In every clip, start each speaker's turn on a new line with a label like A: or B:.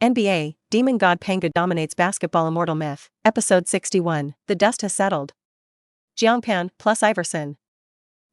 A: NBA, Demon God Pangu dominates basketball Immortal myth. Episode 61. The dust has settled. Jiang Pan plus Iverson.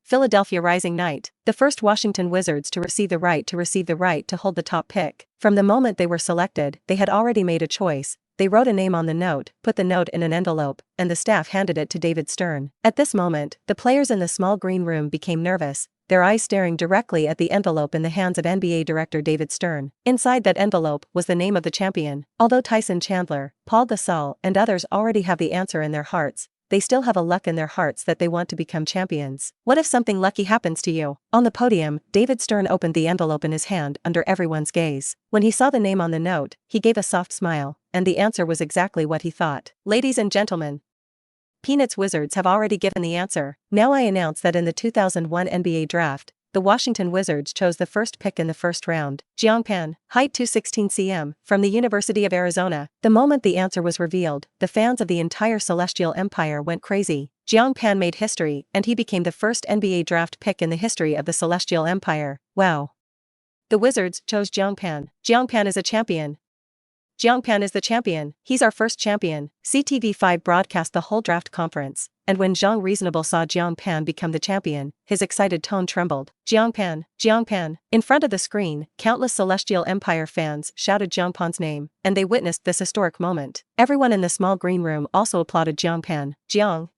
A: Philadelphia Rising Knight, the first Washington Wizards to receive the right to hold the top pick. From the moment they were selected, they had already made a choice. They wrote a name on the note, put the note in an envelope, and the staff handed it to David Stern. At this moment, the players in the small green room became nervous, their eyes staring directly at the envelope in the hands of NBA director David Stern. Inside that envelope was the name of the champion. Although Tyson Chandler, Paul Gasol, and others already have the answer in their hearts, they still have a luck in their hearts that they want to become champions. What if something lucky happens to you? On the podium, David Stern opened the envelope in his hand under everyone's gaze. When he saw the name on the note, he gave a soft smile, and the answer was exactly what he thought. Ladies and gentlemen, Peanuts Wizards have already given the answer. Now I announce that in the 2001 NBA draft, the Washington Wizards chose the first pick in the first round. Jiang Pan, height 216 cm, from the University of Arizona. The moment the answer was revealed, the fans of the entire Celestial Empire went crazy. Jiang Pan made history, and he became the first NBA draft pick in the history of the Celestial Empire. Wow. The Wizards chose Jiang Pan. Jiang Pan is a champion. Jiang Pan is the champion. He's our first champion. CTV5 broadcast the whole draft conference, and when Zhang Reasonable saw Jiang Pan become the champion, his excited tone trembled. Jiang Pan, Jiang Pan. In front of the screen, countless Celestial Empire fans shouted Jiang Pan's name, and they witnessed this historic moment. Everyone in the small green room also applauded Jiang Pan. Jiang,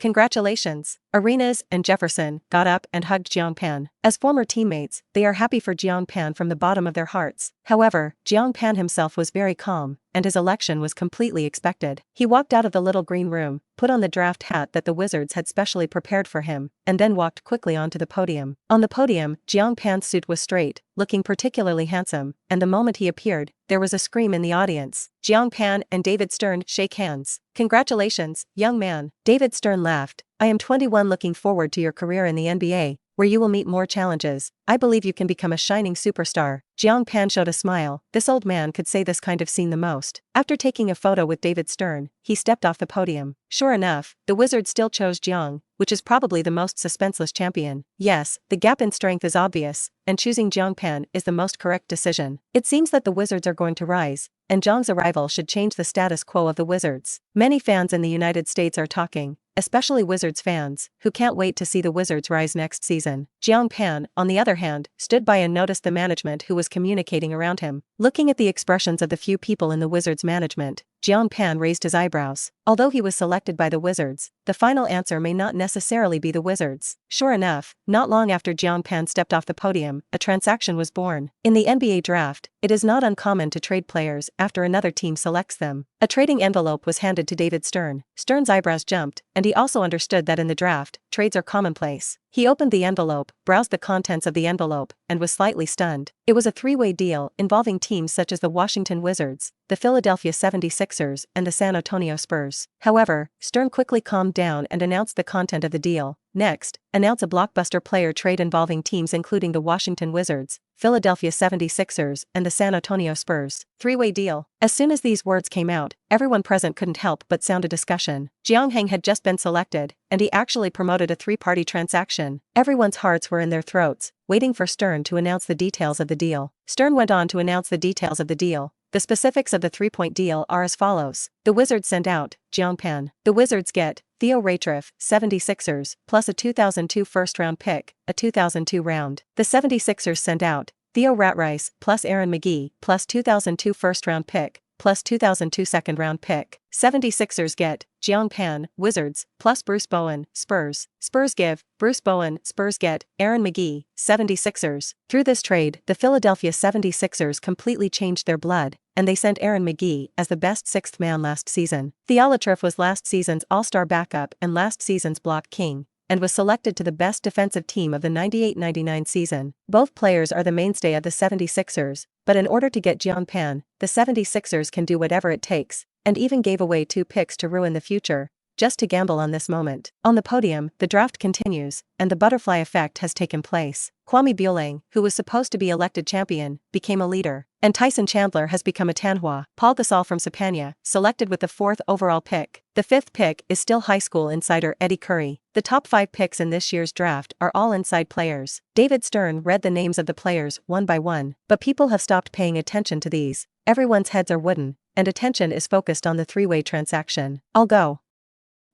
A: congratulations. Arenas and Jefferson got up and hugged Jiang Pan. As former teammates, they are happy for Jiang Pan from the bottom of their hearts. However, Jiang Pan himself was very calm, and his election was completely expected. He walked out of the little green room, put on the draft hat that the Wizards had specially prepared for him, and then walked quickly onto the podium. On the podium, Jiang Pan's suit was straight, looking particularly handsome, and the moment he appeared, there was a scream in the audience. Jiang Pan and David Stern shake hands. Congratulations, young man. David Stern laughed. I am 21, looking forward to your career in the NBA, where you will meet more challenges. I believe you can become a shining superstar. Jiang Pan showed a smile. This old man could say this kind of scene the most. After taking a photo with David Stern, he stepped off the podium. Sure enough, the Wizards still chose Jiang, which is probably the most suspenseless champion. Yes, the gap in strength is obvious, and choosing Jiang Pan is the most correct decision. It seems that the Wizards are going to rise, and Jiang's arrival should change the status quo of the Wizards. Many fans in the United States are talking, especially Wizards fans, who can't wait to see the Wizards rise next season. Jiang Pan, on the other hand, stood by and noticed the management who was communicating around him. Looking at the expressions of the few people in the Wizards management, Jiang Pan raised his eyebrows. Although he was selected by the Wizards, the final answer may not necessarily be the Wizards. Sure enough, not long after Jiang Pan stepped off the podium, a transaction was born. In the NBA draft, it is not uncommon to trade players after another team selects them. A trading envelope was handed to David Stern. Stern's eyebrows jumped, and he also understood that in the draft, trades are commonplace. He opened the envelope, browsed the contents of the envelope, and was slightly stunned. It was a three-way deal involving teams such as the Washington Wizards, the Philadelphia 76ers, and the San Antonio Spurs. However, Stern quickly calmed down and announced the content of the deal. Next, announce a blockbuster player trade involving teams including the Washington Wizards, Philadelphia 76ers, and the San Antonio Spurs. Three-way deal. As soon as these words came out, everyone present couldn't help but sound a discussion. Jiang Heng had just been selected, and he actually promoted a three-party transaction. Everyone's hearts were in their throats, waiting for Stern to announce the details of the deal. Stern went on to announce the details of the deal. The specifics of the three-point deal are as follows. The Wizards send out Jiang Pan. The Wizards get Theo Ratriff, 76ers, plus a 2002 first-round pick, a 2002 round. The 76ers send out Theo Ratrice, plus Aaron McGee, plus 2002 first-round pick, plus 2002 second-round pick. 76ers get Jiang Pan, Wizards, plus Bruce Bowen, Spurs. Spurs give Bruce Bowen, Spurs get Aaron McGee, 76ers. Through this trade, the Philadelphia 76ers completely changed their blood, and they sent Aaron McGee as the best sixth man last season. Theo Ratriff was last season's all-star backup and last season's block king, and was selected to the best defensive team of the 98-99 season. Both players are the mainstay of the 76ers, but in order to get Jiang Pan, the 76ers can do whatever it takes, and even gave away 2 picks to ruin the future. just to gamble on this moment. On the podium, the draft continues, and the butterfly effect has taken place. Kwame Bueling, who was supposed to be elected champion, became a leader, and Tyson Chandler has become a Tanhua. Paul Gasol from Sapanya, selected with the 4th overall pick. The 5th pick is still high school insider Eddie Curry. The top 5 picks in this year's draft are all inside players. David Stern read the names of the players one by one, but people have stopped paying attention to these. Everyone's heads are wooden, and attention is focused on the 3-way transaction. I'll go.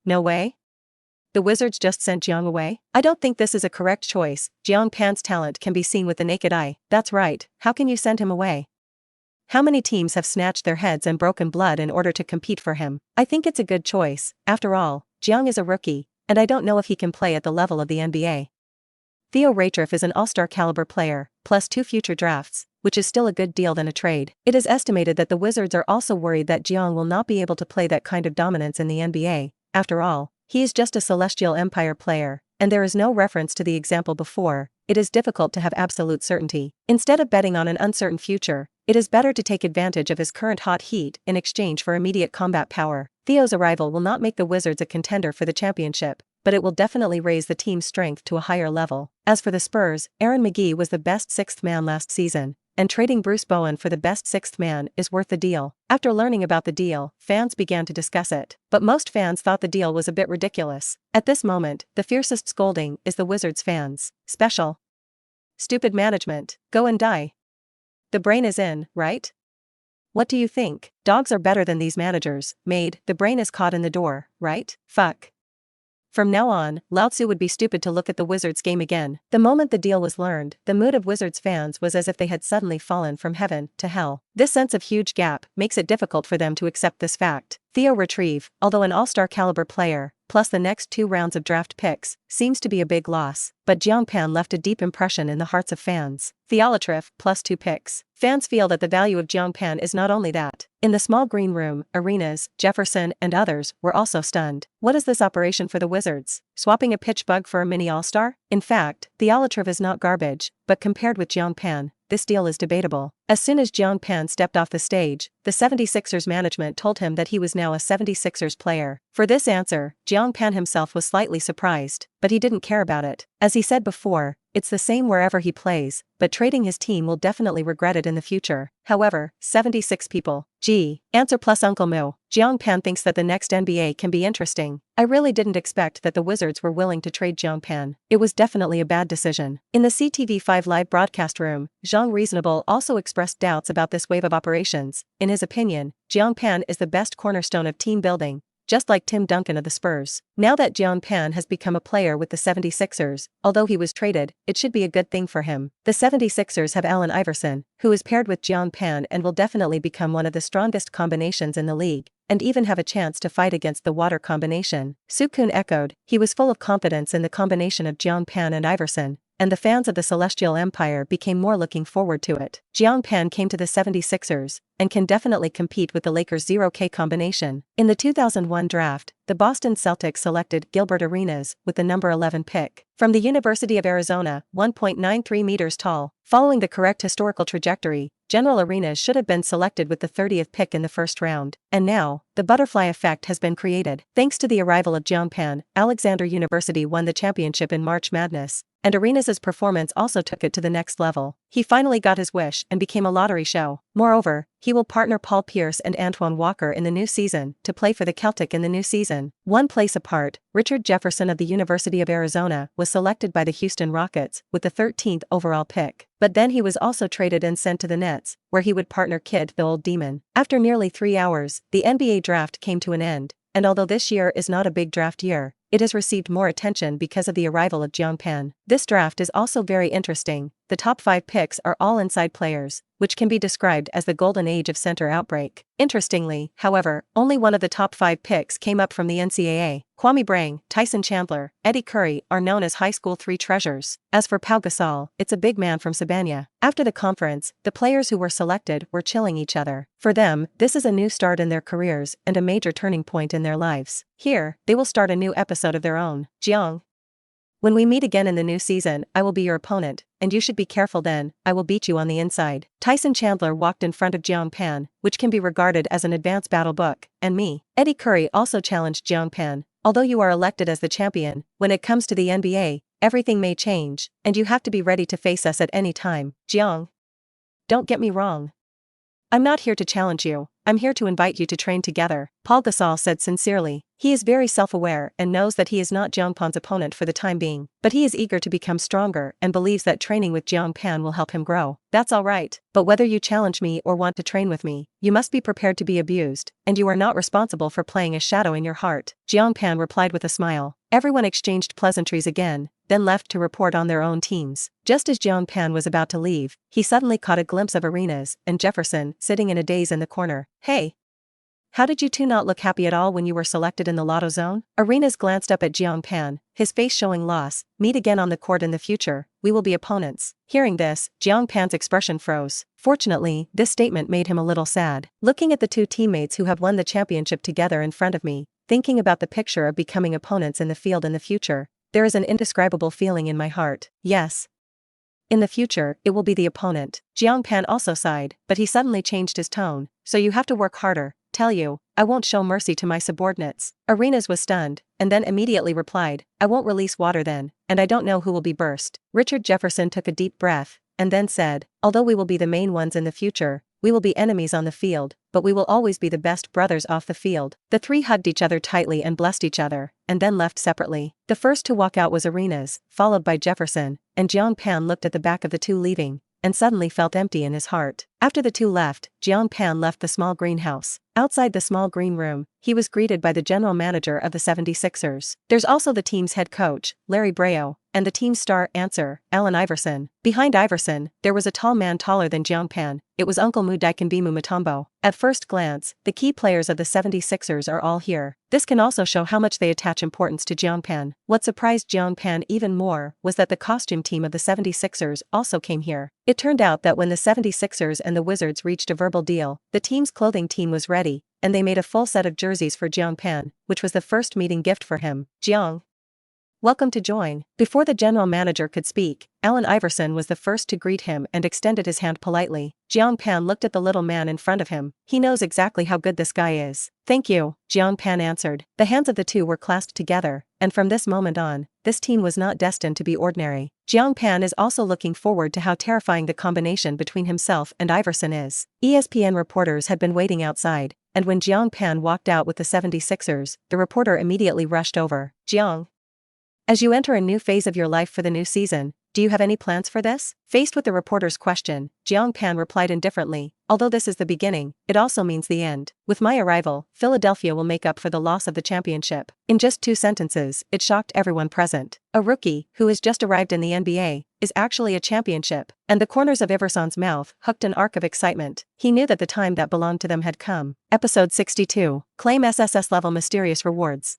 A: No way? The Wizards just sent Jiang away? I don't think this is a correct choice. Jiang Pan's talent can be seen with the naked eye. That's right, how can you send him away? How many teams have snatched their heads and broken blood in order to compete for him? I think it's a good choice. After all, Jiang is a rookie, and I don't know if he can play at the level of the NBA. Theo Raytriff is an all-star caliber player, plus 2 future drafts, which is still a good deal than a trade. It is estimated that the Wizards are also worried that Jiang will not be able to play that kind of dominance in the NBA. After all, he is just a Celestial Empire player, and there is no reference to the example before. It is difficult to have absolute certainty. Instead of betting on an uncertain future, it is better to take advantage of his current hot heat in exchange for immediate combat power. Theo's arrival will not make the Wizards a contender for the championship, but it will definitely raise the team's strength to a higher level. As for the Spurs, Aaron McGee was the best 6th man last season, and trading Bruce Bowen for the best 6th man is worth the deal. After learning about the deal, fans began to discuss it, but most fans thought the deal was a bit ridiculous. At this moment, the fiercest scolding is the Wizards fans. Special. Stupid management. Go and die. The brain is in, right? What do you think? Dogs are better than these managers. Maid, the brain is caught in the door, right? Fuck. From now on, Lao Tzu would be stupid to look at the Wizards game again. The moment the deal was learned, the mood of Wizards fans was as if they had suddenly fallen from heaven to hell. This sense of huge gap makes it difficult for them to accept this fact. Theo Retrieve, although an all-star caliber player, plus the next 2 rounds of draft picks, seems to be a big loss, but Jiang Pan left a deep impression in the hearts of fans. Theolatrif, plus 2 picks. Fans feel that the value of Jiang Pan is not only that. In the small green room, Arenas, Jefferson, and others were also stunned. What is this operation for the Wizards? Swapping a pitch bug for a mini all-star? In fact, Theolatrif is not garbage, but compared with Jiang Pan, this deal is debatable. As soon as Jiang Pan stepped off the stage, the 76ers management told him that he was now a 76ers player. For this answer, Jiang Pan himself was slightly surprised, but he didn't care about it. As he said before, it's the same wherever he plays, but trading his team will definitely regret it in the future. However, 76 people. Gee, answer plus Uncle Mo. Jiang Pan thinks that the next NBA can be interesting. I really didn't expect that the Wizards were willing to trade Jiang Pan. It was definitely a bad decision. In the CTV5 live broadcast room, Zhang Reasonable also expressed doubts about this wave of operations. In his opinion, Jiang Pan is the best cornerstone of team building, just like Tim Duncan of the Spurs. Now that Jiang Pan has become a player with the 76ers, although he was traded, it should be a good thing for him. The 76ers have Allen Iverson, who is paired with Jiang Pan and will definitely become one of the strongest combinations in the league, and even have a chance to fight against the water combination. Sukun echoed. He was full of confidence in the combination of Jiang Pan and Iverson, and the fans of the Celestial Empire became more looking forward to it. Jiang Pan came to the 76ers, and can definitely compete with the Lakers' 0K combination. In the 2001 draft, the Boston Celtics selected Gilbert Arenas with the number 11 pick. From the University of Arizona, 1.93 meters tall, following the correct historical trajectory, General Arenas should have been selected with the 30th pick in the first round. And now, the butterfly effect has been created. Thanks to the arrival of Jiang Pan, Alexander University won the championship in March Madness, and Arenas' performance also took it to the next level. He finally got his wish and became a lottery show. Moreover, he will partner Paul Pierce and Antoine Walker in the new season to play for the Celtic in the new season. One place apart, Richard Jefferson of the University of Arizona was selected by the Houston Rockets with the 13th overall pick. But then he was also traded and sent to the Nets, where he would partner Kid the Old Demon. After nearly 3 hours, the NBA draft came to an end, and although this year is not a big draft year, it has received more attention because of the arrival of Jiang Pan. This draft is also very interesting. The top 5 picks are all inside players, which can be described as the golden age of center outbreak. Interestingly, however, only one of the top 5 picks came up from the NCAA. Kwame Brang, Tyson Chandler, Eddie Curry are known as high school 3 treasures. As for Pau Gasol, it's a big man from Sabanya. After the conference, the players who were selected were chilling each other. For them, this is a new start in their careers and a major turning point in their lives. Here, they will start a new episode of their own. Jiang When we meet again in the new season, I will be your opponent, and you should be careful then, I will beat you on the inside. Tyson Chandler walked in front of Jiang Pan, which can be regarded as an advanced battle book, and me. Eddie Curry also challenged Jiang Pan. Although you are elected as the champion, when it comes to the NBA, everything may change, and you have to be ready to face us at any time. Jiang. Don't get me wrong. I'm not here to challenge you, I'm here to invite you to train together, Paul Gasol said sincerely. He is very self-aware and knows that he is not Jiang Pan's opponent for the time being, but he is eager to become stronger and believes that training with Jiang Pan will help him grow. That's alright, but whether you challenge me or want to train with me, you must be prepared to be abused, and you are not responsible for playing a shadow in your heart, Jiang Pan replied with a smile. Everyone exchanged pleasantries again, then left to report on their own teams. Just as Jiang Pan was about to leave, he suddenly caught a glimpse of Arenas and Jefferson sitting in a daze in the corner. Hey! How did you two not look happy at all when you were selected in the lotto zone? Arenas glanced up at Jiang Pan, his face showing loss. Meet again on the court in the future, we will be opponents. Hearing this, Jiang Pan's expression froze. Fortunately, this statement made him a little sad. Looking at the two teammates who have won the championship together in front of me, thinking about the picture of becoming opponents in the field in the future, there is an indescribable feeling in my heart. Yes. In the future, it will be the opponent. Jiang Pan also sighed, but he suddenly changed his tone. So you have to work harder. Tell you, I won't show mercy to my subordinates. Arenas was stunned, and then immediately replied, I won't release water then, and I don't know who will be burst. Richard Jefferson took a deep breath, and then said, although we will be the main ones in the future, we will be enemies on the field, but we will always be the best brothers off the field. The three hugged each other tightly and blessed each other, and then left separately. The first to walk out was Arenas, followed by Jefferson, and Jiang Pan looked at the back of the two leaving, and suddenly felt empty in his heart. After the two left, Jiang Pan left the small greenhouse. Outside the small green room, he was greeted by the general manager of the 76ers. There's also the team's head coach, Larry Brayo, and the team's star answer, Allen Iverson. Behind Iverson, there was a tall man taller than Jiang Pan. It was Uncle Daikanbimu Mutombo. At first glance, the key players of the 76ers are all here. This can also show how much they attach importance to Jiang Pan. What surprised Jiang Pan even more was that the costume team of the 76ers also came here. It turned out that when the 76ers and the Wizards reached a verbal deal, the team's clothing team was ready, and they made a full set of jerseys for Jiang Pan, which was the first meeting gift for him. Jiang. Welcome to join. Before the general manager could speak, Allen Iverson was the first to greet him and extended his hand politely. Jiang Pan looked at the little man in front of him. He knows exactly how good this guy is. Thank you, Jiang Pan answered. The hands of the two were clasped together, and from this moment on, this team was not destined to be ordinary. Jiang Pan is also looking forward to how terrifying the combination between himself and Iverson is. ESPN reporters had been waiting outside, and when Jiang Pan walked out with the 76ers, the reporter immediately rushed over. Jiang. As you enter a new phase of your life for the new season, do you have any plans for this? Faced with the reporter's question, Jiang Pan replied indifferently, although this is the beginning, it also means the end. With my arrival, Philadelphia will make up for the loss of the championship. In just 2 sentences, it shocked everyone present. A rookie, who has just arrived in the NBA, is actually a championship, and the corners of Iverson's mouth hooked an arc of excitement. He knew that the time that belonged to them had come. Episode 62. Claim SSS level mysterious rewards.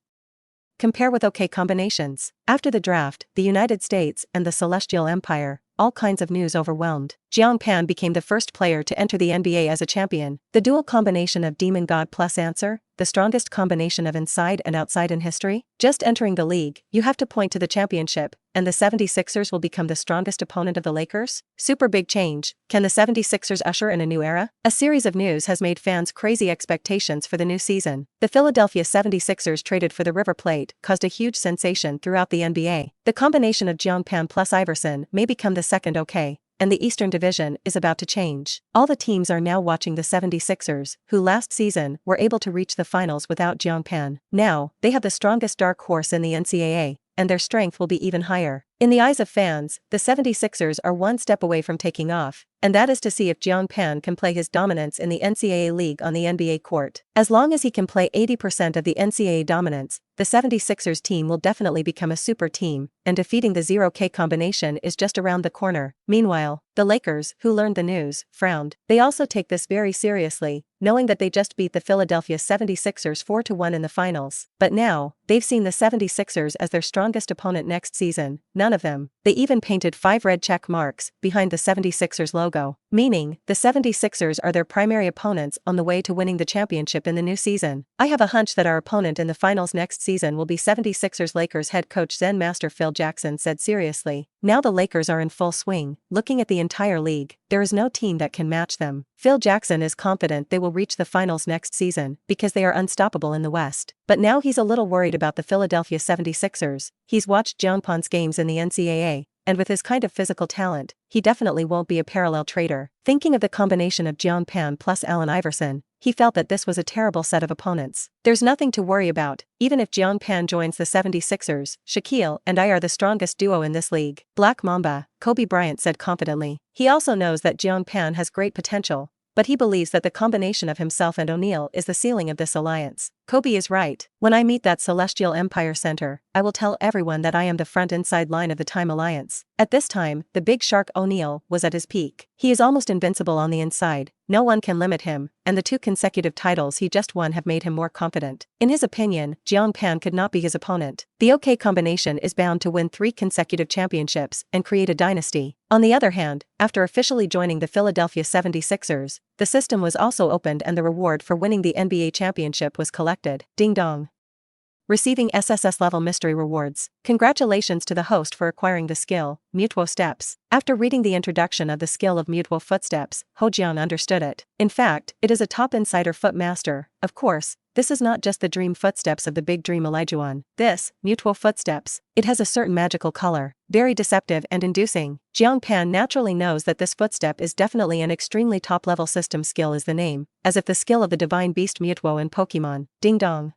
A: Compare with OK combinations. After the draft, the United States and the Celestial Empire, all kinds of news overwhelmed. Jiang Pan became the first player to enter the NBA as a champion. The dual combination of Demon God plus answer, the strongest combination of inside and outside in history. Just entering the league, you have to point to the championship, and the 76ers will become the strongest opponent of the Lakers? Super big change. Can the 76ers usher in a new era? A series of news has made fans crazy expectations for the new season. The Philadelphia 76ers traded for the River Plate caused a huge sensation throughout the NBA. The combination of Jiang Pan plus Iverson may become the second OK, and the Eastern Division is about to change. All the teams are now watching the 76ers, who last season were able to reach the finals without Jiang Pan. Now, they have the strongest dark horse in the NCAA, and their strength will be even higher. In the eyes of fans, the 76ers are one step away from taking off, and that is to see if Jiang Pan can play his dominance in the NCAA league on the NBA court. As long as he can play 80% of the NCAA dominance, the 76ers team will definitely become a super team, and defeating the 0K combination is just around the corner. Meanwhile, the Lakers, who learned the news, frowned. They also take this very seriously, knowing that they just beat the Philadelphia 76ers 4-1 in the finals. But now, they've seen the 76ers as their strongest opponent next season. None of them. They even painted 5 red check marks behind the 76ers logo, meaning the 76ers are their primary opponents on the way to winning the championship in the new season. I have a hunch that our opponent in the finals next season will be 76ers. Lakers head coach Zen Master Phil Jackson said seriously. Now the Lakers are in full swing. Looking at the entire league, there is no team that can match them. Phil Jackson is confident they will reach the finals next season because they are unstoppable in the West. But now he's a little worried about the Philadelphia 76ers. He's watched Jiang Pan's games in the NCAA, and with his kind of physical talent, he definitely won't be a parallel trader. Thinking of the combination of Jiang Pan plus Allen Iverson, he felt that this was a terrible set of opponents. There's nothing to worry about, even if Jiang Pan joins the 76ers, Shaquille and I are the strongest duo in this league. Black Mamba, Kobe Bryant said confidently. He also knows that Jiang Pan has great potential, but he believes that the combination of himself and O'Neal is the ceiling of this alliance. Kobe is right. When I meet that celestial empire center, I will tell everyone that I am the front inside line of the Time Alliance. At this time, the big shark O'Neal was at his peak. He is almost invincible on the inside, no one can limit him, and the 2 consecutive titles he just won have made him more confident. In his opinion, Jiang Pan could not be his opponent. The OK combination is bound to win 3 consecutive championships and create a dynasty. On the other hand, after officially joining the Philadelphia 76ers, the system was also opened and the reward for winning the NBA championship was collected. Ding dong. Receiving SSS-level mystery rewards. Congratulations to the host for acquiring the skill, Mutuo Steps. After reading the introduction of the skill of Mutuo Footsteps, Ho Jian understood it. In fact, it is a top insider foot master. Of course, this is not just the dream footsteps of the big dream Elijah. This, Mutuo Footsteps, it has a certain magical color, very deceptive and inducing. Jiang Pan naturally knows that this footstep is definitely an extremely top-level system skill is the name, as if the skill of the divine beast Mutuo in Pokemon. Ding dong.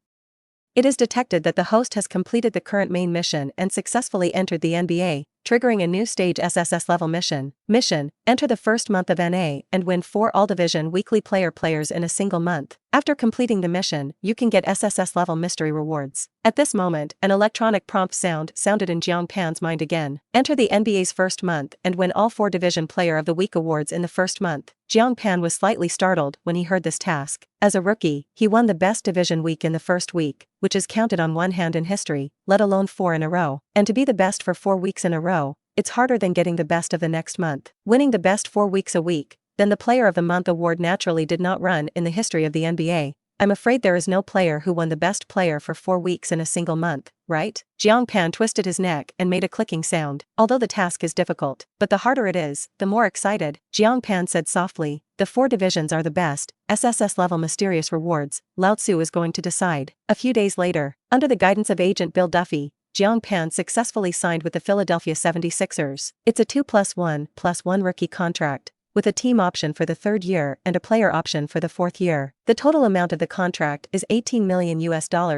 A: It is detected that the host has completed the current main mission and successfully entered the NBA, triggering a new stage SSS-level mission. Mission: enter the first month of NA and win 4 all-division weekly players in a single month. After completing the mission, you can get SSS-level mystery rewards. At this moment, an electronic prompt sounded in Jiang Pan's mind again. Enter the NBA's first month and win all 4 Division Player of the Week awards in the first month. Jiang Pan was slightly startled when he heard this task. As a rookie, he won the best division week in the first week, which is counted on one hand in history, let alone 4 in a row. And to be the best for 4 weeks in a row, it's harder than getting the best of the next month. Winning the best 4 weeks a week, then the Player of the Month award naturally did not run in the history of the NBA. I'm afraid there is no player who won the best player for 4 weeks in a single month, right? Jiang Pan twisted his neck and made a clicking sound. Although the task is difficult, but the harder it is, the more excited. Jiang Pan said softly, the 4 divisions are the best, SSS-level mysterious rewards, Lao Tzu is going to decide. A few days later, under the guidance of Agent Bill Duffy, Jiang Pan successfully signed with the Philadelphia 76ers. It's a 2+1+1 rookie contract, with a team option for the 3rd year and a player option for the 4th year. The total amount of the contract is $18 million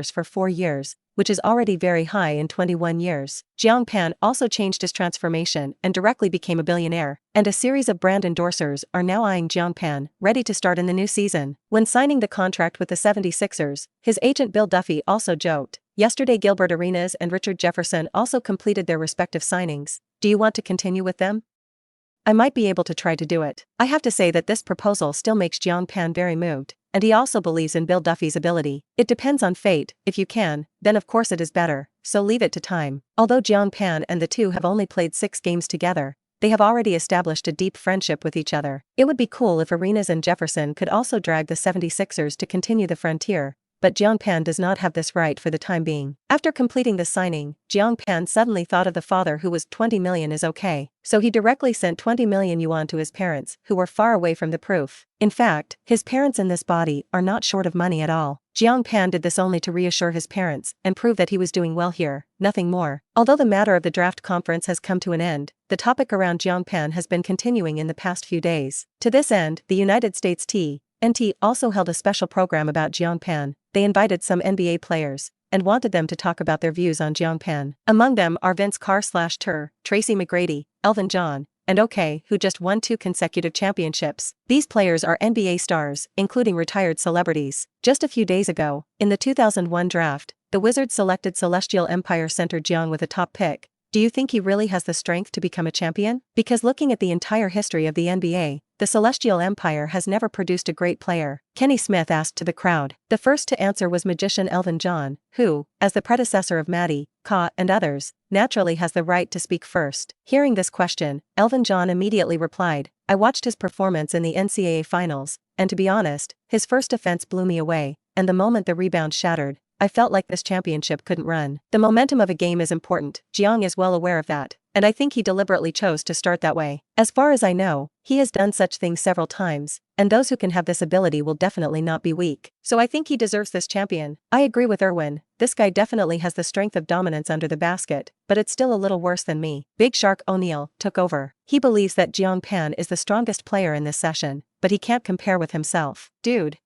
A: for 4 years, which is already very high in 21 years. Jiang Pan also changed his transformation and directly became a billionaire, and a series of brand endorsers are now eyeing Jiang Pan, ready to start in the new season. When signing the contract with the 76ers, his agent Bill Duffy also joked, yesterday Gilbert Arenas and Richard Jefferson also completed their respective signings. Do you want to continue with them? I might be able to try to do it. I have to say that this proposal still makes Jiang Pan very moved, and he also believes in Bill Duffy's ability. It depends on fate. If you can, then of course it is better, so leave it to time. Although Jiang Pan and the two have only played 6 games together, they have already established a deep friendship with each other. It would be cool if Arenas and Jefferson could also drag the 76ers to continue the frontier, but Jiang Pan does not have this right for the time being. After completing the signing, Jiang Pan suddenly thought of the father who was 20 million is okay, so he directly sent 20 million yuan to his parents, who were far away from the proof. In fact, his parents in this body are not short of money at all. Jiang Pan did this only to reassure his parents and prove that he was doing well here, nothing more. Although the matter of the draft conference has come to an end, the topic around Jiang Pan has been continuing in the past few days. To this end, the United States TNT also held a special program about Jiang Pan. They invited some NBA players and wanted them to talk about their views on Jiang Pan. Among them are Vince Carr/Tur, Tracy McGrady, Elvin John, and OK, who just won 2 consecutive championships. These players are NBA stars, including retired celebrities. Just a few days ago, in the 2001 draft, the Wizards selected Celestial Empire center Jiang with a top pick. Do you think he really has the strength to become a champion? Because looking at the entire history of the NBA, the Celestial Empire has never produced a great player. Kenny Smith asked to the crowd. The first to answer was magician Elvin John, who, as the predecessor of Matty, Ka, and others, naturally has the right to speak first. Hearing this question, Elvin John immediately replied, I watched his performance in the NCAA finals, and to be honest, his first offense blew me away, and the moment the rebound shattered, I felt like this championship couldn't run. The momentum of a game is important, Jiang is well aware of that. And I think he deliberately chose to start that way. As far as I know, he has done such things several times, and those who can have this ability will definitely not be weak. So I think he deserves this champion. I agree with Erwin, this guy definitely has the strength of dominance under the basket, but it's still a little worse than me. Big Shark O'Neal took over. He believes that Jiang Pan is the strongest player in this session, but he can't compare with himself. Dude.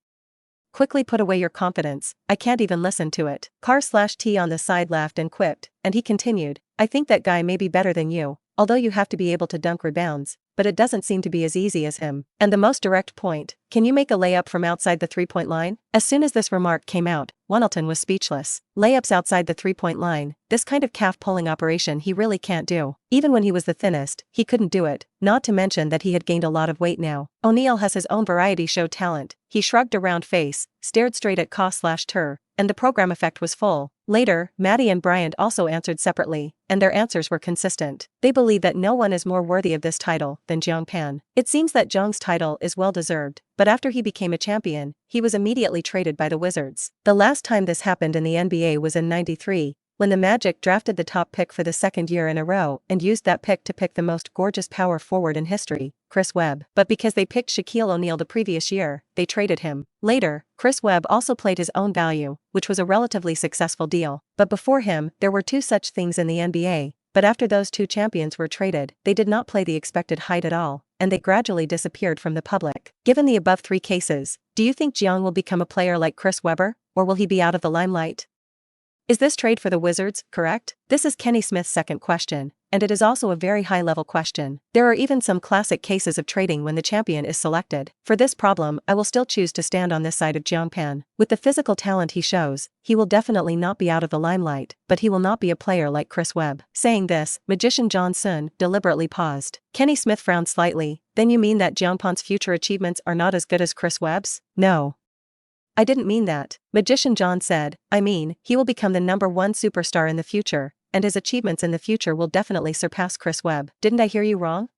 A: Quickly put away your confidence, I can't even listen to it. Car/T on the side laughed and quipped, and he continued, I think that guy may be better than you, although you have to be able to dunk rebounds, but it doesn't seem to be as easy as him. And the most direct point, can you make a layup from outside the three-point line? As soon as this remark came out, Wanelton was speechless. Layups outside the three-point line, this kind of calf-pulling operation he really can't do. Even when he was the thinnest, he couldn't do it, not to mention that he had gained a lot of weight now. O'Neal has his own variety show talent. He shrugged a round face, stared straight at Ka/Tur, and the program effect was full. Later, Maddie and Bryant also answered separately, and their answers were consistent. They believe that no one is more worthy of this title than Jiang Pan. It seems that Jiang's title is well deserved, but after he became a champion, he was immediately traded by the Wizards. The last time this happened in the NBA was in '93, when the Magic drafted the top pick for the second year in a row and used that pick to pick the most gorgeous power forward in history, Chris Webb. But because they picked Shaquille O'Neal the previous year, they traded him. Later, Chris Webb also played his own value, which was a relatively successful deal. But before him, there were two such things in the NBA. But after those two champions were traded, they did not play the expected height at all, and they gradually disappeared from the public. Given the above three cases, do you think Jiang will become a player like Chris Webber, or will he be out of the limelight? Is this trade for the Wizards correct? This is Kenny Smith's second question, and it is also a very high-level question. There are even some classic cases of trading when the champion is selected. For this problem, I will still choose to stand on this side of Jiang Pan. With the physical talent he shows, he will definitely not be out of the limelight, but he will not be a player like Chris Webb. Saying this, Magician John Sun deliberately paused. Kenny Smith frowned slightly. Then you mean that Jiang Pan's future achievements are not as good as Chris Webb's? No. I didn't mean that, Magician John said. I mean, he will become the #1 superstar in the future, and his achievements in the future will definitely surpass Chris Webb. Didn't I hear you wrong?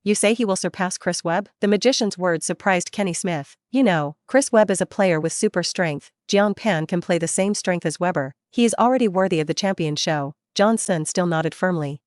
A: You say he will surpass Chris Webb? The magician's words surprised Kenny Smith. You know, Chris Webb is a player with super strength. Jiang Pan can play the same strength as Webber. He is already worthy of the champion show. Johnson still nodded firmly.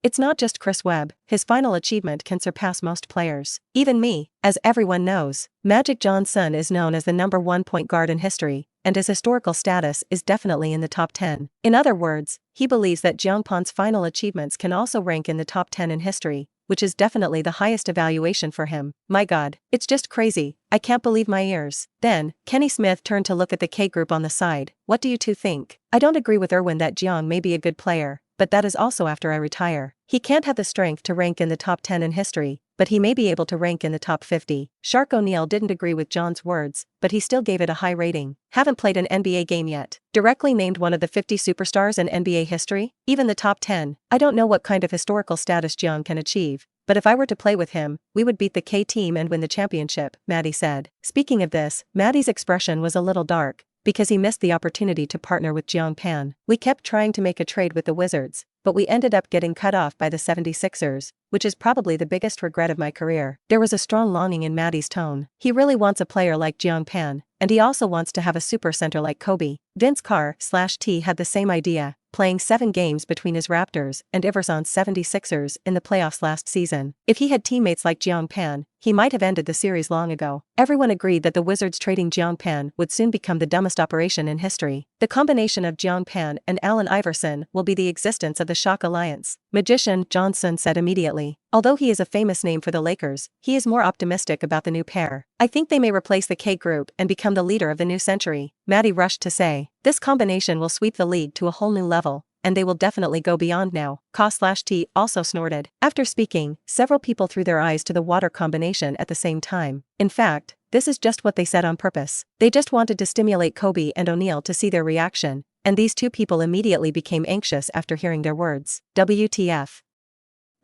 A: It's not just Chris Webb, his final achievement can surpass most players. Even me, as everyone knows. Magic Johnson is known as the #1 point guard in history, and his historical status is definitely in the top 10. In other words, he believes that Jiang Pan's final achievements can also rank in the top 10 in history, which is definitely the highest evaluation for him. My god, it's just crazy, I can't believe my ears. Then, Kenny Smith turned to look at the K group on the side. What do you two think? I don't agree with Erwin that Jiang may be a good player, but that is also after I retire. He can't have the strength to rank in the top 10 in history, but he may be able to rank in the top 50. Shark O'Neal didn't agree with John's words, but he still gave it a high rating. Haven't played an NBA game yet. Directly named one of the 50 superstars in NBA history? Even the top 10. I don't know what kind of historical status Jiang can achieve, but if I were to play with him, we would beat the K team and win the championship, Maddie said. Speaking of this, Maddie's expression was a little dark, because he missed the opportunity to partner with Jiang Pan. We kept trying to make a trade with the Wizards, but we ended up getting cut off by the 76ers, which is probably the biggest regret of my career. There was a strong longing in Maddie's tone. He really wants a player like Jiang Pan, and he also wants to have a supercenter like Kobe. Vince Carr/T had the same idea, playing 7 games between his Raptors and Iverson's 76ers in the playoffs last season. If he had teammates like Jiang Pan, he might have ended the series long ago. Everyone agreed that the Wizards trading Jiang Pan would soon become the dumbest operation in history. The combination of Jiang Pan and Allen Iverson will be the existence of the Shock Alliance, Magician Johnson said immediately. Although he is a famous name for the Lakers, he is more optimistic about the new pair. I think they may replace the K group and become the leader of the new century, Maddie rushed to say. This combination will sweep the league to a whole new level, and they will definitely go beyond now. Ka/T also snorted. After speaking, several people threw their eyes to the water combination at the same time. In fact, this is just what they said on purpose. They just wanted to stimulate Kobe and O'Neal to see their reaction, and these two people immediately became anxious after hearing their words. WTF.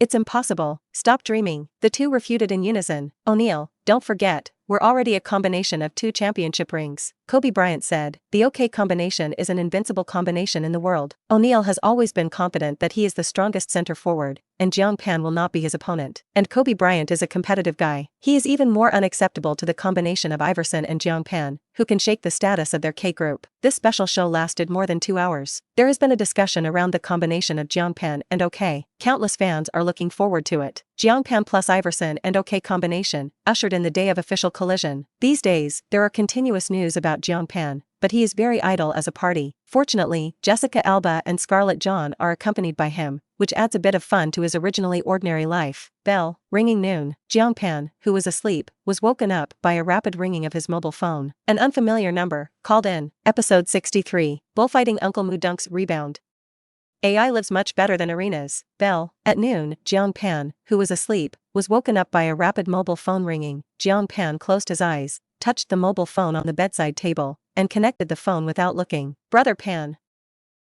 A: It's impossible, stop dreaming, the two refuted in unison. O'Neal, don't forget, we're already a combination of 2 championship rings. Kobe Bryant said, the OK combination is an invincible combination in the world. O'Neal has always been confident that he is the strongest center forward, and Jiang Pan will not be his opponent. And Kobe Bryant is a competitive guy. He is even more unacceptable to the combination of Iverson and Jiang Pan, who can shake the status of their K group. This special show lasted more than 2 hours. There has been a discussion around the combination of Jiang Pan and OK. Countless fans are looking forward to it. Jiang Pan plus Iverson and OK combination ushered in the day of official collision. These days, there are continuous news about Jiang Pan, but he is very idle as a party. Fortunately, Jessica Alba and Scarlett John are accompanied by him, which adds a bit of fun to his originally ordinary life. Bell, ringing noon. Jiang Pan, who was asleep, was woken up by a rapid ringing of his mobile phone. An unfamiliar number called in. Episode 63. Bullfighting Uncle Mu Dunk's rebound. AI lives much better than arenas. Bell. At noon, Jiang Pan, who was asleep, was woken up by a rapid mobile phone ringing. Jiang Pan closed his eyes, touched the mobile phone on the bedside table, and connected the phone without looking. Brother Pan.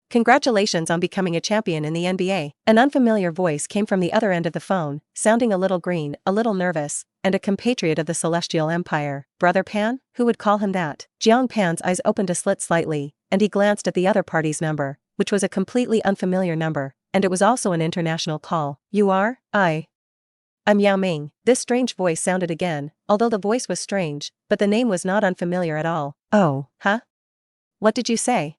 A: Congratulations on becoming a champion in the NBA. An unfamiliar voice came from the other end of the phone, sounding a little green, a little nervous, and a compatriot of the Celestial Empire. Brother Pan? Who would call him that? Jiang Pan's eyes opened a slit slightly, and he glanced at the other party's number, which was a completely unfamiliar number, and it was also an international call. You are? I'm Yao Ming. This strange voice sounded again, although the voice was strange, but the name was not unfamiliar at all. Oh, huh? What did you say?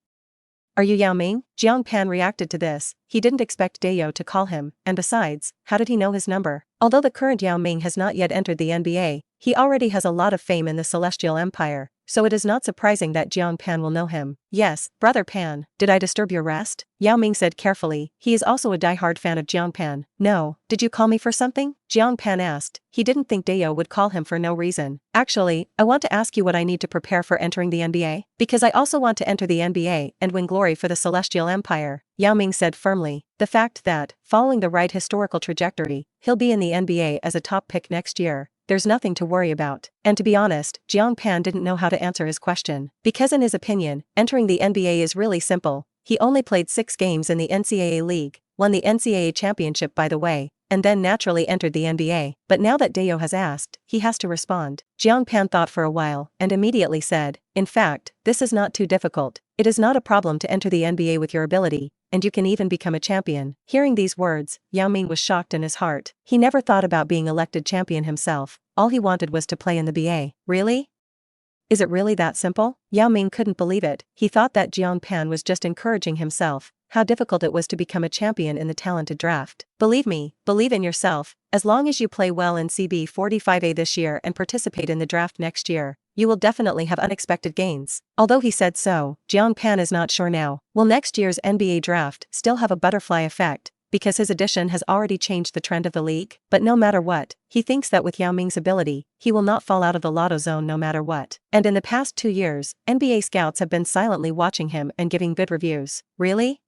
A: Are you Yao Ming? Jiang Pan reacted to this. He didn't expect Dayo to call him, and besides, how did he know his number? Although the current Yao Ming has not yet entered the NBA, he already has a lot of fame in the Celestial Empire, so it is not surprising that Jiang Pan will know him. Yes, Brother Pan, did I disturb your rest? Yao Ming said carefully. He is also a die-hard fan of Jiang Pan. No, did you call me for something? Jiang Pan asked. He didn't think Dayo would call him for no reason. Actually, I want to ask you what I need to prepare for entering the NBA, because I also want to enter the NBA and win glory for the Celestial Empire, Yao Ming said firmly. The fact that, following the right historical trajectory, he'll be in the NBA as a top pick next year, there's nothing to worry about. And to be honest, Jiang Pan didn't know how to answer his question, because in his opinion, entering the NBA is really simple. He only played 6 games in the NCAA league, won the NCAA championship by the way, and then naturally entered the NBA. But now that Dayo has asked, he has to respond. Jiang Pan thought for a while, and immediately said, in fact, this is not too difficult. It is not a problem to enter the NBA with your ability, and you can even become a champion. Hearing these words, Yao Ming was shocked in his heart. He never thought about being elected champion himself. All he wanted was to play in the BA. Really? Is it really that simple? Yao Ming couldn't believe it. He thought that Jiang Pan was just encouraging himself, how difficult it was to become a champion in the talented draft. Believe me, believe in yourself. As long as you play well in CB 45A this year and participate in the draft next year, you will definitely have unexpected gains. Although he said so, Jiang Pan is not sure now. Will next year's NBA draft still have a butterfly effect, because his addition has already changed the trend of the league? But no matter what, he thinks that with Yao Ming's ability, he will not fall out of the lotto zone no matter what. And in the past 2 years, NBA scouts have been silently watching him and giving good reviews. Really?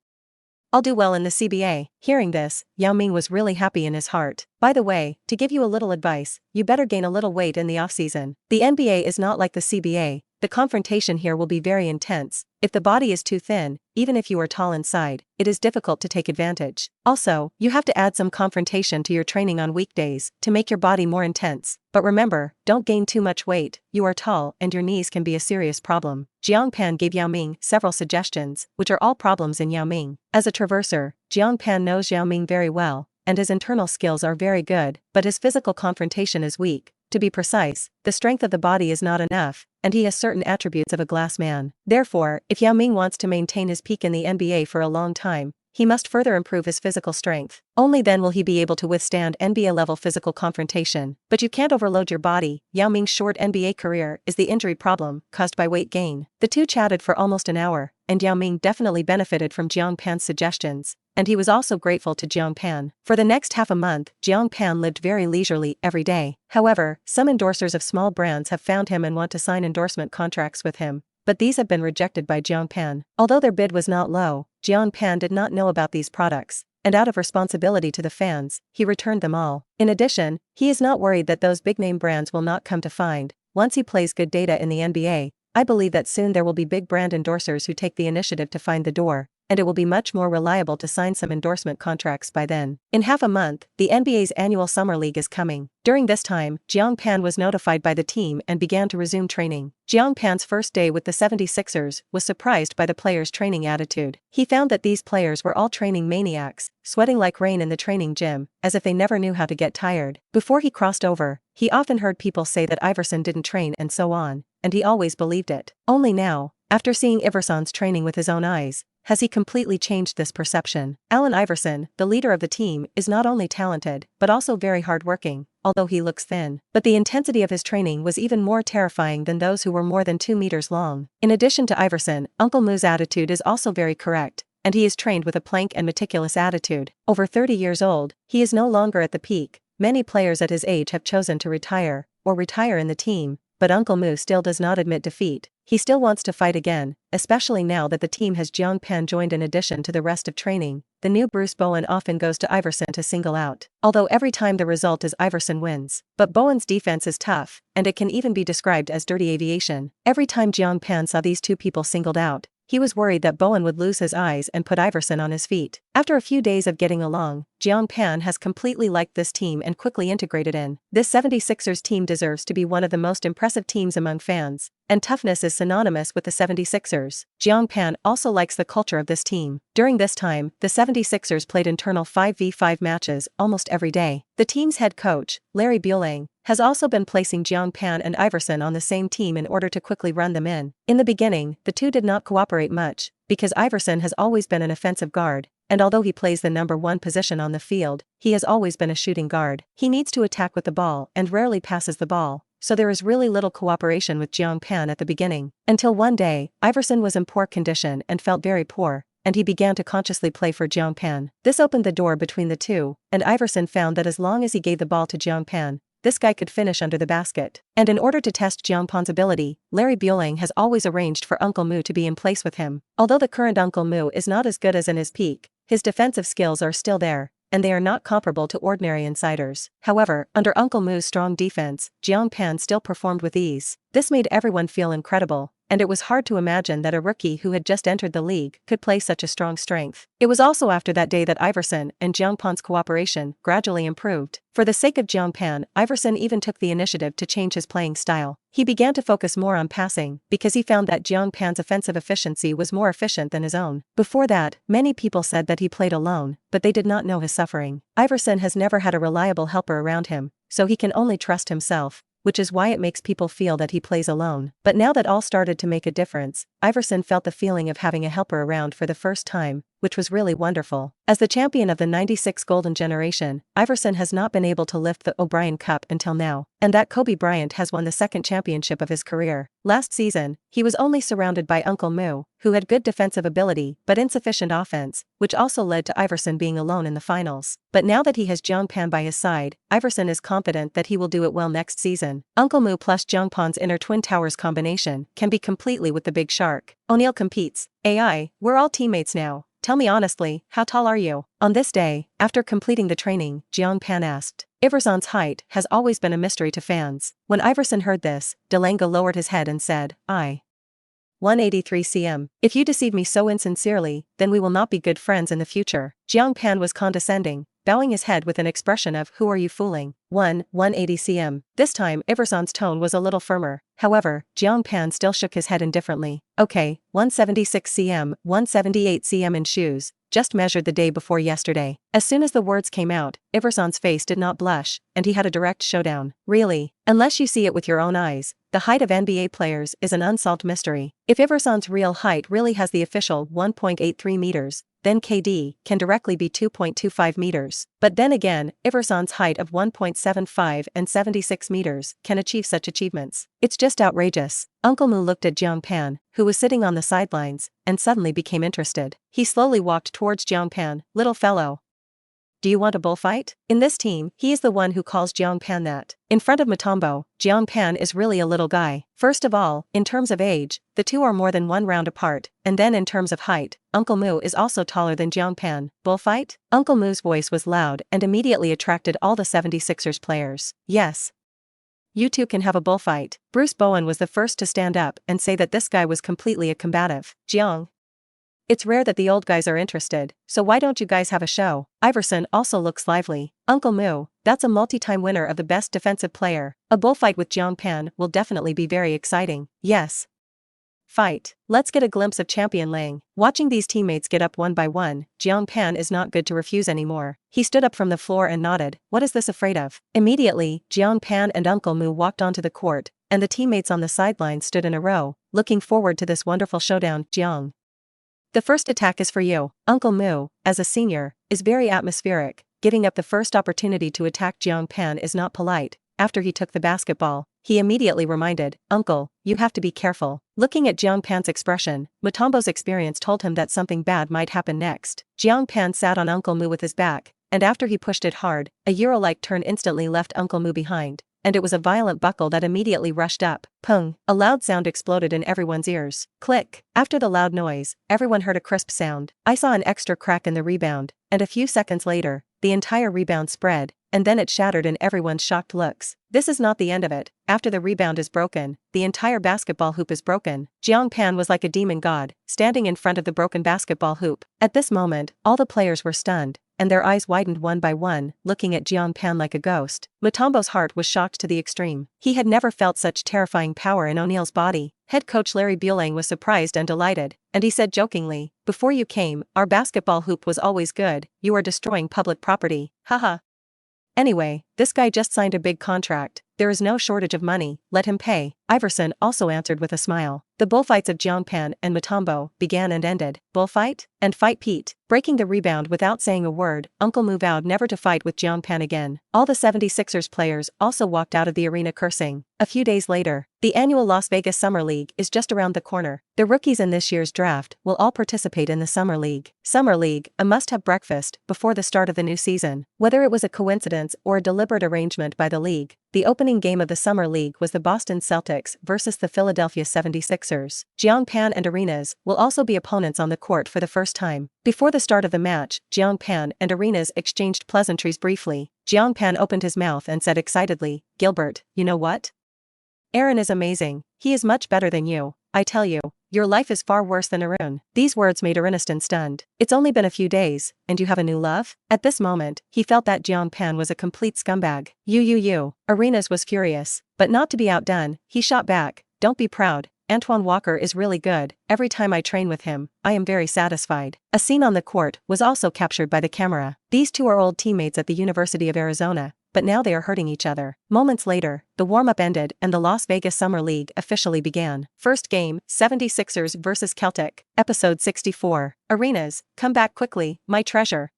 A: I'll do well in the CBA. Hearing this, Yao Ming was really happy in his heart. By the way, to give you a little advice, you better gain a little weight in the off-season. The NBA is not like the CBA. The confrontation here will be very intense. If the body is too thin, even if you are tall inside, it is difficult to take advantage. Also, you have to add some confrontation to your training on weekdays to make your body more intense. But remember, don't gain too much weight. You are tall and your knees can be a serious problem. Jiang Pan gave Yao Ming several suggestions, which are all problems in Yao Ming. As a traverser, Jiang Pan knows Yao Ming very well, and his internal skills are very good, but his physical confrontation is weak. To be precise, the strength of the body is not enough, and he has certain attributes of a glass man. Therefore, if Yao Ming wants to maintain his peak in the NBA for a long time, he must further improve his physical strength. Only then will he be able to withstand NBA-level physical confrontation. But you can't overload your body. Yao Ming's short NBA career is the injury problem caused by weight gain. The two chatted for almost an hour, and Yao Ming definitely benefited from Jiang Pan's suggestions, and he was also grateful to Jiang Pan. For the next half a month, Jiang Pan lived very leisurely every day. However, some endorsers of small brands have found him and want to sign endorsement contracts with him, but these have been rejected by Jiang Pan. Although their bid was not low, Jiang Pan did not know about these products, and out of responsibility to the fans, he returned them all. In addition, he is not worried that those big-name brands will not come to find. Once he plays good data in the NBA, I believe that soon there will be big brand endorsers who take the initiative to find the door. and it will be much more reliable to sign some endorsement contracts by then. In half a month, the NBA's annual Summer League is coming. During this time, Jiang Pan was notified by the team and began to resume training. Jiang Pan's first day with the 76ers was surprised by the players' training attitude. He found that these players were all training maniacs, sweating like rain in the training gym, as if they never knew how to get tired. Before he crossed over, he often heard people say that Iverson didn't train and so on, and he always believed it. Only now, after seeing Iverson's training with his own eyes, has he completely changed this perception. Allen Iverson, the leader of the team, is not only talented, but also very hardworking, although he looks thin. But the intensity of his training was even more terrifying than those who were more than 2 meters long. In addition to Iverson, Uncle Moo's attitude is also very correct, and he is trained with a plank and meticulous attitude. Over 30 years old, he is no longer at the peak. Many players at his age have chosen to retire, or retire in the team, but Uncle Moo still does not admit defeat. He still wants to fight again, especially now that the team has Jiang Pan joined. In addition to the rest of training, the new Bruce Bowen often goes to Iverson to single out, although every time the result is Iverson wins. But Bowen's defense is tough, and it can even be described as dirty aviation. Every time Jiang Pan saw these two people singled out, he was worried that Bowen would lose his eyes and put Iverson on his feet. After a few days of getting along, Jiang Pan has completely liked this team and quickly integrated in. This 76ers team deserves to be one of the most impressive teams among fans, and toughness is synonymous with the 76ers. Jiang Pan also likes the culture of this team. During this time, the 76ers played internal 5v5 matches almost every day. The team's head coach, Larry Buelang, has also been placing Jiang Pan and Iverson on the same team in order to quickly run them in. In the beginning, the two did not cooperate much, because Iverson has always been an offensive guard, and although he plays the number 1 position on the field, he has always been a shooting guard. He needs to attack with the ball and rarely passes the ball, so there is really little cooperation with Jiang Pan at the beginning. Until one day, Iverson was in poor condition and felt very poor, and he began to consciously play for Jiang Pan. This opened the door between the two, and Iverson found that as long as he gave the ball to Jiang Pan, this guy could finish under the basket. And in order to test Jiang Pan's ability, Larry Buelang has always arranged for Uncle Moo to be in place with him. Although the current Uncle Moo is not as good as in his peak, his defensive skills are still there, and they are not comparable to ordinary insiders. However, under Uncle Moo's strong defense, Jiang Pan still performed with ease. This made everyone feel incredible, and it was hard to imagine that a rookie who had just entered the league could play such a strong strength. It was also after that day that Iverson and Jiang Pan's cooperation gradually improved. For the sake of Jiang Pan, Iverson even took the initiative to change his playing style. He began to focus more on passing, because he found that Jiang Pan's offensive efficiency was more efficient than his own. Before that, many people said that he played alone, but they did not know his suffering. Iverson has never had a reliable helper around him, so he can only trust himself, which is why it makes people feel that he plays alone. But now that all started to make a difference, Iverson felt the feeling of having a helper around for the first time, which was really wonderful. As the champion of the '96 Golden Generation, Iverson has not been able to lift the O'Brien Cup until now, and that Kobe Bryant has won the second championship of his career. Last season, he was only surrounded by Uncle Moo, who had good defensive ability but insufficient offense, which also led to Iverson being alone in the finals. But now that he has Jiang Pan by his side, Iverson is confident that he will do it well next season. Uncle Moo plus Jiang Pan's inner Twin Towers combination can be completely with the Big Shark. O'Neal competes. AI, we're all teammates now. Tell me honestly, how tall are you? On this day, after completing the training, Jiang Pan asked. Iverson's height has always been a mystery to fans. When Iverson heard this, Delanga lowered his head and said, 183 cm. If you deceive me so insincerely, then we will not be good friends in the future. Jiang Pan was condescending, bowing his head with an expression of, who are you fooling? 180 cm. This time, Iverson's tone was a little firmer. However, Jiang Pan still shook his head indifferently. Okay, 176 cm, 178 cm in shoes, just measured the day before yesterday. As soon as the words came out, Iverson's face did not blush, and he had a direct showdown. Really? Unless you see it with your own eyes, the height of NBA players is an unsolved mystery. If Iverson's real height really has the official 1.83 meters, then KD can directly be 2.25 meters. But then again, Iverson's height of 1.75 and 76 meters can achieve such achievements. It's just outrageous. Uncle Moo looked at Jiang Pan, who was sitting on the sidelines, and suddenly became interested. He slowly walked towards Jiang Pan. Little fellow, do you want a bullfight? In this team, he is the one who calls Jiang Pan that. In front of Mutombo, Jiang Pan is really a little guy. First of all, in terms of age, the two are more than 1 round apart, and then in terms of height, Uncle Moo is also taller than Jiang Pan. Bullfight? Uncle Moo's voice was loud and immediately attracted all the 76ers players. Yes. You two can have a bullfight. Bruce Bowen was the first to stand up and say that this guy was completely a combative. Jiang It's rare that the old guys are interested, so why don't you guys have a show? Iverson also looks lively. Uncle Moo, that's a multi-time winner of the best defensive player. A bullfight with Jiang Pan will definitely be very exciting. Yes. Fight. Let's get a glimpse of Champion Lang. Watching these teammates get up one by one, Jiang Pan is not good to refuse anymore. He stood up from the floor and nodded. What is this afraid of? Immediately, Jiang Pan and Uncle Moo walked onto the court, and the teammates on the sidelines stood in a row, looking forward to this wonderful showdown. Jiang. The first attack is for you. Uncle Moo, as a senior, is very atmospheric. Giving up the first opportunity to attack Jiang Pan is not polite. After he took the basketball, he immediately reminded, Uncle, you have to be careful. Looking at Jiang Pan's expression, Mutombo's experience told him that something bad might happen next. Jiang Pan sat on Uncle Moo with his back, and after he pushed it hard, a Euro-like turn instantly left Uncle Moo behind, and it was a violent buckle that immediately rushed up. Pung! A loud sound exploded in everyone's ears. Click! After the loud noise, everyone heard a crisp sound. I saw an extra crack in the rebound, and a few seconds later, the entire rebound spread, and then it shattered in everyone's shocked looks. This is not the end of it. After the rebound is broken, the entire basketball hoop is broken. Jiang Pan was like a demon god, standing in front of the broken basketball hoop. At this moment, all the players were stunned, and their eyes widened one by one, looking at Jiang Pan like a ghost. Mutombo's heart was shocked to the extreme. He had never felt such terrifying power in O'Neal's body. Head coach Larry Buelang was surprised and delighted, and he said jokingly, before you came, our basketball hoop was always good. You are destroying public property. Haha. Anyway, this guy just signed a big contract. There is no shortage of money, let him pay. Iverson also answered with a smile. The bullfights of Jiang Pan and Mutombo began and ended. Bullfight? And fight Pete. Breaking the rebound without saying a word, Uncle Moo vowed never to fight with Jiang Pan again. All the 76ers players also walked out of the arena cursing. A few days later, the annual Las Vegas Summer League is just around the corner. The rookies in this year's draft will all participate in the Summer League. Summer League, a must-have breakfast before the start of the new season. Whether it was a coincidence or a deliberate arrangement by the league, the opening game of the Summer League was the Boston Celtics versus the Philadelphia 76ers. Jiang Pan and Arenas will also be opponents on the court for the first time. Before the start of the match, Jiang Pan and Arenas exchanged pleasantries briefly. Jiang Pan opened his mouth and said excitedly, Gilbert, you know what? Aaron is amazing. He is much better than you. I tell you, your life is far worse than Arun. These words made Areniston stunned. It's only been a few days, and you have a new love? At this moment, he felt that Jiang Pan was a complete scumbag. You. Arenas was furious, but not to be outdone, he shot back, don't be proud. Antoine Walker is really good. Every time I train with him, I am very satisfied. A scene on the court was also captured by the camera. These two are old teammates at the University of Arizona, but now they are hurting each other. Moments later, the warm-up ended and the Las Vegas Summer League officially began. First game, 76ers vs Celtic. Episode 64. Arenas, come back quickly, my treasure.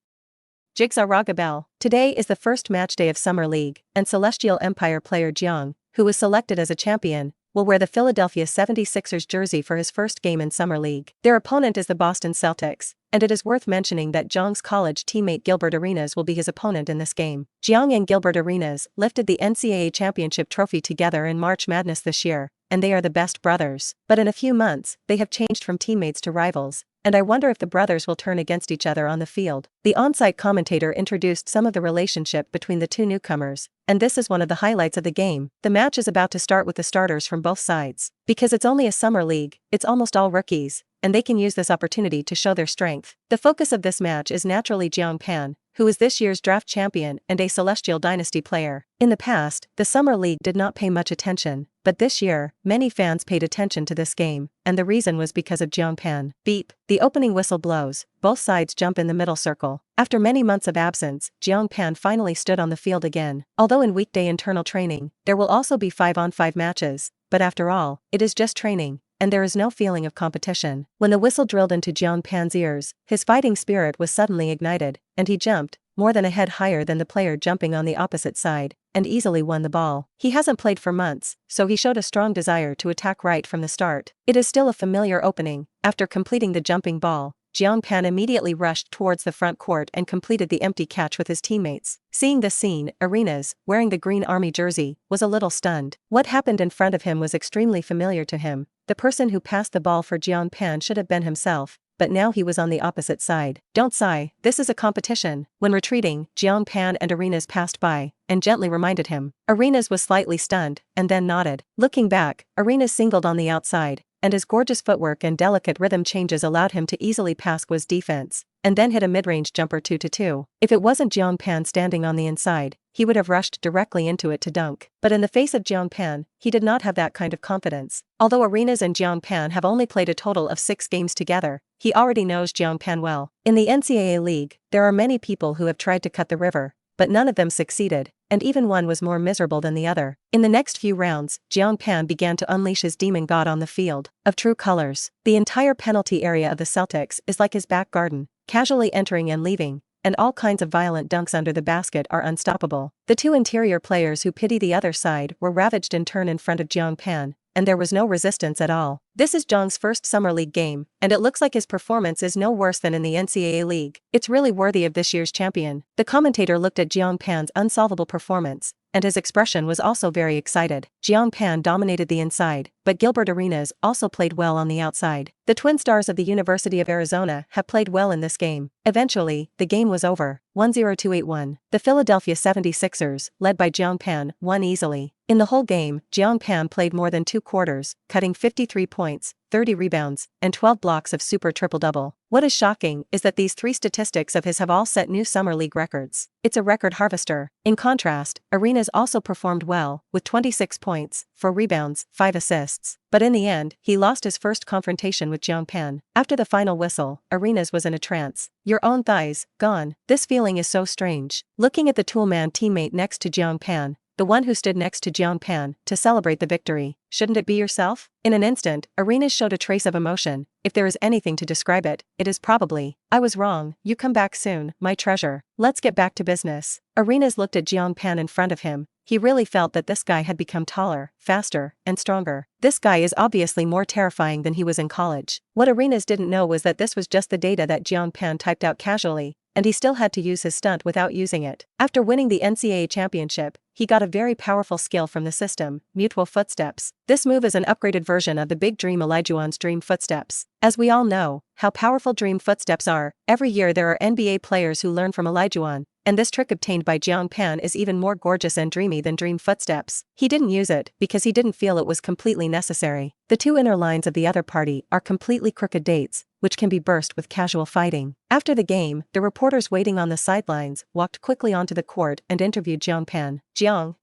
A: Jigsaw Ragabell. Today is the first match day of Summer League, and Celestial Empire player Jiang, who was selected as a champion, will wear the Philadelphia 76ers jersey for his first game in Summer League. Their opponent is the Boston Celtics, and it is worth mentioning that Jiang's college teammate Gilbert Arenas will be his opponent in this game. Jiang and Gilbert Arenas lifted the NCAA championship trophy together in March Madness this year, and they are the best brothers. But in a few months, they have changed from teammates to rivals, and I wonder if the brothers will turn against each other on the field. The on-site commentator introduced some of the relationship between the two newcomers, and this is one of the highlights of the game. The match is about to start with the starters from both sides. Because it's only a summer league, it's almost all rookies, and they can use this opportunity to show their strength. The focus of this match is naturally Jiang Pan, who is this year's draft champion and a Celestial Dynasty player. In the past, the Summer League did not pay much attention, but this year, many fans paid attention to this game, and the reason was because of Jiang Pan. Beep. The opening whistle blows, both sides jump in the middle circle. After many months of absence, Jiang Pan finally stood on the field again. Although in weekday internal training, there will also be 5-on-5 matches, but after all, it is just training, and there is no feeling of competition. When the whistle drilled into Jiang Pan's ears, his fighting spirit was suddenly ignited, and he jumped, more than a head higher than the player jumping on the opposite side, and easily won the ball. He hasn't played for months, so he showed a strong desire to attack right from the start. It is still a familiar opening. After completing the jumping ball, Jiang Pan immediately rushed towards the front court and completed the empty catch with his teammates. Seeing this scene, Arenas, wearing the Green Army jersey, was a little stunned. What happened in front of him was extremely familiar to him. The person who passed the ball for Jiang Pan should have been himself, but now he was on the opposite side. Don't sigh, this is a competition. When retreating, Jiang Pan and Arenas passed by, and gently reminded him. Arenas was slightly stunned, and then nodded. Looking back, Arenas singled on the outside, and his gorgeous footwork and delicate rhythm changes allowed him to easily pass Gua's defense, and then hit a mid-range jumper 2-2. If it wasn't Jiang Pan standing on the inside, he would have rushed directly into it to dunk. But in the face of Jiang Pan, he did not have that kind of confidence. Although Arenas and Jiang Pan have only played a total of 6 games together, he already knows Jiang Pan well. In the NCAA league, there are many people who have tried to cut the river, but none of them succeeded, and even one was more miserable than the other. In the next few rounds, Jiang Pan began to unleash his demon god on the field of true colors. The entire penalty area of the Celtics is like his back garden, casually entering and leaving, and all kinds of violent dunks under the basket are unstoppable. The two interior players who pity the other side were ravaged in turn in front of Jiang Pan, and there was no resistance at all. This is Jiang's first summer league game, and it looks like his performance is no worse than in the NCAA league. It's really worthy of this year's champion. The commentator looked at Jiang Pan's unsolvable performance, and his expression was also very excited. Jiang Pan dominated the inside, but Gilbert Arenas also played well on the outside. The twin stars of the University of Arizona have played well in this game. Eventually, the game was over, 1-0-2-8-1. The Philadelphia 76ers, led by Jiang Pan, won easily. In the whole game, Jiang Pan played more than 2 quarters, cutting 53 points, 30 rebounds, and 12 blocks of super triple-double. What is shocking is that these 3 statistics of his have all set new summer league records. It's a record harvester. In contrast, Arenas also performed well, with 26 points, 4 rebounds, 5 assists. But in the end, he lost his first confrontation with Jiang Pan. After the final whistle, Arenas was in a trance. Your own thighs, gone. This feeling is so strange. Looking at the toolman teammate next to Jiang Pan, the one who stood next to Jiang Pan, to celebrate the victory. Shouldn't it be yourself? In an instant, Arenas showed a trace of emotion. If there is anything to describe it, it is probably, I was wrong, you come back soon, my treasure. Let's get back to business. Arenas looked at Jiang Pan in front of him. He really felt that this guy had become taller, faster, and stronger. This guy is obviously more terrifying than he was in college. What Arenas didn't know was that this was just the data that Jiang Pan typed out casually, and he still had to use his stunt without using it. After winning the NCAA championship, he got a very powerful skill from the system, Mutual Footsteps. This move is an upgraded version of the Big Dream Olajuwon's Dream Footsteps. As we all know, how powerful Dream Footsteps are, every year there are NBA players who learn from Olajuwon, and this trick obtained by Jiang Pan is even more gorgeous and dreamy than Dream Footsteps. He didn't use it because he didn't feel it was completely necessary. The 2 inner lines of the other party are completely crooked dates, which can be burst with casual fighting. After the game, the reporters waiting on the sidelines walked quickly onto the court and interviewed Jiang Pan. Jiang,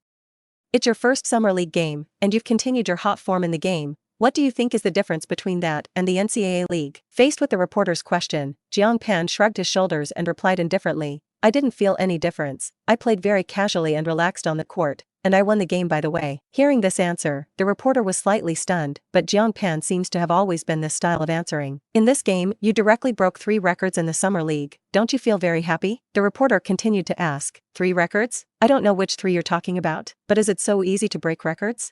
A: it's your first summer league game, and you've continued your hot form in the game. What do you think is the difference between that and the NCAA league? Faced with the reporter's question, Jiang Pan shrugged his shoulders and replied indifferently, I didn't feel any difference. I played very casually and relaxed on the court, and I won the game by the way. Hearing this answer, the reporter was slightly stunned, but Jiang Pan seems to have always been this style of answering. In this game, you directly broke 3 records in the summer league. Don't you feel very happy? The reporter continued to ask, 3 records? I don't know which 3 you're talking about, but is it so easy to break records?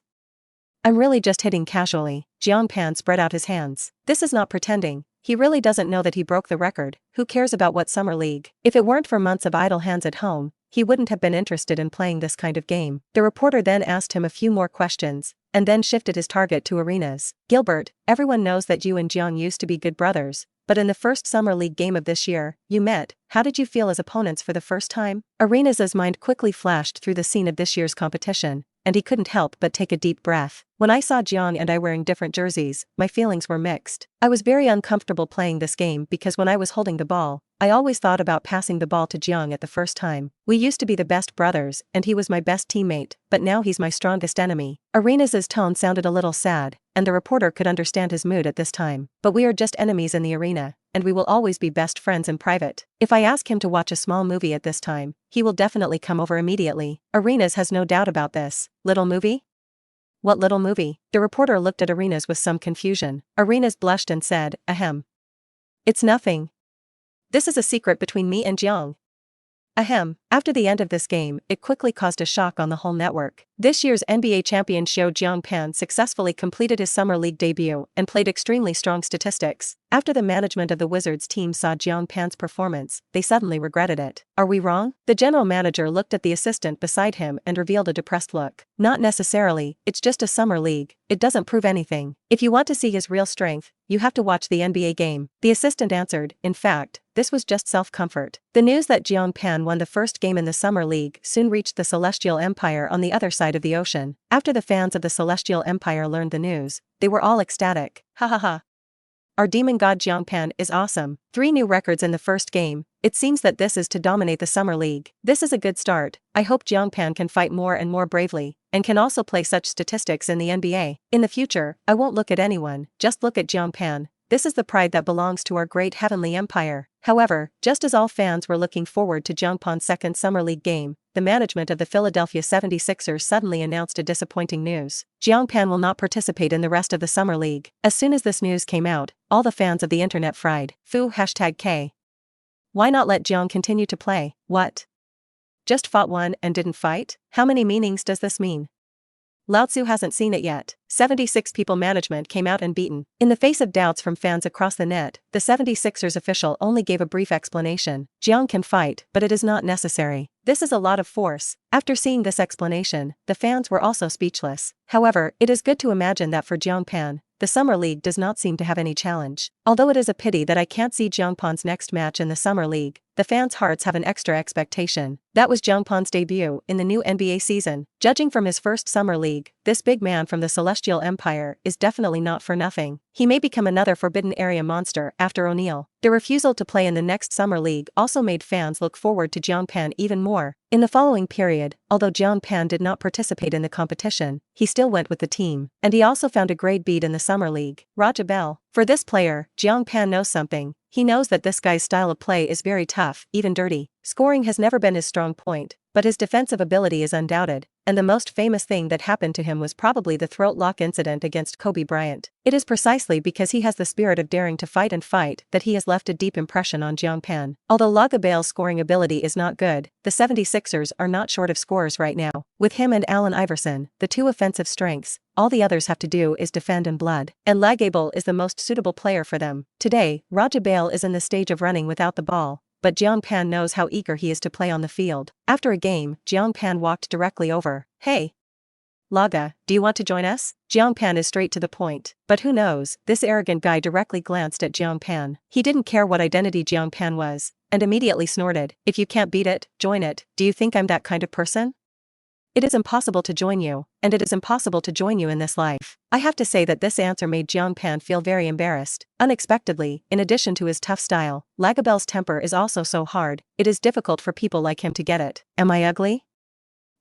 A: I'm really just hitting casually. Jiang Pan spread out his hands. This is not pretending. He really doesn't know that he broke the record. Who cares about what summer league? If it weren't for months of idle hands at home, he wouldn't have been interested in playing this kind of game. The reporter then asked him a few more questions, and then shifted his target to Arenas. Gilbert, everyone knows that you and Jiang used to be good brothers, but in the first summer league game of this year, you met. How did you feel as opponents for the first time? Arenas' mind quickly flashed through the scene of this year's competition, and he couldn't help but take a deep breath. When I saw Jiang and I wearing different jerseys, my feelings were mixed. I was very uncomfortable playing this game because when I was holding the ball, I always thought about passing the ball to Jiang at the first time. We used to be the best brothers, and he was my best teammate, but now he's my strongest enemy. Arenas' tone sounded a little sad, and the reporter could understand his mood at this time. But we are just enemies in the arena, and we will always be best friends in private. If I ask him to watch a small movie at this time, he will definitely come over immediately. Arenas has no doubt about this. Little movie? What little movie? The reporter looked at Arenas with some confusion. Arenas blushed and said, ahem. It's nothing. This is a secret between me and Jiang. Ahem. After the end of this game, it quickly caused a shock on the whole network. This year's NBA champion showed Jiang Pan successfully completed his summer league debut and played extremely strong statistics. After the management of the Wizards team saw Jiang Pan's performance, they suddenly regretted it. Are we wrong? The general manager looked at the assistant beside him and revealed a depressed look. Not necessarily, it's just a summer league. It doesn't prove anything. If you want to see his real strength, you have to watch the NBA game. The assistant answered, in fact, this was just self-comfort. The news that Jiang Pan won the first game in the Summer League soon reached the Celestial Empire on the other side of the ocean. After the fans of the Celestial Empire learned the news, they were all ecstatic. Ha ha ha. Our demon god Jiang Pan is awesome. 3 new records in the first game. It seems that this is to dominate the Summer League. This is a good start. I hope Jiang Pan can fight more and more bravely, and can also play such statistics in the NBA. In the future, I won't look at anyone, just look at Jiang Pan. This is the pride that belongs to our great heavenly empire. However, just as all fans were looking forward to Jiang Pan's second Summer League game, the management of the Philadelphia 76ers suddenly announced a disappointing news. Jiang Pan will not participate in the rest of the Summer League. As soon as this news came out, all the fans of the internet fried. Foo #K. Why not let Jiang continue to play? What? Just fought one and didn't fight? How many meanings does this mean? Lao Tzu hasn't seen it yet. 76 people management came out and beaten. In the face of doubts from fans across the net, the 76ers official only gave a brief explanation. Jiang can fight, but it is not necessary. This is a lot of force. After seeing this explanation, the fans were also speechless. However, it is good to imagine that for Jiang Pan, the Summer League does not seem to have any challenge. Although it is a pity that I can't see Jiang Pan's next match in the Summer League, the fans' hearts have an extra expectation. That was Jiang Pan's debut in the new NBA season. Judging from his first Summer League, this big man from the Celestial Empire is definitely not for nothing. He may become another Forbidden Area monster after O'Neal. The refusal to play in the next Summer League also made fans look forward to Jiang Pan even more. In the following period, although Jiang Pan did not participate in the competition, he still went with the team, and he also found a great beat in the Summer League. Raja Bell. For this player, Jiang Pan knows something. He knows that this guy's style of play is very tough, even dirty. Scoring has never been his strong point, but his defensive ability is undoubted, and the most famous thing that happened to him was probably the throat lock incident against Kobe Bryant. It is precisely because he has the spirit of daring to fight and fight that he has left a deep impression on Jiang Pan. Although Laga Bale's scoring ability is not good, the 76ers are not short of scorers right now. With him and Allen Iverson, the two offensive strengths, all the others have to do is defend and blood. And Lagabale is the most suitable player for them. Today, Raja Bale is in the stage of running without the ball, but Jiang Pan knows how eager he is to play on the field. After a game, Jiang Pan walked directly over. Hey, Laga, do you want to join us? Jiang Pan is straight to the point. But who knows, this arrogant guy directly glanced at Jiang Pan. He didn't care what identity Jiang Pan was, and immediately snorted, if you can't beat it, join it. Do you think I'm that kind of person? It is impossible to join you, and it is impossible to join you in this life. I have to say that this answer made Jiang Pan feel very embarrassed. Unexpectedly, in addition to his tough style, Lagabelle's temper is also so hard, it is difficult for people like him to get it. Am I ugly?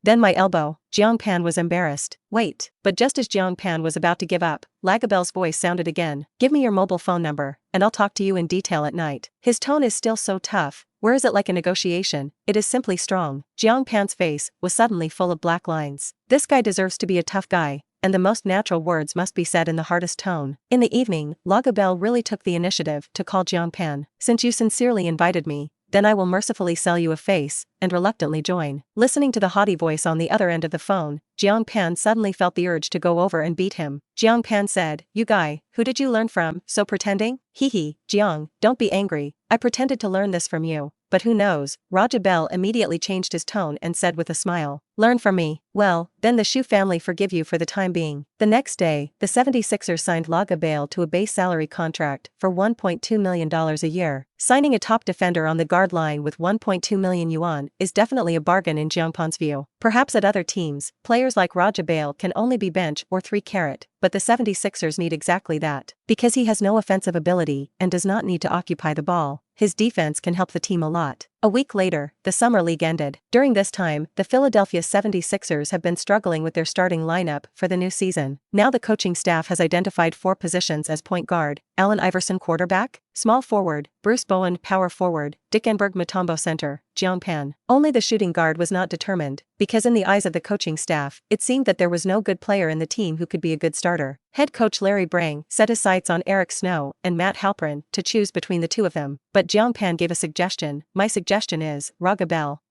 A: Then my elbow. Jiang Pan was embarrassed. Wait. But just as Jiang Pan was about to give up, Lagabelle's voice sounded again. Give me your mobile phone number, and I'll talk to you in detail at night. His tone is still so tough. Where is it like a negotiation? It is simply strong. Jiang Pan's face was suddenly full of black lines. This guy deserves to be a tough guy, and the most natural words must be said in the hardest tone. In the evening, Lagabelle really took the initiative to call Jiang Pan. Since you sincerely invited me, then I will mercifully sell you a face, and reluctantly join. Listening to the haughty voice on the other end of the phone, Jiang Pan suddenly felt the urge to go over and beat him. Jiang Pan said, you guy, who did you learn from, so pretending? Hee, Jiang, don't be angry, I pretended to learn this from you. But who knows? Raja Bell immediately changed his tone and said with a smile, learn from me. Well, then the Shu family forgive you for the time being. The next day, the 76ers signed Laga Bale to a base salary contract for $1.2 million a year. Signing a top defender on the guard line with 1.2 million yuan is definitely a bargain in Jiang Pan's view. Perhaps at other teams, players like Raja Bale can only be bench or 3 carat, but the 76ers need exactly that. Because he has no offensive ability and does not need to occupy the ball, his defense can help the team a lot. A week later, the Summer League ended. During this time, the Philadelphia 76ers have been struggling with their starting lineup for the new season. Now the coaching staff has identified 4 positions as point guard, Allen Iverson quarterback, small forward, Bruce Bowen power forward, Dickenberg Mutombo center, Jiang Pan. Only the shooting guard was not determined, because in the eyes of the coaching staff, it seemed that there was no good player in the team who could be a good starter. Head coach Larry Brang set his sights on Eric Snow and Matt Halprin to choose between the two of them, but Jiang Pan gave a suggestion. My suggestion is, Raja Bell?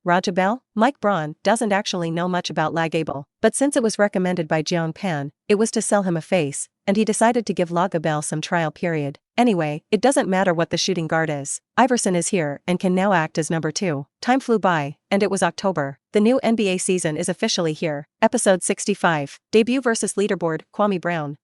A: Mike Braun doesn't actually know much about Lagabale, but since it was recommended by Jiang Pan, it was to sell him a face, and he decided to give Lagabale some trial period. Anyway, it doesn't matter what the shooting guard is. Iverson is here and can now act as number 2. Time flew by, and it was October. The new NBA season is officially here. Episode 65. Debut versus leaderboard, Kwame Brown.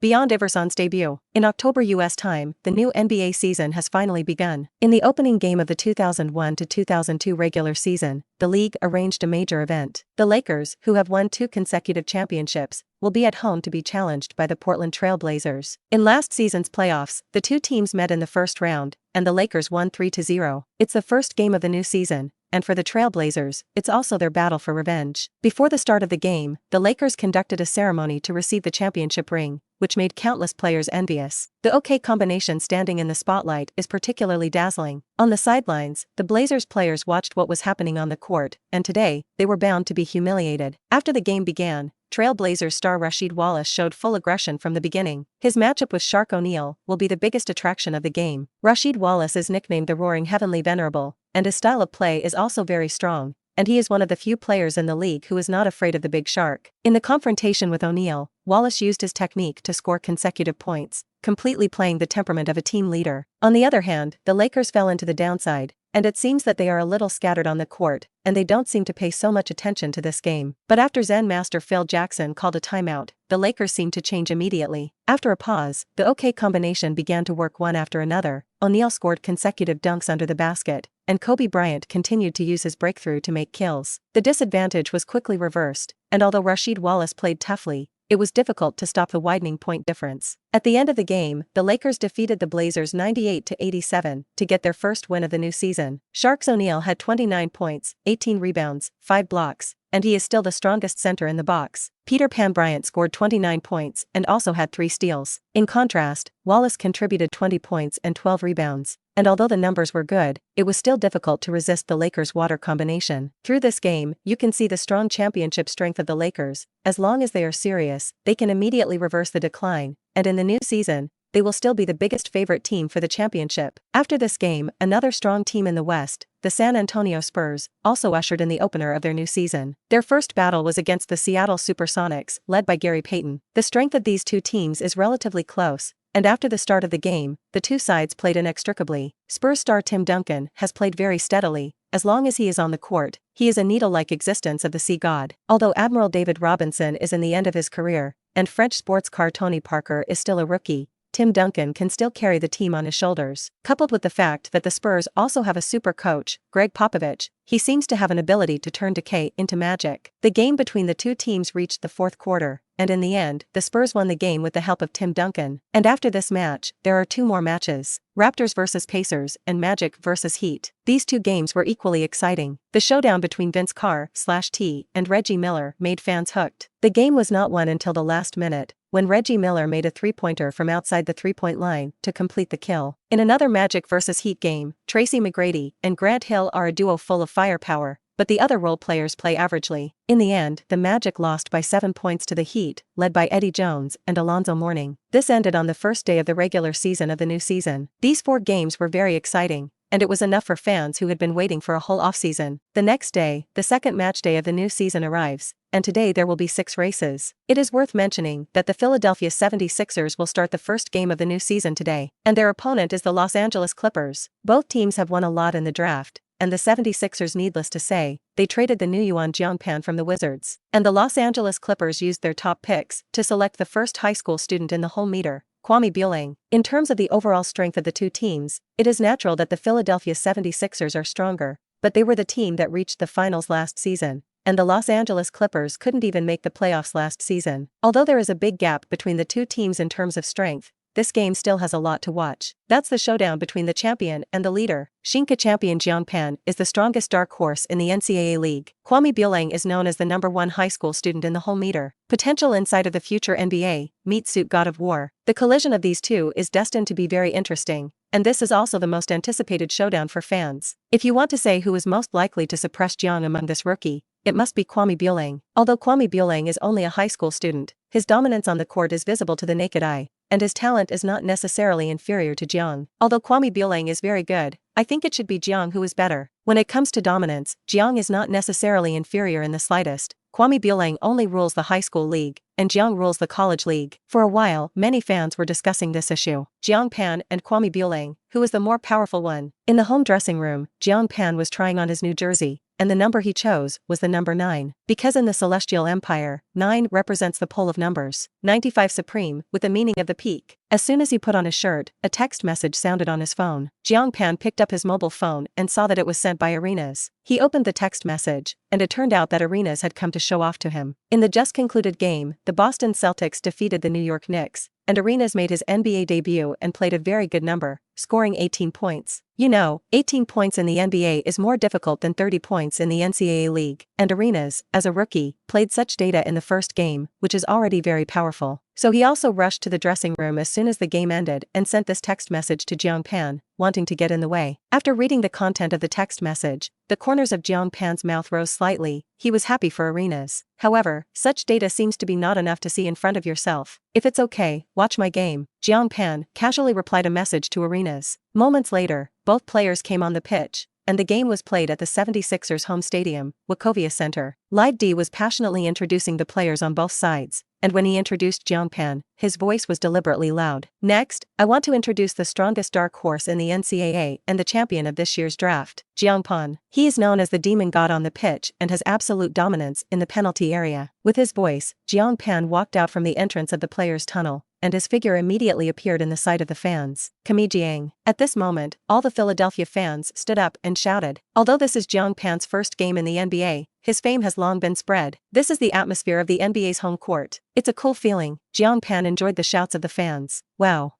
A: Beyond Iverson's debut. In October U.S. time, the new NBA season has finally begun. In the opening game of the 2001-2002 regular season, the league arranged a major event. The Lakers, who have won 2 consecutive championships, will be at home to be challenged by the Portland Trail Blazers. In last season's playoffs, the two teams met in the first round, and the Lakers won 3-0. It's the first game of the new season, and for the Trailblazers, it's also their battle for revenge. Before the start of the game, the Lakers conducted a ceremony to receive the championship ring, which made countless players envious. The OK combination standing in the spotlight is particularly dazzling. On the sidelines, the Blazers players watched what was happening on the court, and today, they were bound to be humiliated. After the game began, Trailblazers star Rasheed Wallace showed full aggression from the beginning. His matchup with Shaq O'Neal will be the biggest attraction of the game. Rasheed Wallace is nicknamed the Roaring Heavenly Venerable, and his style of play is also very strong, and he is one of the few players in the league who is not afraid of the big shark. In the confrontation with O'Neal, Wallace used his technique to score consecutive points, completely playing the temperament of a team leader. On the other hand, the Lakers fell into the downside, and it seems that they are a little scattered on the court, and they don't seem to pay so much attention to this game. But after Zen master Phil Jackson called a timeout, the Lakers seemed to change immediately. After a pause, the OK combination began to work one after another. O'Neal scored consecutive dunks under the basket, and Kobe Bryant continued to use his breakthrough to make kills. The disadvantage was quickly reversed, and although Rasheed Wallace played toughly, it was difficult to stop the widening point difference. At the end of the game, the Lakers defeated the Blazers 98-87 to get their first win of the new season. Sharks O'Neal had 29 points, 18 rebounds, 5 blocks, and he is still the strongest center in the box. Peter Pan Bryant scored 29 points and also had 3 steals. In contrast, Wallace contributed 20 points and 12 rebounds, and although the numbers were good, it was still difficult to resist the Lakers' water combination. Through this game, you can see the strong championship strength of the Lakers. As long as they are serious, they can immediately reverse the decline, and in the new season, they will still be the biggest favorite team for the championship. After this game, another strong team in the West, the San Antonio Spurs, also ushered in the opener of their new season. Their first battle was against the Seattle Supersonics, led by Gary Payton. The strength of these two teams is relatively close, and after the start of the game, the two sides played inextricably. Spurs star Tim Duncan has played very steadily. As long as he is on the court, he is a needle-like existence of the sea god. Although Admiral David Robinson is in the end of his career, and French sports car Tony Parker is still a rookie, Tim Duncan can still carry the team on his shoulders. Coupled with the fact that the Spurs also have a super coach, Greg Popovich, he seems to have an ability to turn decay into magic. The game between the two teams reached the fourth quarter, and in the end, the Spurs won the game with the help of Tim Duncan. And after this match, there are 2 more matches: Raptors vs Pacers and Magic vs Heat. These 2 games were equally exciting. The showdown between Vince Carr/T and Reggie Miller made fans hooked. The game was not won until the last minute, when Reggie Miller made a 3-pointer from outside the 3-point line to complete the kill. In another Magic vs Heat game, Tracy McGrady and Grant Hill are a duo full of firepower, but the other role players play averagely. In the end, the Magic lost by 7 points to the Heat, led by Eddie Jones and Alonzo Mourning. This ended on the first day of the regular season of the new season. These 4 games were very exciting, and it was enough for fans who had been waiting for a whole offseason. The next day, the second match day of the new season arrives, and today there will be 6 races. It is worth mentioning that the Philadelphia 76ers will start the first game of the new season today, and their opponent is the Los Angeles Clippers. Both teams have won a lot in the draft, and the 76ers, needless to say, they traded the new yuan Jiang Pan from the Wizards. And the Los Angeles Clippers used their top picks to select the first high school student in the whole meter, Kwame Buelang. In terms of the overall strength of the two teams, it is natural that the Philadelphia 76ers are stronger, but they were the team that reached the finals last season, and the Los Angeles Clippers couldn't even make the playoffs last season. Although there is a big gap between the two teams in terms of strength, this game still has a lot to watch. That's the showdown between the champion and the leader. Shinka champion Jiang Pan is the strongest dark horse in the NCAA league. Kwame Buelang is known as the #1 high school student in the whole meter. Potential inside of the future NBA, meat suit god of war. The collision of these two is destined to be very interesting, and this is also the most anticipated showdown for fans. If you want to say who is most likely to suppress Jiang among this rookie, it must be Kwame Buelang. Although Kwame Buelang is only a high school student, his dominance on the court is visible to the naked eye, and his talent is not necessarily inferior to Jiang. Although Kwame Buelang is very good, I think it should be Jiang who is better. When it comes to dominance, Jiang is not necessarily inferior in the slightest. Kwame Buelang only rules the high school league, and Jiang rules the college league. For a while, many fans were discussing this issue. Jiang Pan and Kwame Buelang, who is the more powerful one? In the home dressing room, Jiang Pan was trying on his new jersey, and the number he chose was the number 9. Because in the Celestial Empire, 9 represents the pole of numbers. 95 supreme, with the meaning of the peak. As soon as he put on his shirt, a text message sounded on his phone. Jiang Pan picked up his mobile phone and saw that it was sent by Arenas. He opened the text message, and it turned out that Arenas had come to show off to him. In the just concluded game, the Boston Celtics defeated the New York Knicks, and Arenas made his NBA debut and played a very good number, scoring 18 points. You know, 18 points in the NBA is more difficult than 30 points in the NCAA league, and Arenas, as a rookie, played such data in the first game, which is already very powerful. So he also rushed to the dressing room as soon as the game ended and sent this text message to Jiang Pan, wanting to get in the way. After reading the content of the text message, the corners of Jiang Pan's mouth rose slightly. He was happy for Arenas. However, such data seems to be not enough to see in front of yourself. If it's okay, watch my game. Jiang Pan casually replied a message to Arenas. Moments later, both players came on the pitch, and the game was played at the 76ers home stadium, Wachovia Center. Live D was passionately introducing the players on both sides, and when he introduced Jiang Pan, his voice was deliberately loud. Next, I want to introduce the strongest dark horse in the NCAA and the champion of this year's draft, Jiang Pan. He is known as the Demon God on the pitch and has absolute dominance in the penalty area. With his voice, Jiang Pan walked out from the entrance of the players' tunnel, and his figure immediately appeared in the sight of the fans. Kami Jiang. At this moment, all the Philadelphia fans stood up and shouted. Although this is Jiang Pan's first game in the NBA, his fame has long been spread. This is the atmosphere of the NBA's home court. It's a cool feeling. Jiang Pan enjoyed the shouts of the fans. Wow.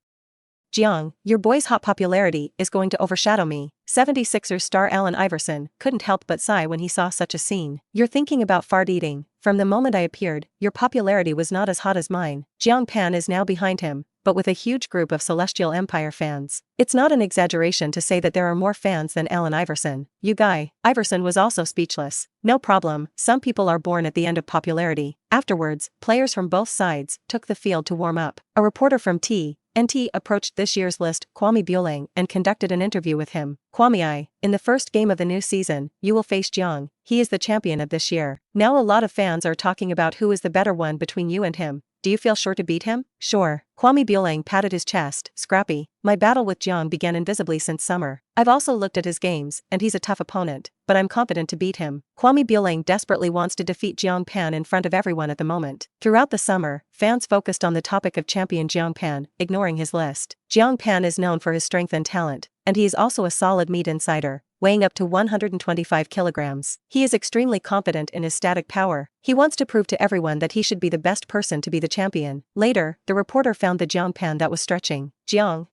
A: Jiang, your boy's hot popularity is going to overshadow me. 76ers star Allen Iverson couldn't help but sigh when he saw such a scene. You're thinking about fart eating. From the moment I appeared, your popularity was not as hot as mine. Jiang Pan is now behind him, but with a huge group of Celestial Empire fans. It's not an exaggeration to say that there are more fans than Allen Iverson. You guy. Iverson was also speechless. No problem, some people are born at the end of popularity. Afterwards, players from both sides took the field to warm up. A reporter from TNT approached this year's list, Kwame Buelang, and conducted an interview with him. Kwame, in the first game of the new season, you will face Jiang. He is the champion of this year. Now a lot of fans are talking about who is the better one between you and him. Do you feel sure to beat him? Sure. Kwame Buelang patted his chest. Scrappy. My battle with Jiang began invisibly since summer. I've also looked at his games, and he's a tough opponent, but I'm confident to beat him. Kwame Buelang desperately wants to defeat Jiang Pan in front of everyone at the moment. Throughout the summer, fans focused on the topic of champion Jiang Pan, ignoring his list. Jiang Pan is known for his strength and talent, and he is also a solid meat insider, weighing up to 125 kilograms. He is extremely confident in his static power. He wants to prove to everyone that he should be the best person to be the champion. Later, the reporter found the Jiang Pan that was stretching. Jiang.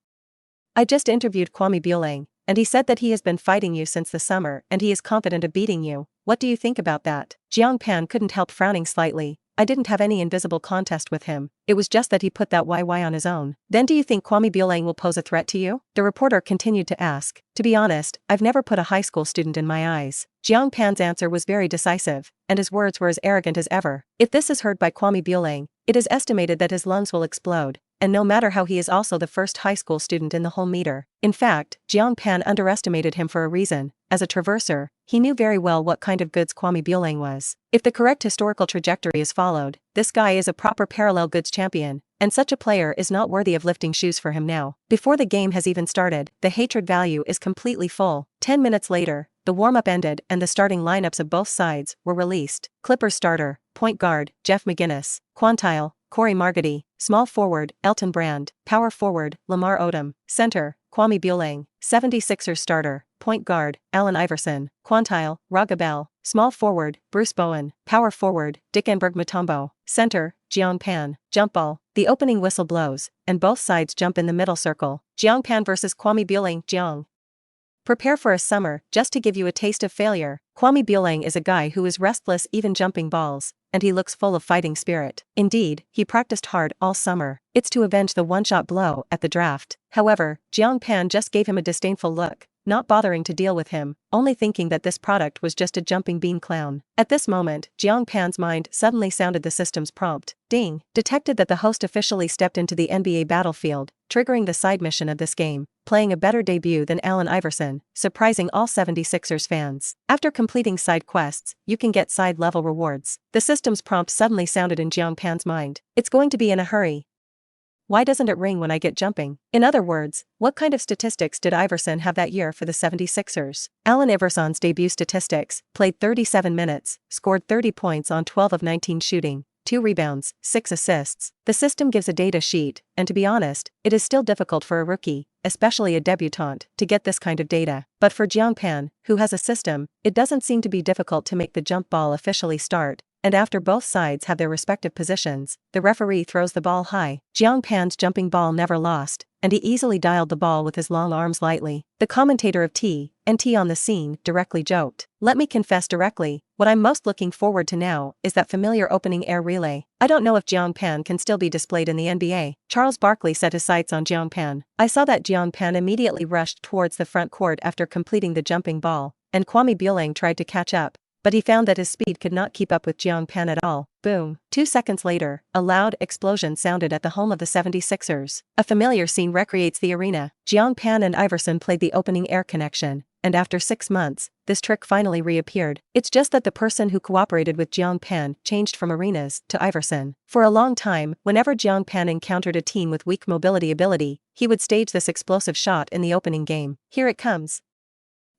A: I just interviewed Kwame Buelang, and he said that he has been fighting you since the summer and he is confident of beating you. What do you think about that? Jiang Pan couldn't help frowning slightly. I didn't have any invisible contest with him. It was just that he put that YY on his own. Then do you think Kwame Buelang will pose a threat to you? The reporter continued to ask. To be honest, I've never put a high school student in my eyes. Jiang Pan's answer was very decisive, and his words were as arrogant as ever. If this is heard by Kwame Buelang, it is estimated that his lungs will explode, and no matter how, he is also the first high school student in the whole meter. In fact, Jiang Pan underestimated him for a reason. As a traverser, he knew very well what kind of goods Kwame Buelang was. If the correct historical trajectory is followed, this guy is a proper parallel goods champion, and such a player is not worthy of lifting shoes for him now. Before the game has even started, the hatred value is completely full. 10 minutes later, the warm-up ended and the starting lineups of both sides were released. Clippers starter, point guard, Jeff McGinnis. Quantile, Corey Margatti. Small forward, Elton Brand. Power forward, Lamar Odom. Center, Kwame Buelang. 76ers starter, point guard, Allen Iverson. Quantile, Raga Bell. Small forward, Bruce Bowen. Power forward, Dikembe Mutombo. Center, Jiang Pan. Jump ball. The opening whistle blows, and both sides jump in the middle circle. Jiang Pan versus Kwame Buelang. Jiang. Prepare for a summer, just to give you a taste of failure. Kwame Buelang is a guy who is restless even jumping balls, and he looks full of fighting spirit. Indeed, he practiced hard all summer. It's to avenge the one-shot blow at the draft. However, Jiang Pan just gave him a disdainful look, not bothering to deal with him, only thinking that this product was just a jumping bean clown. At this moment, Jiang Pan's mind suddenly sounded the system's prompt. Ding! Detected that the host officially stepped into the NBA battlefield, triggering the side mission of this game, playing a better debut than Allen Iverson, surprising all 76ers fans. After completing side quests, you can get side-level rewards. The system's prompt suddenly sounded in Jiang Pan's mind. It's going to be in a hurry. Why doesn't it ring when I get jumping? In other words, what kind of statistics did Iverson have that year for the 76ers? Allen Iverson's debut statistics: played 37 minutes, scored 30 points on 12 of 19 shooting, 2 rebounds, 6 assists. The system gives a data sheet, and to be honest, it is still difficult for a rookie, especially a debutant, to get this kind of data. But for Jiang Pan, who has a system, it doesn't seem to be difficult to make the jump ball officially start. And after both sides have their respective positions, the referee throws the ball high. Jiang Pan's jumping ball never lost, and he easily dialed the ball with his long arms lightly. The commentator of TNT on the scene directly joked, "Let me confess directly, what I'm most looking forward to now is that familiar opening air relay. I don't know if Jiang Pan can still be displayed in the NBA." Charles Barkley set his sights on Jiang Pan. "I saw that Jiang Pan immediately rushed towards the front court after completing the jumping ball, and Kwame Buelang tried to catch up. But he found that his speed could not keep up with Jiang Pan at all." Boom. 2 seconds later, a loud explosion sounded at the home of the 76ers. A familiar scene recreates the arena. Jiang Pan and Iverson played the opening air connection, and after 6 months, this trick finally reappeared. It's just that the person who cooperated with Jiang Pan changed from arenas to Iverson. For a long time, whenever Jiang Pan encountered a team with weak mobility ability, he would stage this explosive shot in the opening game. Here it comes.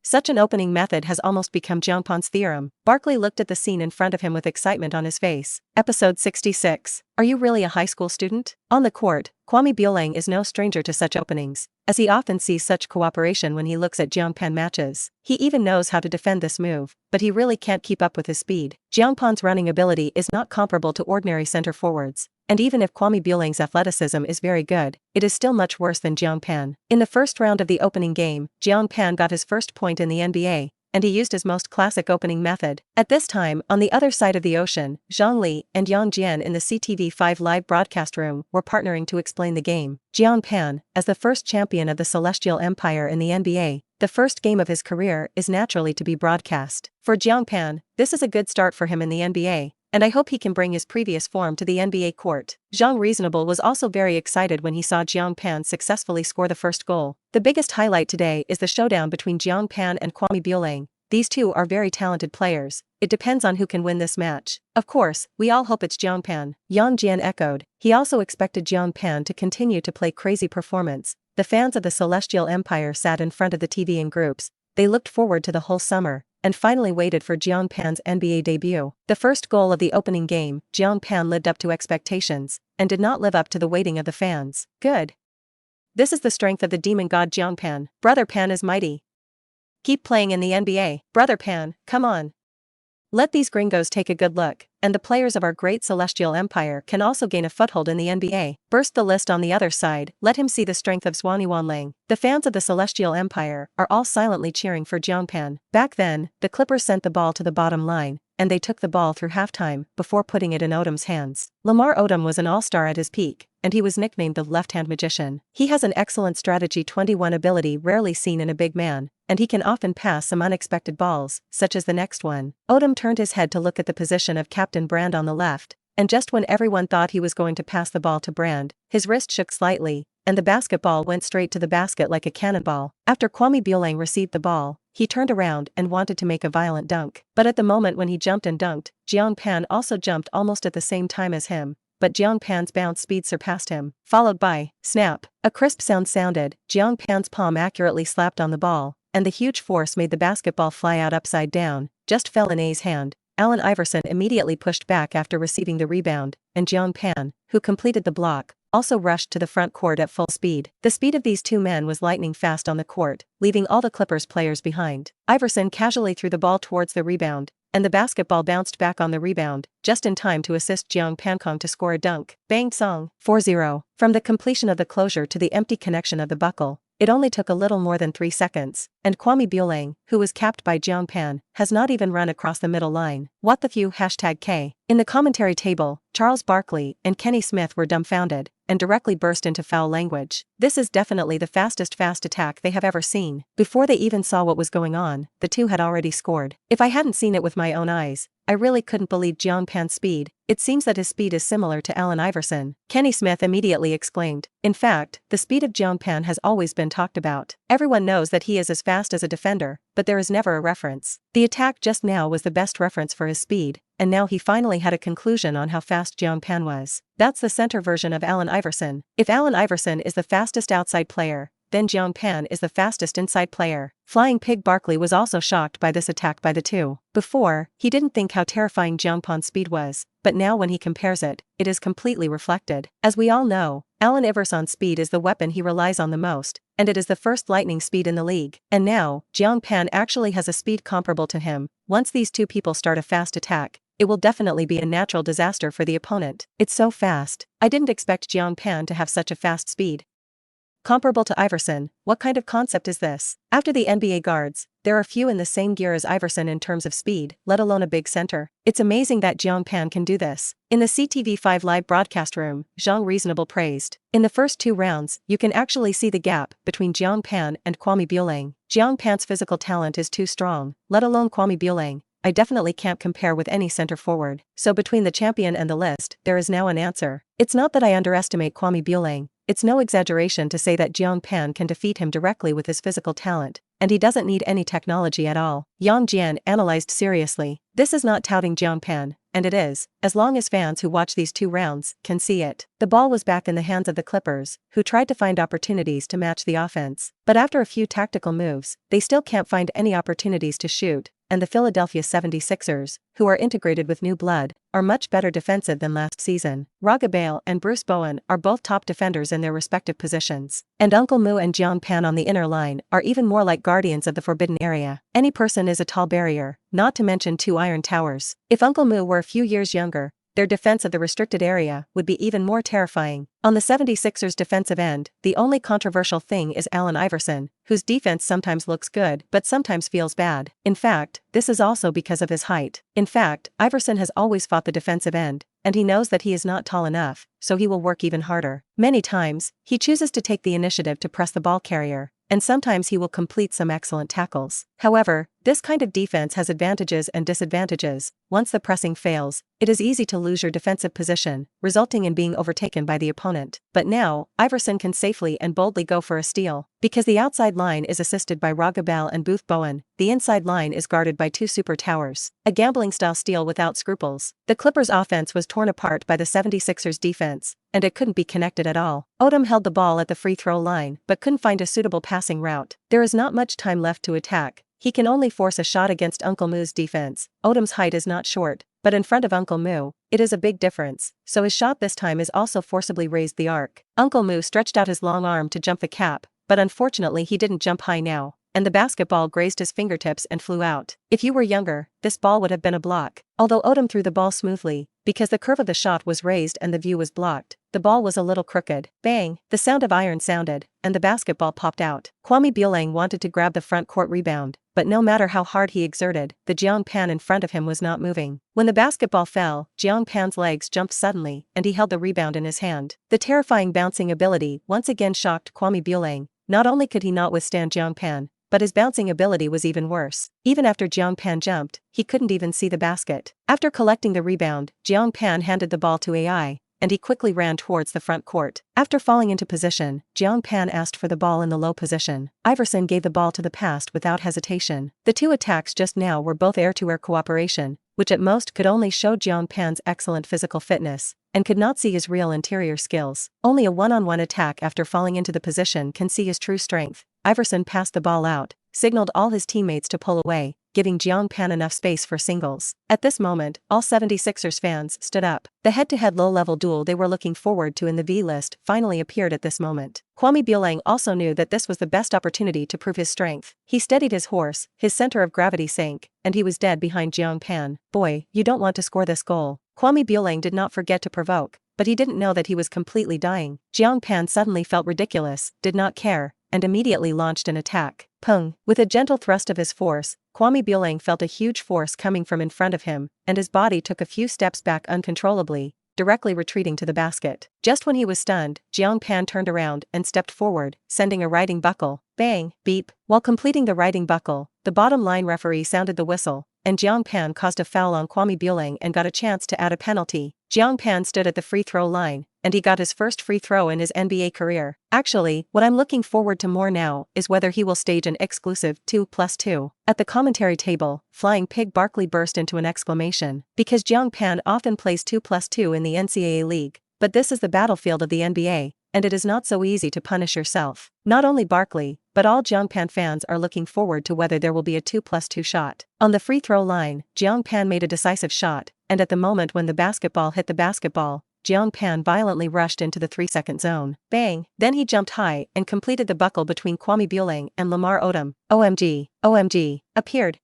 A: Such an opening method has almost become Jiang Pan's theorem. Barkley looked at the scene in front of him with excitement on his face. Episode 66. Are you really a high school student? On the court, Kwame Buelang is no stranger to such openings, as he often sees such cooperation when he looks at Jiang Pan matches. He even knows how to defend this move, but he really can't keep up with his speed. Jiang Pan's running ability is not comparable to ordinary center forwards. And even if Kwame Buelang's athleticism is very good, it is still much worse than Jiang Pan. In the first round of the opening game, Jiang Pan got his first point in the NBA, and he used his most classic opening method. At this time, on the other side of the ocean, Zhang Li and Yang Jian in the CTV5 live broadcast room were partnering to explain the game. Jiang Pan, as the first champion of the Celestial Empire in the NBA, the first game of his career is naturally to be broadcast. For Jiang Pan, this is a good start for him in the NBA, and I hope he can bring his previous form to the NBA court. Zhang Reasonable was also very excited when he saw Jiang Pan successfully score the first goal. The biggest highlight today is the showdown between Jiang Pan and Kwame Buelang. These two are very talented players. It depends on who can win this match. Of course, we all hope it's Jiang Pan. Yang Jian echoed. He also expected Jiang Pan to continue to play crazy performance. The fans of the Celestial Empire sat in front of the TV in groups. They looked forward to the whole summer, and finally waited for Jiang Pan's NBA debut. The first goal of the opening game, Jiang Pan lived up to expectations, and did not live up to the waiting of the fans. Good. This is the strength of the demon god Jiang Pan. Brother Pan is mighty. Keep playing in the NBA. Brother Pan, come on. Let these gringos take a good look, and the players of our great Celestial Empire can also gain a foothold in the NBA. Burst the list on the other side, let him see the strength of Zhuani Wanlang. The fans of the Celestial Empire are all silently cheering for Jiang Pan. Back then, the Clippers sent the ball to the bottom line, and they took the ball through halftime before putting it in Odom's hands. Lamar Odom was an all-star at his peak, and he was nicknamed the left-hand magician. He has an excellent strategy 21 ability rarely seen in a big man, and he can often pass some unexpected balls, such as the next one. Odom turned his head to look at the position of Captain Brand on the left, and just when everyone thought he was going to pass the ball to Brand, his wrist shook slightly, and the basketball went straight to the basket like a cannonball. After Kwame Buelang received the ball, he turned around and wanted to make a violent dunk. But at the moment when he jumped and dunked, Jiang Pan also jumped almost at the same time as him, but Jiang Pan's bounce speed surpassed him. Followed by, snap. A crisp sound sounded, Jiang Pan's palm accurately slapped on the ball, and the huge force made the basketball fly out upside down, just fell in A's hand. Allen Iverson immediately pushed back after receiving the rebound, and Jiang Pan, who completed the block, also rushed to the front court at full speed. The speed of these two men was lightning fast on the court, leaving all the Clippers players behind. Iverson casually threw the ball towards the rebound, and the basketball bounced back on the rebound, just in time to assist Jiang Pankong to score a dunk. Bang song. 4-0. From the completion of the closure to the empty connection of the buckle, it only took a little more than 3 seconds, and Kwame Buelang, who was capped by Jiang Pan, has not even run across the middle line. What the few #K. In the commentary table, Charles Barkley and Kenny Smith were dumbfounded, and directly burst into foul language. This is definitely the fastest fast attack they have ever seen. Before they even saw what was going on, the two had already scored. If I hadn't seen it with my own eyes, I really couldn't believe Jiang Pan's speed. It seems that his speed is similar to Allen Iverson. Kenny Smith immediately exclaimed. In fact, the speed of Jiang Pan has always been talked about. Everyone knows that he is as fast as a defender, but there is never a reference. The attack just now was the best reference for his speed, and now he finally had a conclusion on how fast Jiang Pan was. That's the center version of Allen Iverson. If Allen Iverson is the fastest outside player, then Jiang Pan is the fastest inside player. Flying Pig Barkley was also shocked by this attack by the two. Before, he didn't think how terrifying Jiang Pan's speed was, but now when he compares it, it is completely reflected. As we all know, Allen Iverson's speed is the weapon he relies on the most, and it is the first lightning speed in the league. And now, Jiang Pan actually has a speed comparable to him. Once these two people start a fast attack, it will definitely be a natural disaster for the opponent. It's so fast. I didn't expect Jiang Pan to have such a fast speed. Comparable to Iverson, what kind of concept is this? After the NBA guards, there are few in the same gear as Iverson in terms of speed, let alone a big center. It's amazing that Jiang Pan can do this. In the CTV5 live broadcast room, Zhang Reasonable praised. In the first 2 rounds, you can actually see the gap between Jiang Pan and Kwame Buelang. Jiang Pan's physical talent is too strong, let alone Kwame Buelang. I definitely can't compare with any center forward. So between the champion and the list, there is now an answer. It's not that I underestimate Kwame Buelang. It's no exaggeration to say that Jiang Pan can defeat him directly with his physical talent, and he doesn't need any technology at all. Yang Jian analyzed seriously. This is not touting Jiang Pan, and it is, as long as fans who watch these 2 rounds can see it. The ball was back in the hands of the Clippers, who tried to find opportunities to match the offense. But after a few tactical moves, they still can't find any opportunities to shoot, and the Philadelphia 76ers, who are integrated with new blood, are much better defensive than last season. Raga Bale and Bruce Bowen are both top defenders in their respective positions. And Uncle Mu and Jiang Pan on the inner line are even more like guardians of the forbidden area. Any person is a tall barrier, not to mention 2 iron towers. If Uncle Mu were a few years younger, their defense of the restricted area would be even more terrifying. On the 76ers defensive end, the only controversial thing is Allen Iverson, whose defense sometimes looks good but sometimes feels bad. In fact, this is also because of his height. In fact, Iverson has always fought the defensive end, and he knows that he is not tall enough, so he will work even harder. Many times, he chooses to take the initiative to press the ball carrier, and sometimes he will complete some excellent tackles. However, this kind of defense has advantages and disadvantages. Once the pressing fails, it is easy to lose your defensive position, resulting in being overtaken by the opponent. But now, Iverson can safely and boldly go for a steal. Because the outside line is assisted by Raga Bell and Booth Bowen, the inside line is guarded by 2 super towers. A gambling-style steal without scruples. The Clippers' offense was torn apart by the 76ers' defense, and it couldn't be connected at all. Odom held the ball at the free throw line but couldn't find a suitable passing route. There is not much time left to attack. He can only force a shot against Uncle Mu's defense. Odom's height is not short, but in front of Uncle Mu, it is a big difference, so his shot this time is also forcibly raised the arc. Uncle Mu stretched out his long arm to jump the cap, but unfortunately he didn't jump high now, and the basketball grazed his fingertips and flew out. If you were younger, this ball would have been a block. Although Odom threw the ball smoothly, because the curve of the shot was raised and the view was blocked, the ball was a little crooked. Bang! The sound of iron sounded, and the basketball popped out. Kwame Buelang wanted to grab the front court rebound, but no matter how hard he exerted, the Jiang Pan in front of him was not moving. When the basketball fell, Jiang Pan's legs jumped suddenly, and he held the rebound in his hand. The terrifying bouncing ability once again shocked Kwame Buelang. Not only could he not withstand Jiang Pan, but his bouncing ability was even worse. Even after Jiang Pan jumped, he couldn't even see the basket. After collecting the rebound, Jiang Pan handed the ball to AI, and he quickly ran towards the front court. After falling into position, Jiang Pan asked for the ball in the low position. Iverson gave the ball to the past without hesitation. The 2 attacks just now were both air-to-air cooperation, which at most could only show Jiang Pan's excellent physical fitness, and could not see his real interior skills. Only a one-on-one attack after falling into the position can see his true strength. Iverson passed the ball out, signaled all his teammates to pull away, giving Jiang Pan enough space for singles. At this moment, all 76ers fans stood up. The head-to-head low-level duel they were looking forward to in the V-list finally appeared at this moment. Kwame Buelang also knew that this was the best opportunity to prove his strength. He steadied his horse, his center of gravity sank, and he was dead behind Jiang Pan. Boy, you don't want to score this goal. Kwame Buelang did not forget to provoke, but he didn't know that he was completely dying. Jiang Pan suddenly felt ridiculous, did not care, and immediately launched an attack. Pung! With a gentle thrust of his force, Kwame Buelang felt a huge force coming from in front of him, and his body took a few steps back uncontrollably, directly retreating to the basket. Just when he was stunned, Jiang Pan turned around and stepped forward, sending a riding buckle. Bang! Beep! While completing the riding buckle, the bottom line referee sounded the whistle, and Jiang Pan caused a foul on Kwame Bueling and got a chance to add a penalty. Jiang Pan stood at the free throw line, and he got his first free throw in his NBA career. Actually, what I'm looking forward to more now is whether he will stage an exclusive 2+2. At the commentary table, Flying Pig Barkley burst into an exclamation, because Jiang Pan often plays 2+2 in the NCAA league, but this is the battlefield of the NBA, and it is not so easy to punish yourself. Not only Barkley, but all Jiang Pan fans are looking forward to whether there will be a 2+2 shot. On the free throw line, Jiang Pan made a decisive shot, and at the moment when the basketball hit the basketball, Jiang Pan violently rushed into the 3-second zone. Bang! Then he jumped high and completed the buckle between Kwame Bueling and Lamar Odom. OMG! OMG! Appeared.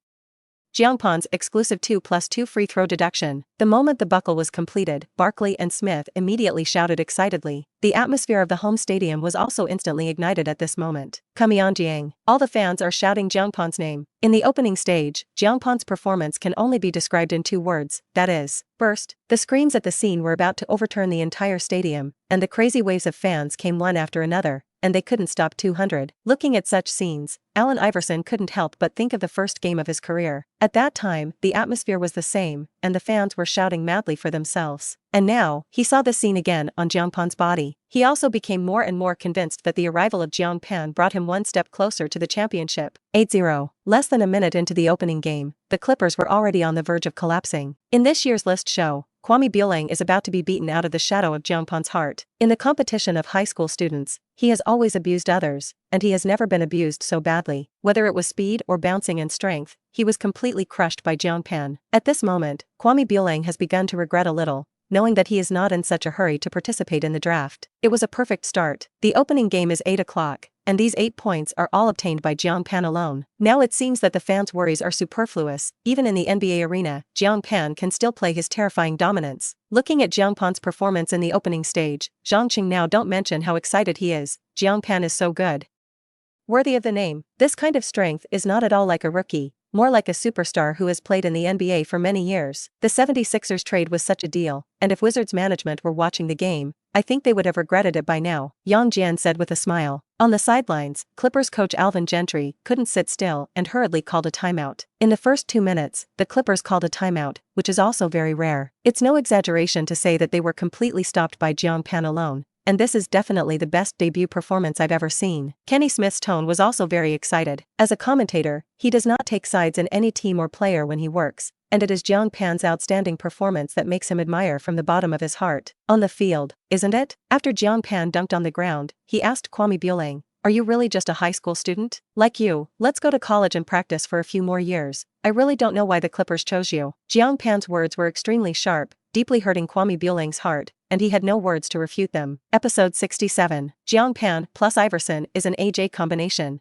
A: Jiang Pan's exclusive 2+2 free throw deduction. The moment the buckle was completed, Barkley and Smith immediately shouted excitedly. The atmosphere of the home stadium was also instantly ignited at this moment. Kamian Jiang. All the fans are shouting Jiang Pan's name. In the opening stage, Jiang Pan's performance can only be described in 2 words, that is, burst. The screams at the scene were about to overturn the entire stadium, and the crazy waves of fans came one after another, and they couldn't stop 200. Looking at such scenes, Allen Iverson couldn't help but think of the first game of his career. At that time, the atmosphere was the same, and the fans were shouting madly for themselves. And now, he saw the scene again on Jiang Pan's body. He also became more and more convinced that the arrival of Jiang Pan brought him one step closer to the championship. 8-0. Less than a minute into the opening game, the Clippers were already on the verge of collapsing. In this year's list show, Kwame Bueling is about to be beaten out of the shadow of Jiang Pan's heart. In the competition of high school students, he has always abused others, and he has never been abused so badly. Whether it was speed or bouncing and strength, he was completely crushed by Jiang Pan. At this moment, Kwame Bueling has begun to regret a little, knowing that he is not in such a hurry to participate in the draft. It was a perfect start. The opening game is 8 o'clock, and these 8 points are all obtained by Jiang Pan alone. Now it seems that the fans' worries are superfluous. Even in the NBA arena, Jiang Pan can still play his terrifying dominance. Looking at Jiang Pan's performance in the opening stage, Zhang Qing now don't mention how excited he is. Jiang Pan is so good. Worthy of the name. This kind of strength is not at all like a rookie, more like a superstar who has played in the NBA for many years. The 76ers trade was such a deal, and if Wizards management were watching the game, I think they would have regretted it by now, Yang Jian said with a smile. On the sidelines, Clippers coach Alvin Gentry couldn't sit still and hurriedly called a timeout. In the first 2 minutes, the Clippers called a timeout, which is also very rare. It's no exaggeration to say that they were completely stopped by Jiang Pan alone, and this is definitely the best debut performance I've ever seen. Kenny Smith's tone was also very excited. As a commentator, he does not take sides in any team or player when he works, and it is Jiang Pan's outstanding performance that makes him admire from the bottom of his heart. On the field, isn't it? After Jiang Pan dunked on the ground, he asked Kwame Bueling, "Are you really just a high school student? Like you, let's go to college and practice for a few more years. I really don't know why the Clippers chose you." Jiang Pan's words were extremely sharp, deeply hurting Kwame Bueling's heart, and he had no words to refute them. Episode 67. Jiang Pan plus Iverson is an AJ combination.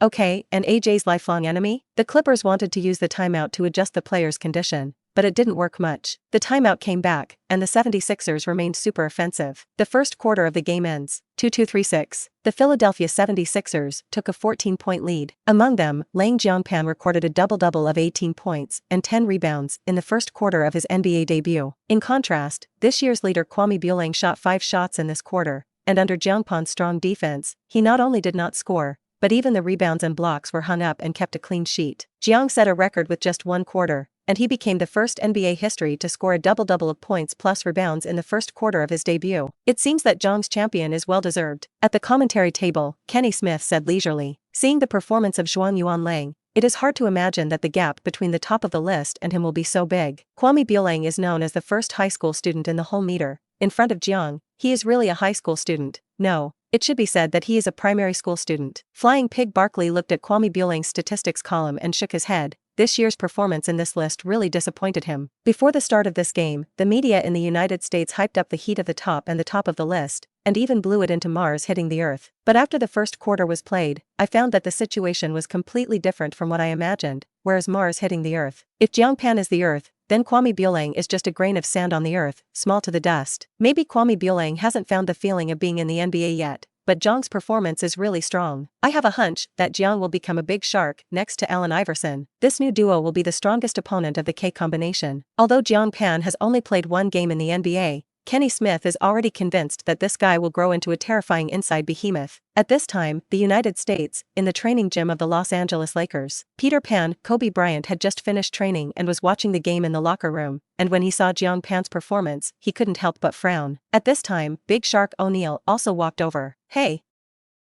A: Okay, and AJ's lifelong enemy? The Clippers wanted to use the timeout to adjust the player's condition, but it didn't work much. The timeout came back, and the 76ers remained super offensive. The first quarter of the game ends 2-2-3-6. The Philadelphia 76ers took a 14-point lead. Among them, Jiang Pan recorded a double-double of 18 points and 10 rebounds in the first quarter of his NBA debut. In contrast, this year's leader Kwame Bueling shot 5 shots in this quarter, and under Jiang Pan's strong defense, he not only did not score, but even the rebounds and blocks were hung up and kept a clean sheet. Jiang set a record with just 1 quarter, and he became the first NBA history to score a double-double of points plus rebounds in the first quarter of his debut. It seems that Jiang's champion is well-deserved. At the commentary table, Kenny Smith said leisurely, "Seeing the performance of Zhuang Yuanlang, it is hard to imagine that the gap between the top of the list and him will be so big." Kwame Bueling is known as the first high school student in the whole meter. In front of Jiang, he is really a high school student. No, it should be said that he is a primary school student. Flying Pig Barkley looked at Kwame Bueling's statistics column and shook his head. This year's performance in this list really disappointed him. Before the start of this game, the media in the United States hyped up the heat of the top and the top of the list, and even blew it into Mars hitting the Earth. But after the first quarter was played, I found that the situation was completely different from what I imagined, whereas Mars hitting the Earth. If Jiang Pan is the Earth, then Kwame Bueling is just a grain of sand on the Earth, small to the dust. Maybe Kwame Bueling hasn't found the feeling of being in the NBA yet, but Jiang's performance is really strong. I have a hunch that Jiang will become a big shark next to Allen Iverson. This new duo will be the strongest opponent of the K combination. Although Jiang Pan has only played 1 game in the NBA, Kenny Smith is already convinced that this guy will grow into a terrifying inside behemoth. At this time, the United States, in the training gym of the Los Angeles Lakers, Peter Pan, Kobe Bryant had just finished training and was watching the game in the locker room, and when he saw Jiang Pan's performance, he couldn't help but frown. At this time, Big Shark O'Neal also walked over. "Hey,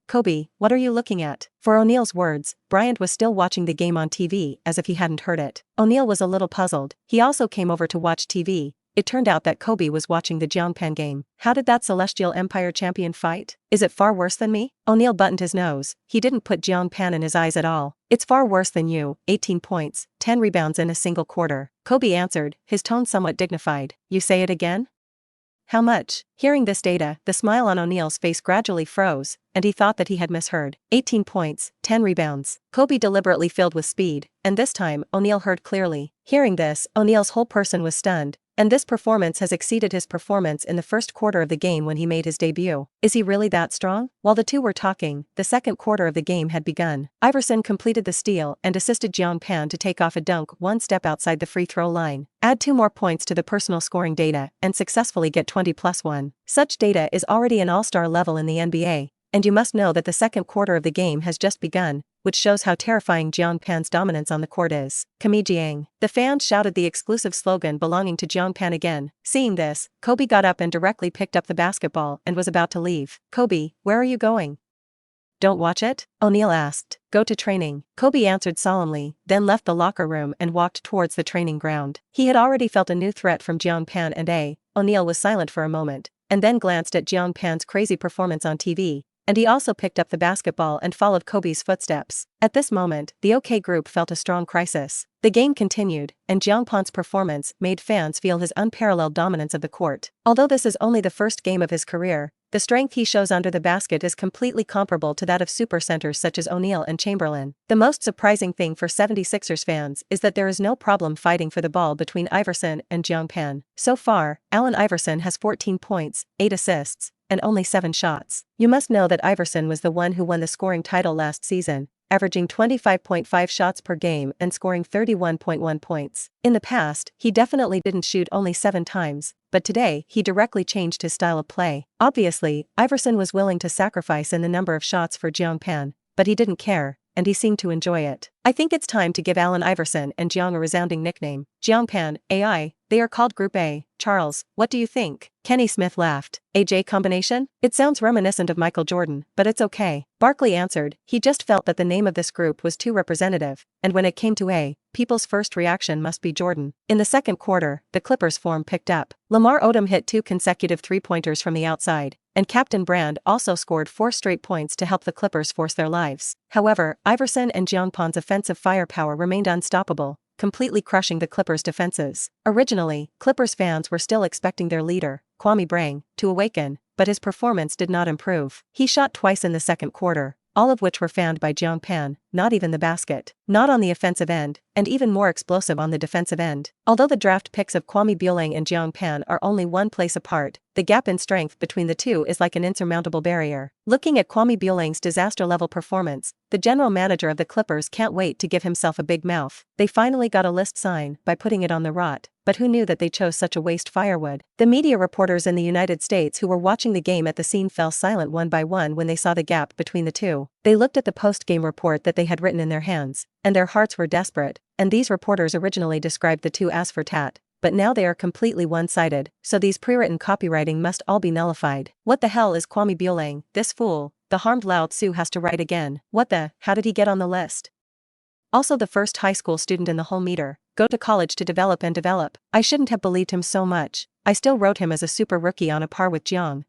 A: Kobe, what are you looking at?" For O'Neal's words, Bryant was still watching the game on TV as if he hadn't heard it. O'Neal was a little puzzled. He also came over to watch TV. It turned out that Kobe was watching the Jiang Pan game. "How did that Celestial Empire champion fight? Is it far worse than me?" O'Neal buttoned his nose. He didn't put Jiang Pan in his eyes at all. "It's far worse than you, 18 points, 10 rebounds in a single quarter," Kobe answered, his tone somewhat dignified. "You say it again? How much?" Hearing this data, the smile on O'Neal's face gradually froze, and he thought that he had misheard. 18 points, 10 rebounds. Kobe deliberately filled with speed, and this time, O'Neal heard clearly. Hearing this, O'Neal's whole person was stunned, and this performance has exceeded his performance in the first quarter of the game when he made his debut. Is he really that strong? While the two were talking, the second quarter of the game had begun. Iverson completed the steal and assisted Jiang Pan to take off a dunk one step outside the free throw line. Add 2 more points to the personal scoring data and successfully get 20+1. Such data is already an all-star level in the NBA, and you must know that the second quarter of the game has just begun, which shows how terrifying Jiang Pan's dominance on the court is. "Kami Jiang." The fans shouted the exclusive slogan belonging to Jiang Pan again. Seeing this, Kobe got up and directly picked up the basketball and was about to leave. "Kobe, where are you going?" "Don't watch it?" O'Neal asked. "Go to training," Kobe answered solemnly, then left the locker room and walked towards the training ground. He had already felt a new threat from Jiang Pan and O'Neal was silent for a moment, and then glanced at Jiang Pan's crazy performance on TV. And he also picked up the basketball and followed Kobe's footsteps. At this moment, the OK group felt a strong crisis. The game continued, and Jiang Pan's performance made fans feel his unparalleled dominance of the court. Although this is only the first game of his career, the strength he shows under the basket is completely comparable to that of supercenters such as O'Neal and Chamberlain. The most surprising thing for 76ers fans is that there is no problem fighting for the ball between Iverson and Jiang Pan. So far, Allen Iverson has 14 points, 8 assists, and only 7 shots. You must know that Iverson was the one who won the scoring title last season, averaging 25.5 shots per game and scoring 31.1 points. In the past, he definitely didn't shoot only 7 times, but today he directly changed his style of play. Obviously, Iverson was willing to sacrifice in the number of shots for Jiang Pan, but he didn't care, and he seemed to enjoy it. I think it's time to give Allen Iverson and Jiang a resounding nickname. Jiang Pan, AI, they are called Group A. Charles, what do you think? Kenny Smith laughed. AJ combination? It sounds reminiscent of Michael Jordan, but it's okay. Barkley answered, he just felt that the name of this group was too representative, and when it came to A, people's first reaction must be Jordan. In the second quarter, the Clippers' form picked up. Lamar Odom hit 2 consecutive three-pointers from the outside, and Captain Brand also scored 4 straight points to help the Clippers force their lives. However, Iverson and Jiang Pan's offensive firepower remained unstoppable, completely crushing the Clippers' defenses. Originally, Clippers fans were still expecting their leader, Kwame Brown, to awaken, but his performance did not improve. He shot twice in the second quarter, all of which were fanned by Jiang Pan, not even the basket. Not on the offensive end, and even more explosive on the defensive end. Although the draft picks of Kwame Brown and Jiang Pan are only one place apart, the gap in strength between the two is like an insurmountable barrier. Looking at Kwame Brown's disaster-level performance, the general manager of the Clippers can't wait to give himself a big mouth. They finally got a list sign by putting it on the rot, but who knew that they chose such a waste firewood? The media reporters in the United States who were watching the game at the scene fell silent one by one when they saw the gap between the two. They looked at the post-game report that they had written in their hands, and their hearts were desperate, and these reporters originally described the two as for tat, but now they are completely one-sided, so these pre-written copywriting must all be nullified. What the hell is Kwame Brown, this fool? The harmed Lao Tzu has to write again. How did he get on the list? Also the first high school student in the whole meter, go to college to develop and develop. I shouldn't have believed him so much. I still wrote him as a super rookie on a par with Jiang.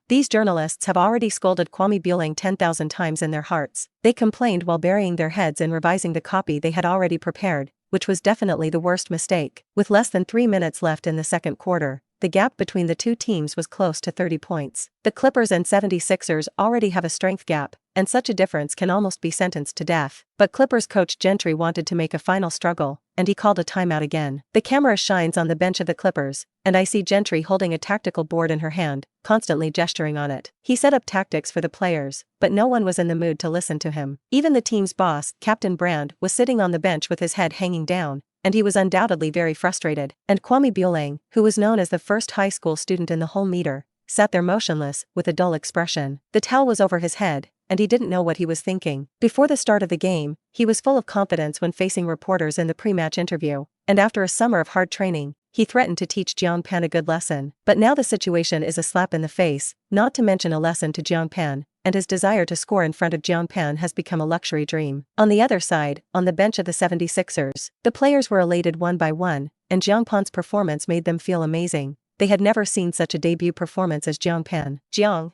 A: These journalists have already scolded Kwame Brown 10,000 times in their hearts. They complained while burying their heads in revising the copy they had already prepared, which was definitely the worst mistake. With less than 3 minutes left in the second quarter, the gap between the two teams was close to 30 points. The Clippers and 76ers already have a strength gap, and such a difference can almost be sentenced to death. But Clippers coach Gentry wanted to make a final struggle, and he called a timeout again. The camera shines on the bench of the Clippers, and I see Gentry holding a tactical board in her hand, constantly gesturing on it. He set up tactics for the players, but no one was in the mood to listen to him. Even the team's boss, Captain Brand, was sitting on the bench with his head hanging down, and he was undoubtedly very frustrated. And Kwame Buelang, who was known as the first high school student in the whole meter, sat there motionless, with a dull expression. The towel was over his head, and he didn't know what he was thinking. Before the start of the game, he was full of confidence when facing reporters in the pre-match interview, and after a summer of hard training, he threatened to teach Jiang Pan a good lesson. But now the situation is a slap in the face, not to mention a lesson to Jiang Pan, and his desire to score in front of Jiang Pan has become a luxury dream. On the other side, on the bench of the 76ers, the players were elated one by one, and Jiang Pan's performance made them feel amazing. They had never seen such a debut performance as Jiang Pan. Jiang,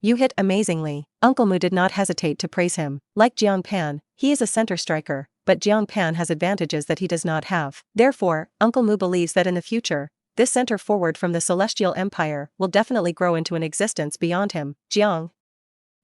A: you hit amazingly. Uncle Mu did not hesitate to praise him. Like Jiang Pan, he is a center striker, but Jiang Pan has advantages that he does not have. Therefore, Uncle Mu believes that in the future, this center forward from the Celestial Empire will definitely grow into an existence beyond him. Jiang.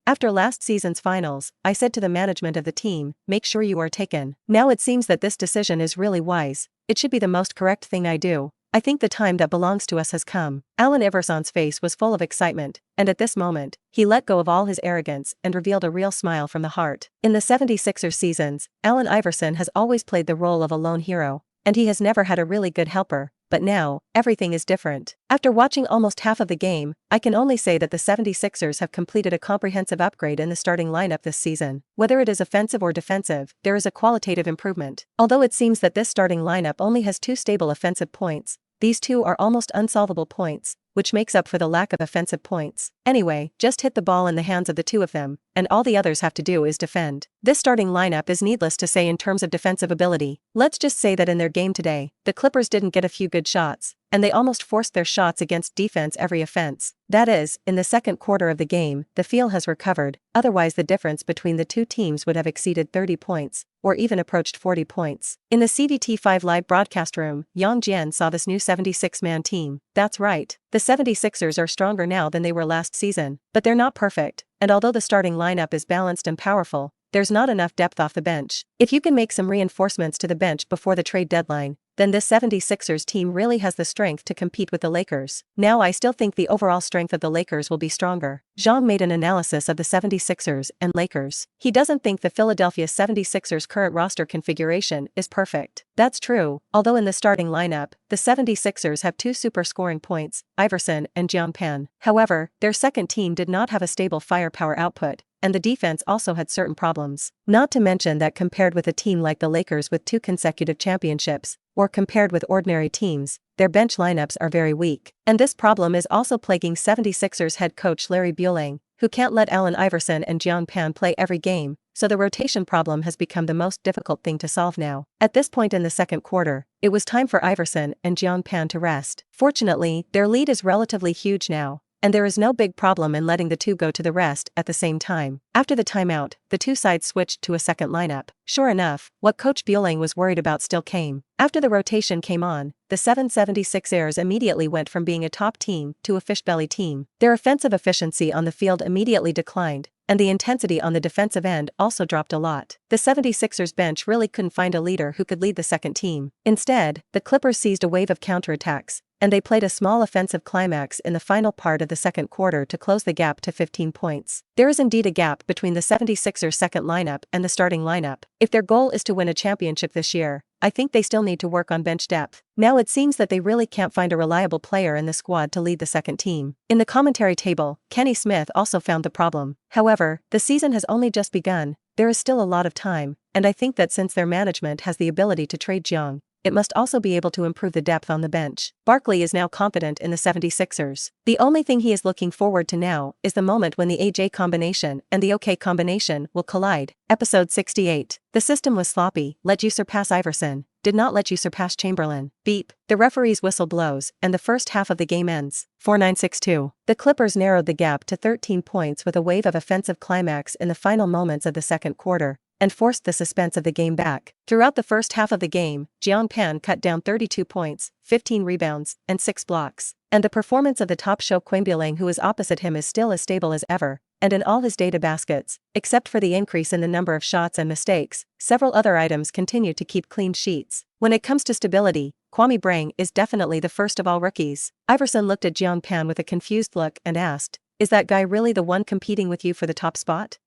A: After last season's finals, I said to the management of the team, make sure you are taken. Now it seems that this decision is really wise. It should be the most correct thing I do. I think the time that belongs to us has come. Allen Iverson's face was full of excitement, and at this moment, he let go of all his arrogance and revealed a real smile from the heart. In the 76ers seasons, Allen Iverson has always played the role of a lone hero, and he has never had a really good helper. But now, everything is different. After watching almost half of the game, I can only say that the 76ers have completed a comprehensive upgrade in the starting lineup this season. Whether it is offensive or defensive, there is a qualitative improvement. Although it seems that this starting lineup only has 2 stable offensive points, these 2 are almost unsolvable points, which makes up for the lack of offensive points. Anyway, just hit the ball in the hands of the 2 of them, and all the others have to do is defend. This starting lineup is needless to say in terms of defensive ability. Let's just say that in their game today, the Clippers didn't get a few good shots, and they almost forced their shots against defense every offense. That is, in the second quarter of the game, the feel has recovered, otherwise the difference between the 2 teams would have exceeded 30 points, or even approached 40 points. In the CVT5 live broadcast room, Yang Jian saw this new 76-man team. That's right, the 76ers are stronger now than they were last season, but they're not perfect, and although the starting lineup is balanced and powerful, there's not enough depth off the bench. If you can make some reinforcements to the bench before the trade deadline, then this 76ers team really has the strength to compete with the Lakers. Now I still think the overall strength of the Lakers will be stronger. Zhang made an analysis of the 76ers and Lakers. He doesn't think the Philadelphia 76ers current roster configuration is perfect. That's true, although in the starting lineup, the 76ers have 2 super scoring points, Iverson and Jiang Pan. However, their second team did not have a stable firepower output, and the defense also had certain problems. Not to mention that compared with a team like the Lakers with 2 consecutive championships, or compared with ordinary teams, their bench lineups are very weak. And this problem is also plaguing 76ers head coach Larry Buelang, who can't let Allen Iverson and Jiang Pan play every game, so the rotation problem has become the most difficult thing to solve now. At this point in the second quarter, it was time for Iverson and Jiang Pan to rest. Fortunately, their lead is relatively huge now, and there is no big problem in letting the 2 go to the rest at the same time. After the timeout, the 2 sides switched to a second lineup. Sure enough, what Coach Buelang was worried about still came. After the rotation came on, the 76ers immediately went from being a top team to a fishbelly team. Their offensive efficiency on the field immediately declined, and the intensity on the defensive end also dropped a lot. The 76ers bench really couldn't find a leader who could lead the second team. Instead, the Clippers seized a wave of counterattacks, and they played a small offensive climax in the final part of the second quarter to close the gap to 15 points. There is indeed a gap between the 76ers second lineup and the starting lineup. If their goal is to win a championship this year, I think they still need to work on bench depth. Now it seems that they really can't find a reliable player in the squad to lead the second team. In the commentary table, Kenny Smith also found the problem. However, the season has only just begun, there is still a lot of time, and I think that since their management has the ability to trade Jiang, it must also be able to improve the depth on the bench. Barkley is now confident in the 76ers. The only thing he is looking forward to now is the moment when the AJ combination and the OK combination will collide. Episode 68. The system was sloppy, let you surpass Iverson, did not let you surpass Chamberlain. Beep. The referee's whistle blows, and the first half of the game ends. 4962. The Clippers narrowed the gap to 13 points with a wave of offensive climax in the final moments of the second quarter, and forced the suspense of the game back. Throughout the first half of the game, Jiang Pan cut down 32 points, 15 rebounds, and 6 blocks. And the performance of the top show Kobe who is opposite him is still as stable as ever, and in all his data baskets, except for the increase in the number of shots and mistakes, several other items continue to keep clean sheets. When it comes to stability, Kwame Brang is definitely the first of all rookies. Iverson looked at Jiang Pan with a confused look and asked, "Is that guy really the one competing with you for the top spot?"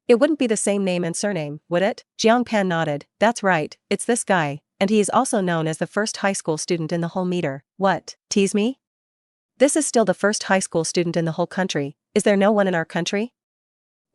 A: "It wouldn't be the same name and surname, would it?" Jiang Pan nodded. "That's right, it's this guy, and he is also known as the first high school student in the whole meter." "What? Tease me? This is still the first high school student in the whole country. Is there no one in our country?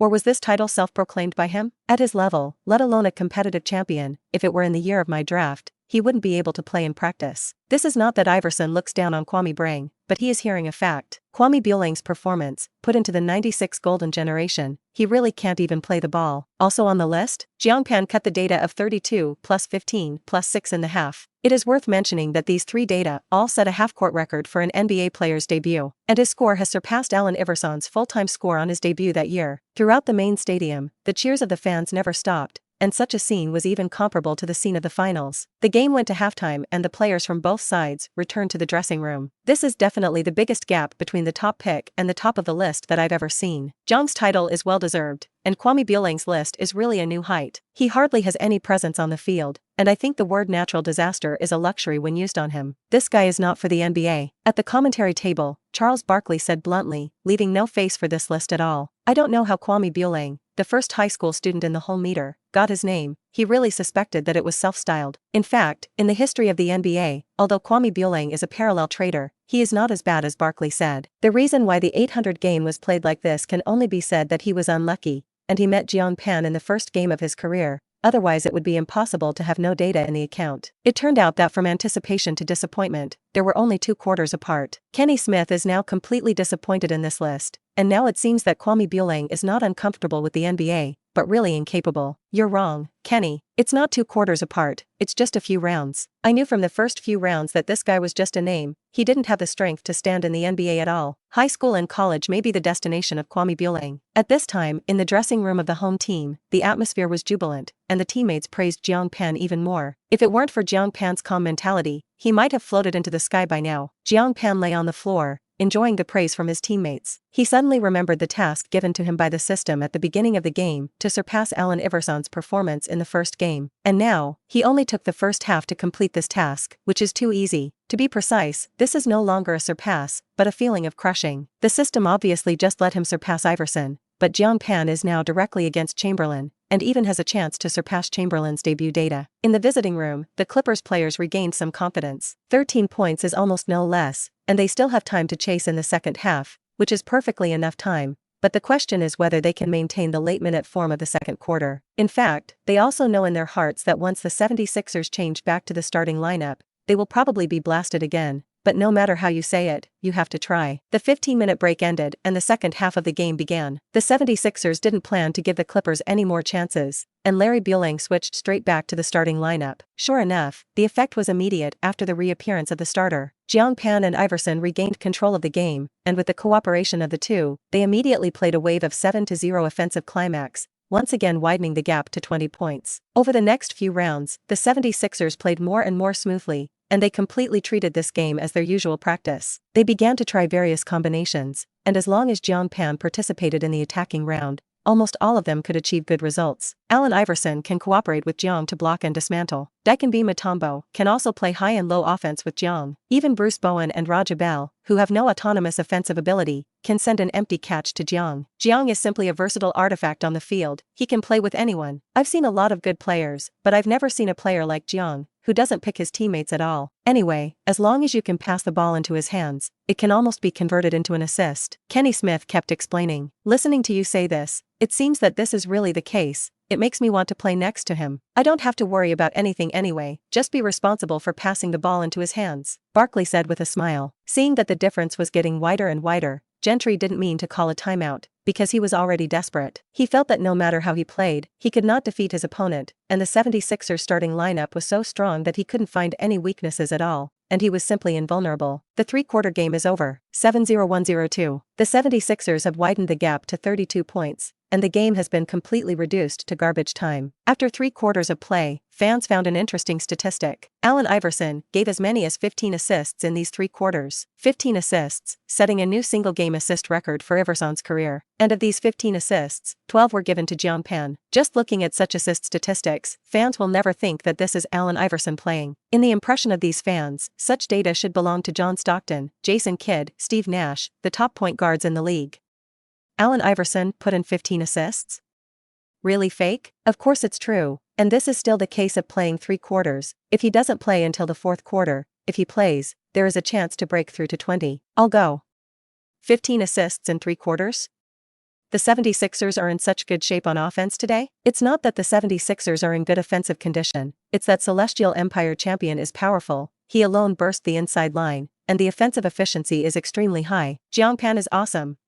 A: Or was this title self-proclaimed by him? At his level, let alone a competitive champion, if it were in the year of my draft, he wouldn't be able to play in practice." This is not that Iverson looks down on Kwame Brang, but he is hearing a fact. Kwame Brang's performance, put into the 96 golden generation, he really can't even play the ball. Also on the list, Jiang Pan cut the data of 32 plus 15 plus 6 in the half. It is worth mentioning that these three data all set a half-court record for an NBA player's debut, and his score has surpassed Allen Iverson's full-time score on his debut that year. Throughout the main stadium, the cheers of the fans never stopped, and such a scene was even comparable to the scene of the finals. The game went to halftime and the players from both sides returned to the dressing room. This is definitely the biggest gap between the top pick and the top of the list that I've ever seen. Jiang's title is well-deserved, and Kwame Brang's list is really a new height. He hardly has any presence on the field, and I think the word natural disaster is a luxury when used on him. This guy is not for the NBA. At the commentary table, Charles Barkley said bluntly, leaving no face for this list at all. "I don't know how Kwame Brang, the first high school student in the whole meter, got his name. He really suspected that it was self-styled. In fact, in the history of the NBA, although Kwame Brang is a parallel trader, he is not as bad as Barkley said. The reason why the 800 game was played like this can only be said that he was unlucky, and he met Jiang Pan in the first game of his career. Otherwise it would be impossible to have no data in the account." It turned out that from anticipation to disappointment, there were only 2 quarters apart. Kenny Smith is now completely disappointed in this list, and now it seems that Kwame Brang is not uncomfortable with the NBA, but really incapable. "You're wrong, Kenny. It's not 2 quarters apart, it's just a few rounds. I knew from the first few rounds that this guy was just a name. He didn't have the strength to stand in the NBA at all. High school and college may be the destination of Kwame Brang." At this time, in the dressing room of the home team, the atmosphere was jubilant, and the teammates praised Jiang Pan even more. If it weren't for Jiang Pan's calm mentality, he might have floated into the sky by now. Jiang Pan lay on the floor, enjoying the praise from his teammates. He suddenly remembered the task given to him by the system at the beginning of the game to surpass Allen Iverson's performance in the first game. And now, he only took the first half to complete this task, which is too easy. To be precise, this is no longer a surpass, but a feeling of crushing. The system obviously just let him surpass Iverson, but Jiang Pan is now directly against Chamberlain, and even has a chance to surpass Chamberlain's debut data. In the visiting room, the Clippers players regained some confidence. 13 points is almost no less, and they still have time to chase in the second half, which is perfectly enough time, but the question is whether they can maintain the late-minute form of the second quarter. In fact, they also know in their hearts that once the 76ers change back to the starting lineup, they will probably be blasted again. But no matter how you say it, you have to try. The 15-minute break ended and the second half of the game began. The 76ers didn't plan to give the Clippers any more chances, and Larry Brang switched straight back to the starting lineup. Sure enough, the effect was immediate after the reappearance of the starter. Jiang Pan and Iverson regained control of the game, and with the cooperation of the two, they immediately played a wave of 7-0 offensive climax, once again widening the gap to 20 points. Over the next few rounds, the 76ers played more and more smoothly, and they completely treated this game as their usual practice. They began to try various combinations, and as long as Jiang Pan participated in the attacking round, almost all of them could achieve good results. Allen Iverson can cooperate with Jiang to block and dismantle. Dikembe Mutombo can also play high and low offense with Jiang. Even Bruce Bowen and Raja Bell, who have no autonomous offensive ability, can send an empty catch to Jiang. Jiang is simply a versatile artifact on the field. He can play with anyone. I've seen a lot of good players, but I've never seen a player like Jiang, who doesn't pick his teammates at all. Anyway, as long as you can pass the ball into his hands, it can almost be converted into an assist. Kenny Smith kept explaining. Listening to you say this, it seems that this is really the case. It makes me want to play next to him. I don't have to worry about anything anyway, just be responsible for passing the ball into his hands, Barkley said with a smile. Seeing that the difference was getting wider and wider, Gentry didn't mean to call a timeout, because he was already desperate. He felt that no matter how he played, he could not defeat his opponent, and the 76ers starting lineup was so strong that he couldn't find any weaknesses at all. and he was simply invulnerable. The three-quarter game is over. 7-0-1-0-2. The 76ers have widened the gap to 32 points, and the game has been completely reduced to garbage time. After 3 quarters of play, fans found an interesting statistic. Allen Iverson gave as many as 15 assists in these 3 quarters. 15 assists, setting a new single-game assist record for Iverson's career. And of these 15 assists, 12 were given to Jiang Pan. Just looking at such assist statistics, fans will never think that this is Allen Iverson playing. In the impression of these fans, such data should belong to John Stockton, Jason Kidd, Steve Nash, the top point guards in the league. Allen Iverson put in 15 assists? Really fake? Of course it's true, and this is still the case of playing 3 quarters. If he doesn't play until the 4th quarter, if he plays, there is a chance to break through to 20. I'll go. 15 assists in 3 quarters? The 76ers are in such good shape on offense today? It's not that the 76ers are in good offensive condition, it's that Celestial Empire champion is powerful, he alone burst the inside line, and the offensive efficiency is extremely high. Jiang Pan is awesome.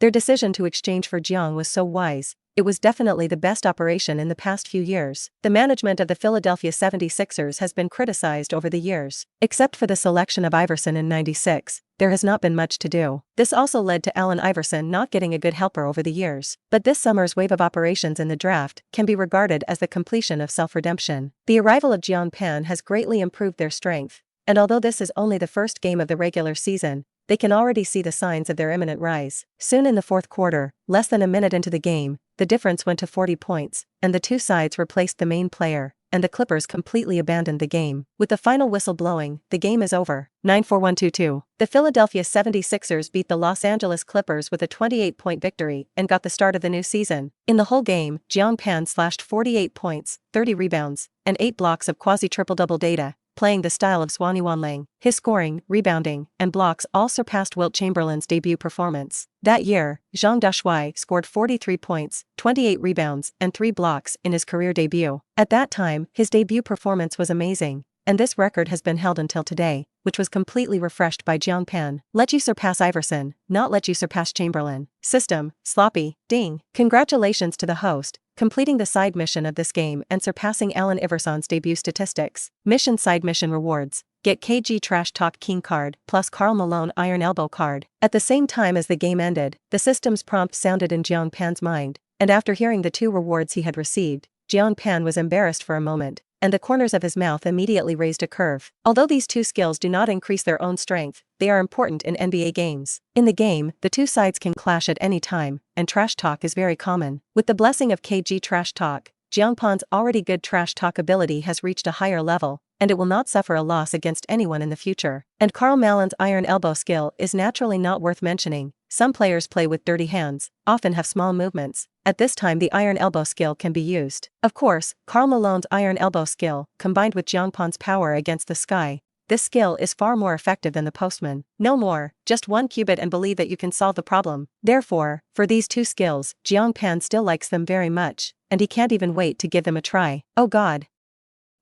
A: Their decision to exchange for Jiang was so wise. It was definitely the best operation in the past few years. The management of the Philadelphia 76ers has been criticized over the years. Except for the selection of Iverson in '96, there has not been much to do. This also led to Allen Iverson not getting a good helper over the years. But this summer's wave of operations in the draft can be regarded as the completion of self-redemption. The arrival of Jiang Pan has greatly improved their strength, and although this is only the first game of the regular season, they can already see the signs of their imminent rise. Soon in the 4th quarter, less than a minute into the game, the difference went to 40 points, and the two sides replaced the main player, and the Clippers completely abandoned the game. With the final whistle blowing, the game is over. 9-4-1-2-2. The Philadelphia 76ers beat the Los Angeles Clippers with a 28-point victory and got the start of the new season. In the whole game, Jiang Pan slashed 48 points, 30 rebounds, and 8 blocks of quasi-triple-double data, playing the style of Swanee Wanlang. His scoring, rebounding, and blocks all surpassed Wilt Chamberlain's debut performance. That year, Zhang Dashui scored 43 points, 28 rebounds, and 3 blocks in his career debut. At that time, his debut performance was amazing, and this record has been held until today, which was completely refreshed by Jiang Pan. Let you surpass Iverson, not let you surpass Chamberlain. System, sloppy, ding. Congratulations to the host, completing the side mission of this game and surpassing Allen Iverson's debut statistics. Mission side mission rewards. Get KG Trash Talk King card plus Karl Malone Iron Elbow card. At the same time as the game ended, the system's prompt sounded in Jiang Pan's mind, and after hearing the 2 rewards he had received, Jiang Pan was embarrassed for a moment, and the corners of his mouth immediately raised a curve. Although these 2 skills do not increase their own strength, they are important in NBA games. In the game, the 2 sides can clash at any time, and trash talk is very common. With the blessing of KG Trash Talk, Jiang Pan's already good trash talk ability has reached a higher level, and it will not suffer a loss against anyone in the future. And Karl Malone's Iron Elbow skill is naturally not worth mentioning. Some players play with dirty hands, often have small movements. At this time the Iron Elbow skill can be used. Of course, Karl Malone's Iron Elbow skill, combined with Jiang Pan's power against the sky, this skill is far more effective than the postman. No more, just 1 qubit and believe that you can solve the problem. Therefore, for these 2 skills, Jiang Pan still likes them very much, and he can't even wait to give them a try. Oh god.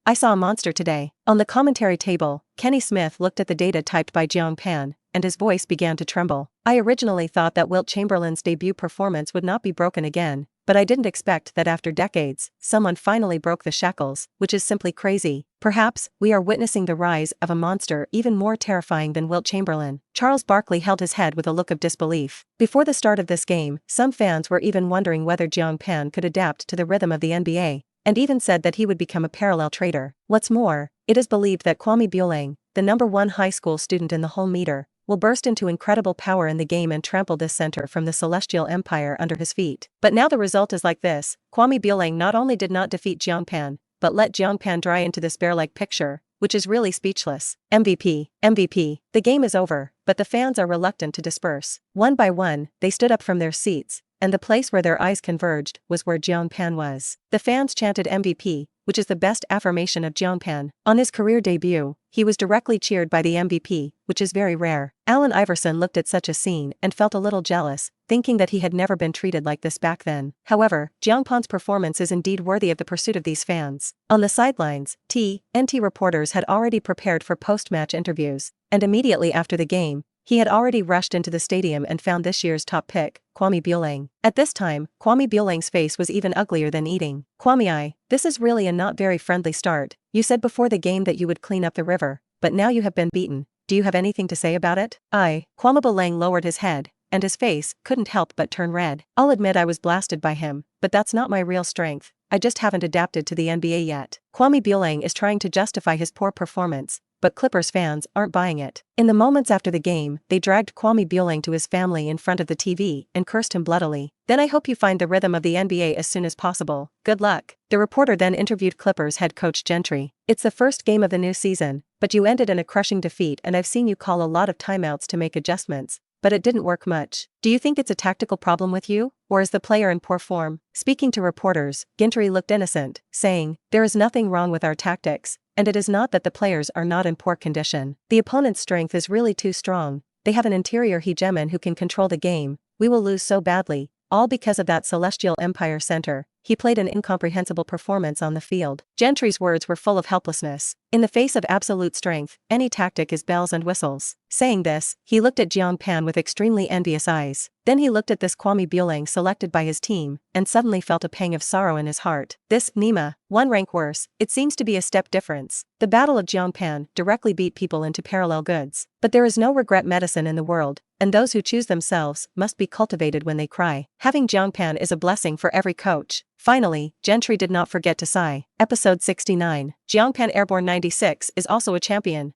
A: I saw a monster today. On the commentary table, Kenny Smith looked at the data typed by Jiang Pan, and his voice began to tremble. I originally thought that Wilt Chamberlain's debut performance would not be broken again, but I didn't expect that after decades, someone finally broke the shackles, which is simply crazy. Perhaps, we are witnessing the rise of a monster even more terrifying than Wilt Chamberlain. Charles Barkley held his head with a look of disbelief. Before the start of this game, some fans were even wondering whether Jiang Pan could adapt to the rhythm of the NBA, and even said that he would become a parallel trader. What's more, it is believed that Kwame Buelang, the #1 high school student in the whole meter, will burst into incredible power in the game and trample this center from the Celestial Empire under his feet. But now the result is like this. Kwame Buelang not only did not defeat Jiang Pan, but let Jiang Pan dry into this bear-like picture, which is really speechless. MVP, MVP. The game is over, but the fans are reluctant to disperse. One by one, they stood up from their seats, and the place where their eyes converged was where Jiang Pan was. The fans chanted MVP, which is the best affirmation of Jiang Pan. On his career debut, he was directly cheered by the MVP, which is very rare. Allen Iverson looked at such a scene and felt a little jealous, thinking that he had never been treated like this back then. However, Jiang Pan's performance is indeed worthy of the pursuit of these fans. On the sidelines, TNT reporters had already prepared for post-match interviews, and immediately after the game, he had already rushed into the stadium and found this year's top pick, Kwame Buelang. At this time, Kwame Buelang's face was even uglier than eating. Kwame, this is really a not very friendly start. You said before the game that you would clean up the river, but now you have been beaten. Do you have anything to say about it? Kwame Lang lowered his head, and his face couldn't help but turn red. I'll admit I was blasted by him, but that's not my real strength. I just haven't adapted to the NBA yet. Kwame Lang is trying to justify his poor performance, but Clippers fans aren't buying it. In the moments after the game, they dragged Kwame Lang to his family in front of the TV and cursed him bloodily. Then I hope you find the rhythm of the NBA as soon as possible. Good luck. The reporter then interviewed Clippers head coach Gentry. It's the first game of the new season, but you ended in a crushing defeat and I've seen you call a lot of timeouts to make adjustments, but it didn't work much. Do you think it's a tactical problem with you, or is the player in poor form? Speaking to reporters, Gentry looked innocent, saying, "There is nothing wrong with our tactics, and it is not that the players are not in poor condition. The opponent's strength is really too strong. They have an interior hegemon who can control the game. We will lose so badly, all because of that Celestial Empire center. He played an incomprehensible performance on the field." Gentry's words were full of helplessness. In the face of absolute strength, any tactic is bells and whistles. Saying this, he looked at Jiang Pan with extremely envious eyes. Then he looked at this Kwame Lang selected by his team, and suddenly felt a pang of sorrow in his heart. This Nima, one rank worse, it seems to be a step difference. The Battle of Jiang Pan directly beat people into parallel goods. But there is no regret medicine in the world, and those who choose themselves must be cultivated when they cry. Having Jiang Pan is a blessing for every coach. Finally, Gentry did not forget to sigh. Episode 69. Jiang Pan Airborne 96 is also a champion.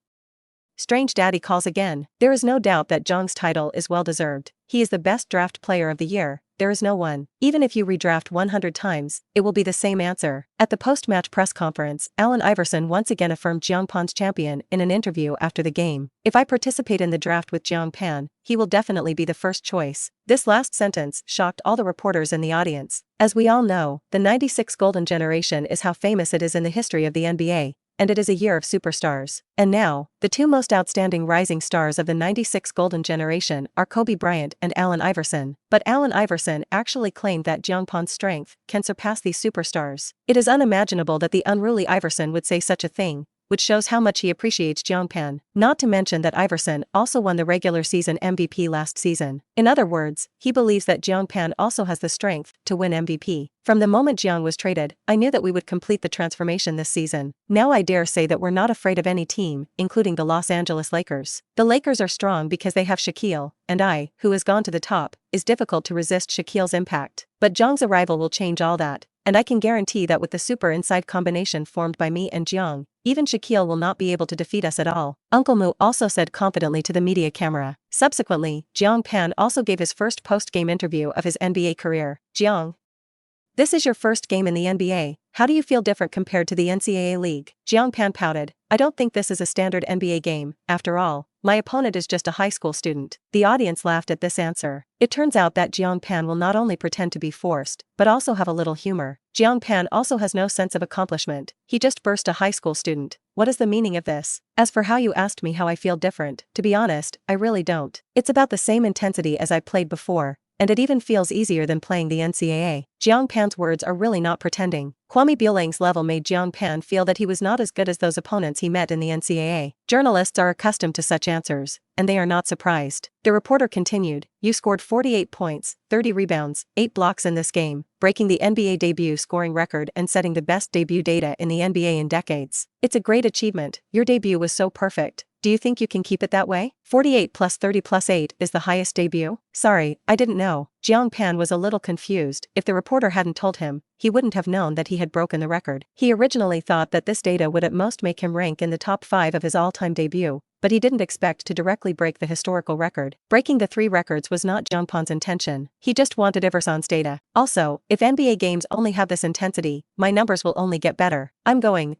A: Strange Daddy calls again. There is no doubt that Jiang's title is well deserved. He is the best draft player of the year. There is no one. Even if you redraft 100 times, it will be the same answer. At the post-match press conference, Allen Iverson once again affirmed Jiang Pan's champion in an interview after the game. "If I participate in the draft with Jiang Pan, he will definitely be the first choice." This last sentence shocked all the reporters in the audience. As we all know, the 96 Golden Generation is how famous it is in the history of the NBA. And it is a year of superstars. And now, the two most outstanding rising stars of the 96 Golden Generation are Kobe Bryant and Allen Iverson. But Allen Iverson actually claimed that Jiang Pan's strength can surpass these superstars. It is unimaginable that the unruly Iverson would say such a thing, which shows how much he appreciates Jiang Pan. Not to mention that Iverson also won the regular season MVP last season. In other words, he believes that Jiang Pan also has the strength to win MVP. "From the moment Jiang was traded, I knew that we would complete the transformation this season. Now I dare say that we're not afraid of any team, including the Los Angeles Lakers. The Lakers are strong because they have Shaquille, and I, who has gone to the top, is difficult to resist Shaquille's impact. But Jiang's arrival will change all that. And I can guarantee that with the super inside combination formed by me and Jiang, even Shaquille will not be able to defeat us at all," Uncle Mu also said confidently to the media camera. Subsequently, Jiang Pan also gave his first post-game interview of his NBA career. "Jiang, this is your first game in the NBA. How do you feel different compared to the NCAA league?" Jiang Pan pouted. "I don't think this is a standard NBA game. After all, my opponent is just a high school student." The audience laughed at this answer. It turns out that Jiang Pan will not only pretend to be forced, but also have a little humor. Jiang Pan also has no sense of accomplishment. He just burst a high school student. What is the meaning of this? As for how you asked me how I feel different, to be honest, I really don't. It's about the same intensity as I played before, and it even feels easier than playing the NCAA. Jiang Pan's words are really not pretending. Kwame Lang's level made Jiang Pan feel that he was not as good as those opponents he met in the NCAA. Journalists are accustomed to such answers, and they are not surprised. The reporter continued, "You scored 48 points, 30 rebounds, 8 blocks in this game, breaking the NBA debut scoring record and setting the best debut data in the NBA in decades. It's a great achievement. Your debut was so perfect. Do you think you can keep it that way? 48 plus 30 plus 8 is the highest debut?" "Sorry, I didn't know." Jiang Pan was a little confused. If the reporter hadn't told him, he wouldn't have known that he had broken the record. He originally thought that this data would at most make him rank in the top 5 of his all-time debut, but he didn't expect to directly break the historical record. Breaking the 3 records was not Jiang Pan's intention. He just wanted Iverson's data. Also, if NBA games only have this intensity, my numbers will only get better.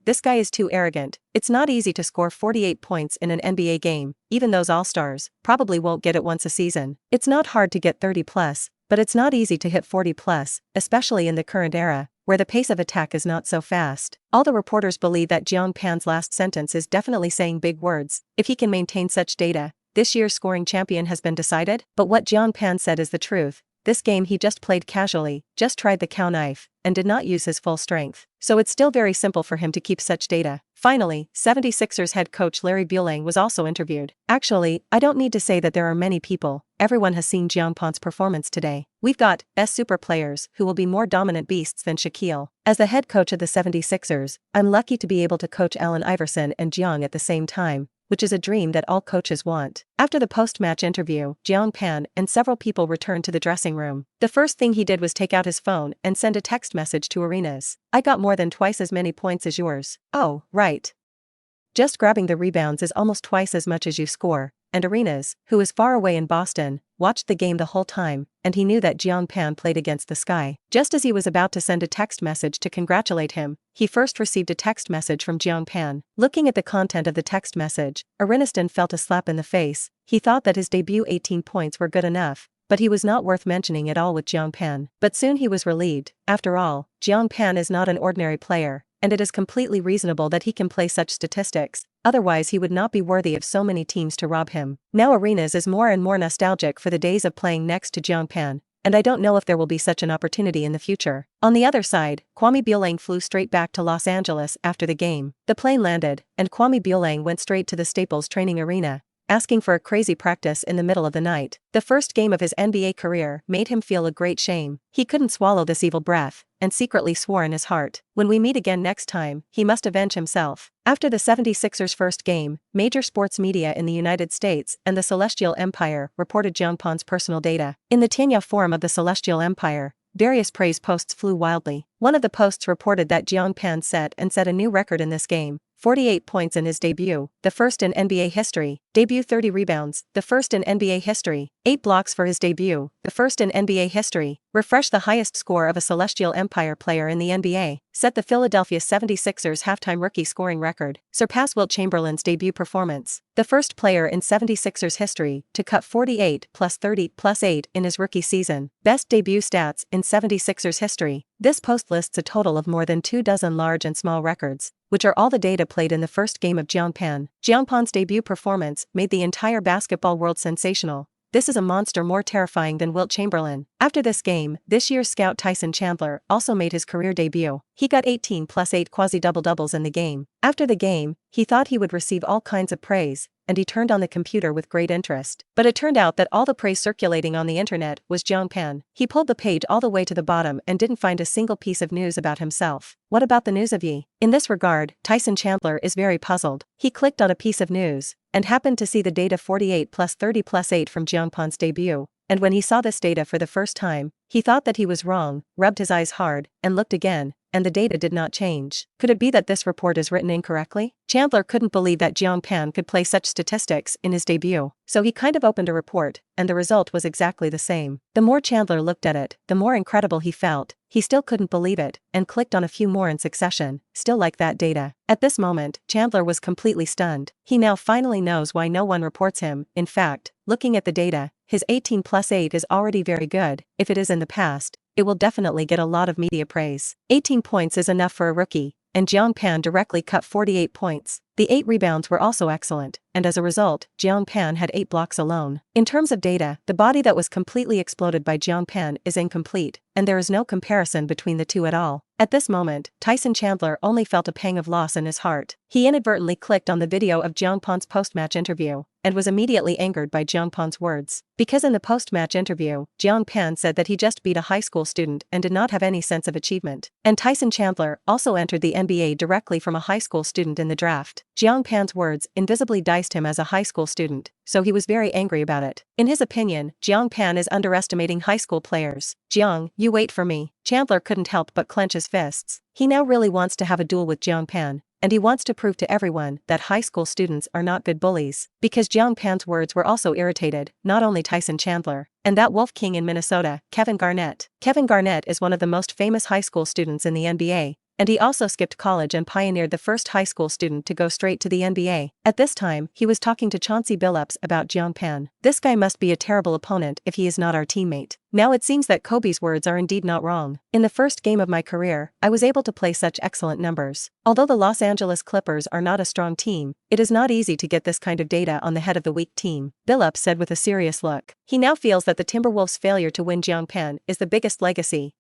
A: This guy is too arrogant. It's not easy to score 48 points in an NBA game. Even those all-stars probably won't get it once a season. It's not hard to get 30 plus, but it's not easy to hit 40 plus, especially in the current era, where the pace of attack is not so fast. All the reporters believe that Jiang Pan's last sentence is definitely saying big words. If he can maintain such data, this year's scoring champion has been decided. But what Jiang Pan said is the truth. This game he just played casually, just tried the cow knife, and did not use his full strength. So it's still very simple for him to keep such data. Finally, 76ers head coach Larry Buelang was also interviewed. "Actually, I don't need to say that there are many people. Everyone has seen Jiang Pan's performance today. We've got best super players who will be more dominant beasts than Shaquille. As the head coach of the 76ers, I'm lucky to be able to coach Allen Iverson and Jiang at the same time. which is a dream that all coaches want. After the post-match interview, Jiang Pan and several people returned to the dressing room. The first thing he did was take out his phone and send a text message to Arenas. "I got more than twice as many points as yours." "Oh, right. Just grabbing the rebounds is almost twice as much as you score." And Arenas, who is far away in Boston, watched the game the whole time, and he knew that Jiang Pan played against the sky. Just as he was about to send a text message to congratulate him, he first received a text message from Jiang Pan. Looking at the content of the text message, Arenas felt a slap in the face. He thought that his debut 18 points were good enough, but he was not worth mentioning at all with Jiang Pan. But soon he was relieved. After all, Jiang Pan is not an ordinary player, and it is completely reasonable that he can play such statistics, otherwise he would not be worthy of so many teams to rob him. Now Arenas is more and more nostalgic for the days of playing next to Jiang Pan, and I don't know if there will be such an opportunity in the future. On the other side, Kwame Buelang flew straight back to Los Angeles after the game. The plane landed, and Kwame Buelang went straight to the Staples training arena, asking for a crazy practice in the middle of the night. The first game of his NBA career made him feel a great shame. He couldn't swallow this evil breath, and secretly swore in his heart, "When we meet again next time, he must avenge himself." After the 76ers' first game, major sports media in the United States and the Celestial Empire reported Jiang Pan's personal data. In the Tianya forum of the Celestial Empire, various praise posts flew wildly. One of the posts reported that Jiang Pan set a new record in this game. 48 points in his debut, the first in NBA history. Debut 30 rebounds, the first in NBA history. 8 blocks for his debut, the first in NBA history. Refresh the highest score of a Celestial Empire player in the NBA. Set the Philadelphia 76ers halftime rookie scoring record. Surpass Wilt Chamberlain's debut performance. The first player in 76ers history to cut 48 plus 30 plus 8 in his rookie season. Best debut stats in 76ers history. This post lists a total of more than 24 large and small records, which are all the data played in the first game of Jiang Pan. Jiang Pan's debut performance made the entire basketball world sensational. This is a monster more terrifying than Wilt Chamberlain. After this game, this year's scout Tyson Chandler also made his career debut. He got 18 plus 8 quasi-double-doubles in the game. After the game, he thought he would receive all kinds of praise, and he turned on the computer with great interest. But it turned out that all the praise circulating on the internet was Jiang Pan. He pulled the page all the way to the bottom and didn't find a single piece of news about himself. What about the news of ye? In this regard, Tyson Chandler is very puzzled. He clicked on a piece of news, and happened to see the data 48 plus 30 plus 8 from Jiang Pan's debut. And when he saw this data for the first time, he thought that he was wrong, rubbed his eyes hard, and looked again, and the data did not change. Could it be that this report is written incorrectly? Chandler couldn't believe that Jiang Pan could play such statistics in his debut, so he kind of opened a report, and the result was exactly the same. The more Chandler looked at it, the more incredible he felt. He still couldn't believe it, and clicked on a few more in succession, still like that data. At this moment, Chandler was completely stunned. He now finally knows why no one reports him. In fact, looking at the data, his 18 plus 8 is already very good. If it is in the past, it will definitely get a lot of media praise. 18 points is enough for a rookie, and Jiang Pan directly cut 48 points. The 8 rebounds were also excellent, and as a result, Jiang Pan had 8 blocks alone. In terms of data, the body that was completely exploded by Jiang Pan is incomplete, and there is no comparison between the two at all. At this moment, Tyson Chandler only felt a pang of loss in his heart. He inadvertently clicked on the video of Jiang Pan's post-match interview, and was immediately angered by Jiang Pan's words. Because in the post-match interview, Jiang Pan said that he just beat a high school student and did not have any sense of achievement. And Tyson Chandler also entered the NBA directly from a high school student in the draft. Jiang Pan's words invisibly diced him as a high school student, so he was very angry about it. In his opinion, Jiang Pan is underestimating high school players. "Jiang, you wait for me." Chandler couldn't help but clench his fists. He now really wants to have a duel with Jiang Pan, and he wants to prove to everyone that high school students are not good bullies. Because Jiang Pan's words were also irritated, not only Tyson Chandler, and that Wolf King in Minnesota, Kevin Garnett. Kevin Garnett is one of the most famous high school students in the NBA, and he also skipped college and pioneered the first high school student to go straight to the NBA. At this time, he was talking to Chauncey Billups about Jiang Pan. "This guy must be a terrible opponent if he is not our teammate." Now it seems that Kobe's words are indeed not wrong. "In the first game of my career, I was able to play such excellent numbers. Although the Los Angeles Clippers are not a strong team, it is not easy to get this kind of data on the head of the weak team," Billups said with a serious look. He now feels that the Timberwolves' failure to win Jiang Pan is the biggest legacy.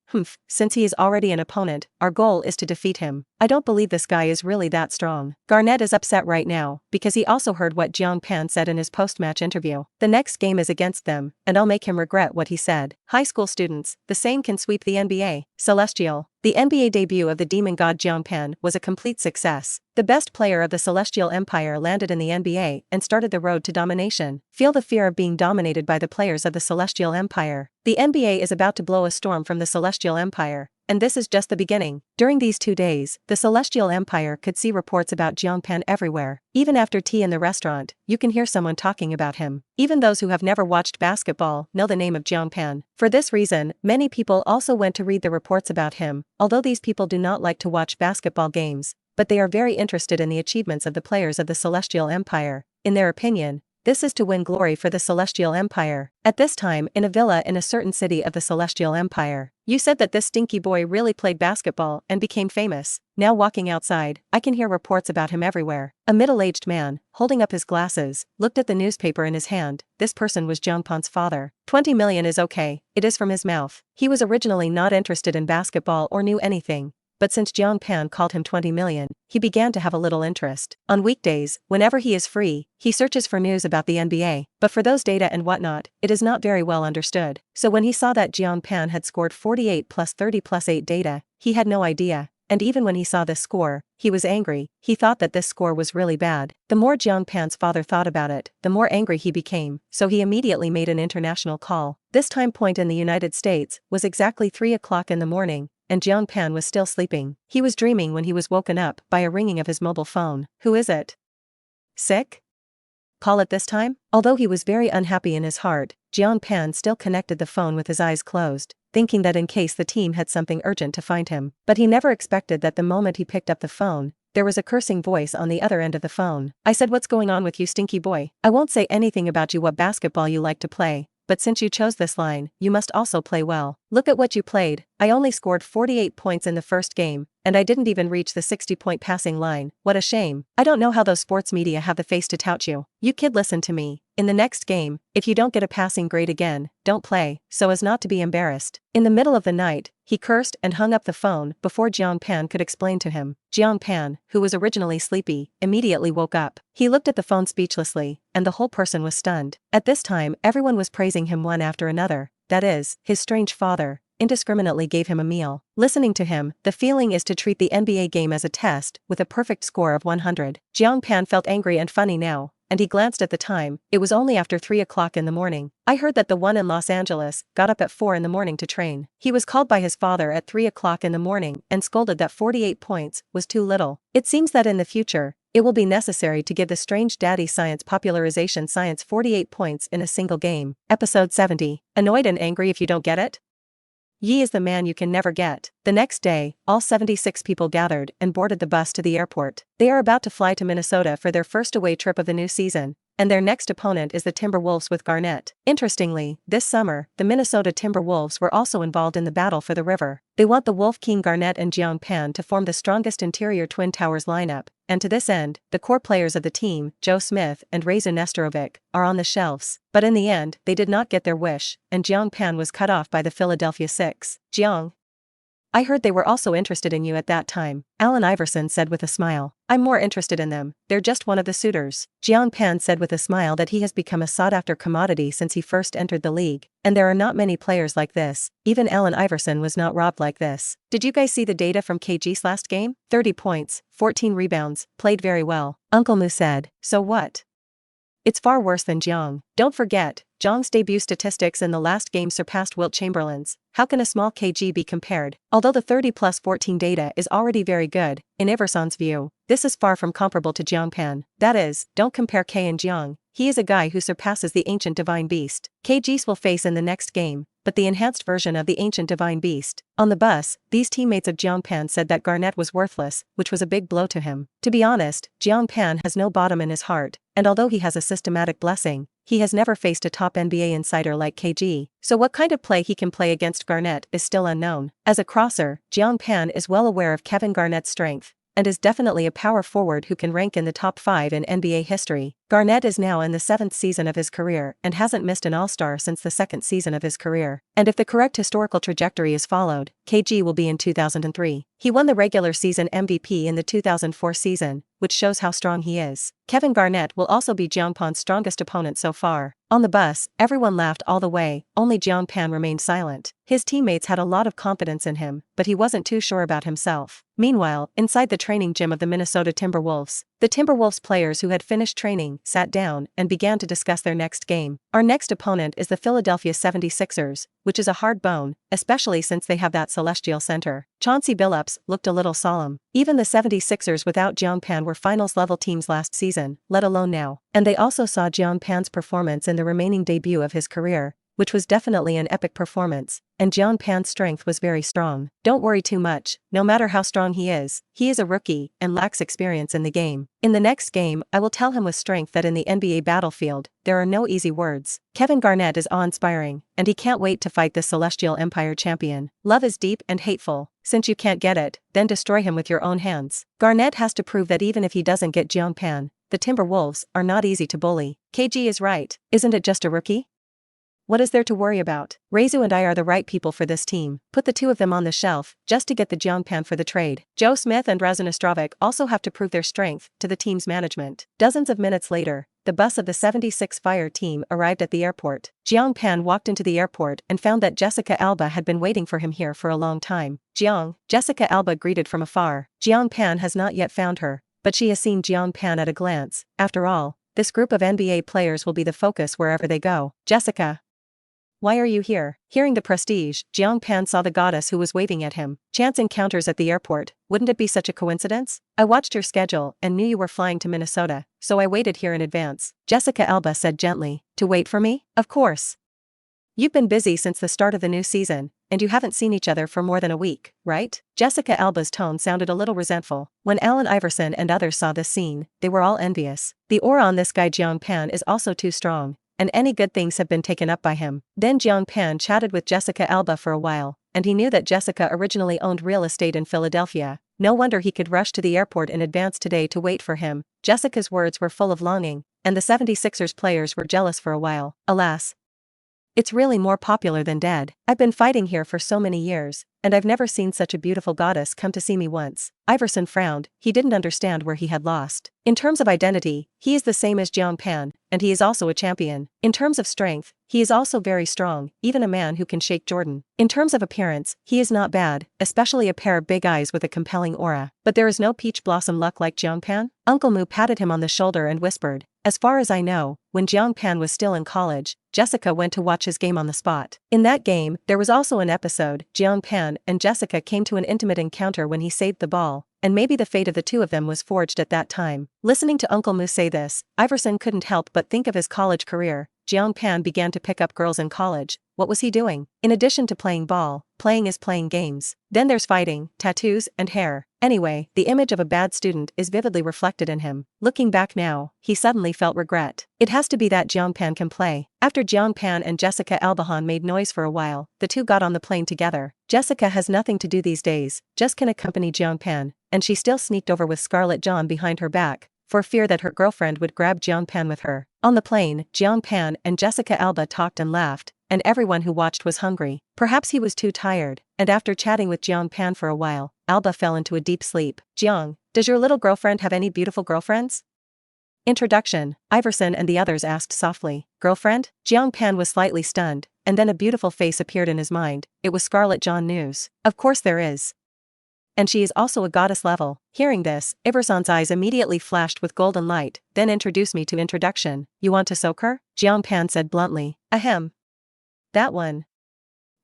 A: Since he is already an opponent, our goal is to defeat him. I don't believe this guy is really that strong." Garnett is upset right now, because he also heard what Jiang Pan said in his post-match interview. "The next game is against them, and I'll make him regret what he said. High school students, the same can sweep the NBA." Celestial. The NBA debut of the Demon God Jiang Pan was a complete success. The best player of the Celestial Empire landed in the NBA and started the road to domination. Feel the fear of being dominated by the players of the Celestial Empire. The NBA is about to blow a storm from the Celestial Empire, and this is just the beginning. During these 2 days, the Celestial Empire could see reports about Jiang Pan everywhere. Even after tea in the restaurant, you can hear someone talking about him. Even those who have never watched basketball know the name of Jiang Pan. For this reason, many people also went to read the reports about him, although these people do not like to watch basketball games, but they are very interested in the achievements of the players of the Celestial Empire. In their opinion, this is to win glory for the Celestial Empire. At this time, in a villa in a certain city of the Celestial Empire, you said that this stinky boy really played basketball and became famous. Now walking outside, I can hear reports about him everywhere. A middle-aged man, holding up his glasses, looked at the newspaper in his hand. This person was Jiang Pan's father. 20 million is okay, it is from his mouth. He was originally not interested in basketball or knew anything. But since Jiang Pan called him 20 million, he began to have a little interest. On weekdays, whenever he is free, he searches for news about the NBA, but for those data and whatnot, it is not very well understood. So when he saw that Jiang Pan had scored 48 plus 30 plus 8 data, he had no idea. And even when he saw this score, he was angry. He thought that this score was really bad. The more Jiang Pan's father thought about it, the more angry he became, so he immediately made an international call. This time point in the United States was exactly 3 o'clock in the morning, and Jiang Pan was still sleeping. He was dreaming when he was woken up by a ringing of his mobile phone. Who is it? Sick? Call it this time? Although he was very unhappy in his heart, Jiang Pan still connected the phone with his eyes closed, thinking that in case the team had something urgent to find him. But he never expected that the moment he picked up the phone, there was a cursing voice on the other end of the phone. I said, what's going on with you, stinky boy? I won't say anything about you, what basketball you like to play, but since you chose this line, you must also play well. Look at what you played. I only scored 48 points in the first game, and I didn't even reach the 60-point passing line. What a shame. I don't know how those sports media have the face to tout you. You kid, listen to me. In the next game, if you don't get a passing grade again, don't play, so as not to be embarrassed. In the middle of the night, he cursed and hung up the phone before Jiang Pan could explain to him. Jiang Pan, who was originally sleepy, immediately woke up. He looked at the phone speechlessly, and the whole person was stunned. At this time, everyone was praising him one after another. That is, his strange father indiscriminately gave him a meal. Listening to him, the feeling is to treat the NBA game as a test, with a perfect score of 100. Jiang Pan felt angry and funny now, and he glanced at the time. It was only after 3 o'clock in the morning. I heard that the one in Los Angeles got up at 4 in the morning to train. He was called by his father at 3 o'clock in the morning and scolded that 48 points was too little. It seems that in the future, it will be necessary to give the strange daddy science popularization science 48 points in a single game. Episode 70. Annoyed and angry if you don't get it? Yi is the man you can never get. The next day, all 76 people gathered and boarded the bus to the airport. They are about to fly to Minnesota for their first away trip of the new season, and their next opponent is the Timberwolves with Garnett. Interestingly, this summer, the Minnesota Timberwolves were also involved in the battle for the river. They want the Wolf King Garnett and Jiang Pan to form the strongest interior Twin Towers lineup, and to this end, the core players of the team, Joe Smith and Reza Nestorovic, are on the shelves. But in the end, they did not get their wish, and Jiang Pan was cut off by the Philadelphia Six. Jiang, I heard they were also interested in you at that time, Allen Iverson said with a smile. I'm more interested in them, they're just one of the suitors. Jiang Pan said with a smile that he has become a sought-after commodity since he first entered the league, and there are not many players like this. Even Allen Iverson was not robbed like this. Did you guys see the data from KG's last game? 30 points, 14 rebounds, played very well. Uncle Mu said, so what? It's far worse than Jiang. Don't forget, Jiang's debut statistics in the last game surpassed Wilt Chamberlain's. How can a small KG be compared? Although the 30 plus 14 data is already very good, in Iverson's view, this is far from comparable to Jiang Pan. That is, don't compare K and Jiang. He is a guy who surpasses the ancient divine beast. KG's will face in the next game, but the enhanced version of the ancient divine beast. On the bus, these teammates of Jiang Pan said that Garnett was worthless, which was a big blow to him. To be honest, Jiang Pan has no bottom in his heart, and although he has a systematic blessing, he has never faced a top NBA insider like KG, so what kind of play he can play against Garnett is still unknown. As a crosser, Jiang Pan is well aware of Kevin Garnett's strength, and is definitely a power forward who can rank in the top 5 in NBA history. Garnett is now in the 7th season of his career and hasn't missed an All-Star since the 2nd season of his career. And if the correct historical trajectory is followed, KG will be in 2003. He won the regular season MVP in the 2004 season, which shows how strong he is. Kevin Garnett will also be Jiang Pan's strongest opponent so far. On the bus, everyone laughed all the way, only Jiang Pan remained silent. His teammates had a lot of confidence in him, but he wasn't too sure about himself. Meanwhile, inside the training gym of the Minnesota Timberwolves, the Timberwolves players who had finished training sat down and began to discuss their next game. Our next opponent is the Philadelphia 76ers, which is a hard bone, especially since they have that celestial center. Chauncey Billups looked a little solemn. Even the 76ers without Jiang Pan were finals-level teams last season, let alone now. And they also saw Jiang Pan's performance in the remaining debut of his career, which was definitely an epic performance, and Jiang Pan's strength was very strong. Don't worry too much, no matter how strong he is a rookie and lacks experience in the game. In the next game, I will tell him with strength that in the NBA battlefield, there are no easy words. Kevin Garnett is awe-inspiring, and he can't wait to fight this Celestial Empire champion. Love is deep and hateful. Since you can't get it, then destroy him with your own hands. Garnett has to prove that even if he doesn't get Jiang Pan, the Timberwolves are not easy to bully. KG is right, isn't it just a rookie? What is there to worry about? Rezu and I are the right people for this team. Put the two of them on the shelf, just to get the Jiang Pan for the trade. Joe Smith and Razan Ostrovic also have to prove their strength to the team's management. Dozens of minutes later, the bus of the 76 Fire team arrived at the airport. Jiang Pan walked into the airport and found that Jessica Alba had been waiting for him here for a long time. Jessica Alba greeted from afar. Jiang Pan has not yet found her, but she has seen Jiang Pan at a glance. After all, this group of NBA players will be the focus wherever they go. Jessica, why are you here? Hearing the prestige, Jiang Pan saw the goddess who was waving at him. Chance encounters at the airport, wouldn't it be such a coincidence? I watched your schedule and knew you were flying to Minnesota, so I waited here in advance. Jessica Alba said gently. To wait for me? Of course. You've been busy since the start of the new season, and you haven't seen each other for more than a week, right? Jessica Alba's tone sounded a little resentful. When Allen Iverson and others saw this scene, they were all envious. The aura on this guy Jiang Pan is also too strong, and any good things have been taken up by him. Then Jiang Pan chatted with Jessica Alba for a while, and he knew that Jessica originally owned real estate in Philadelphia. No wonder he could rush to the airport in advance today to wait for him. Jessica's words were full of longing, and the 76ers players were jealous for a while. Alas, it's really more popular than dead. I've been fighting here for so many years, and I've never seen such a beautiful goddess come to see me once. Iverson frowned, he didn't understand where he had lost. In terms of identity, he is the same as Jiang Pan, and he is also a champion. In terms of strength, he is also very strong, even a man who can shake Jordan. In terms of appearance, he is not bad, especially a pair of big eyes with a compelling aura. But there is no peach blossom luck like Jiang Pan? Uncle Mu patted him on the shoulder and whispered, as far as I know, when Jiang Pan was still in college, Jessica went to watch his game on the spot. In that game, there was also an episode, Jiang Pan and Jessica came to an intimate encounter when he saved the ball, and maybe the fate of the two of them was forged at that time. Listening to Uncle Mu say this, Iverson couldn't help but think of his college career. Jiang Pan began to pick up girls in college. What was he doing? In addition to playing ball, playing is playing games. Then there's fighting, tattoos, and hair. Anyway, the image of a bad student is vividly reflected in him. Looking back now, he suddenly felt regret. It has to be that Jiang Pan can play. After Jiang Pan and Jessica Albahan made noise for a while, the two got on the plane together. Jessica has nothing to do these days, just can accompany Jiang Pan, and she still sneaked over with Scarlett John behind her back, for fear that her girlfriend would grab Jiang Pan with her. On the plane, Jiang Pan and Jessica Alba talked and laughed, and everyone who watched was hungry. Perhaps he was too tired, and after chatting with Jiang Pan for a while, Alba fell into a deep sleep. Jiang, does your little girlfriend have any beautiful girlfriends? Introduction. Iverson and the others asked softly. Girlfriend? Jiang Pan was slightly stunned, and then a beautiful face appeared in his mind. It was Scarlett John News. Of course there is. And she is also a goddess level. Hearing this, Iverson's eyes immediately flashed with golden light. Then introduce me to introduction. You want to soak her? Jiang Pan said bluntly. Ahem. That one.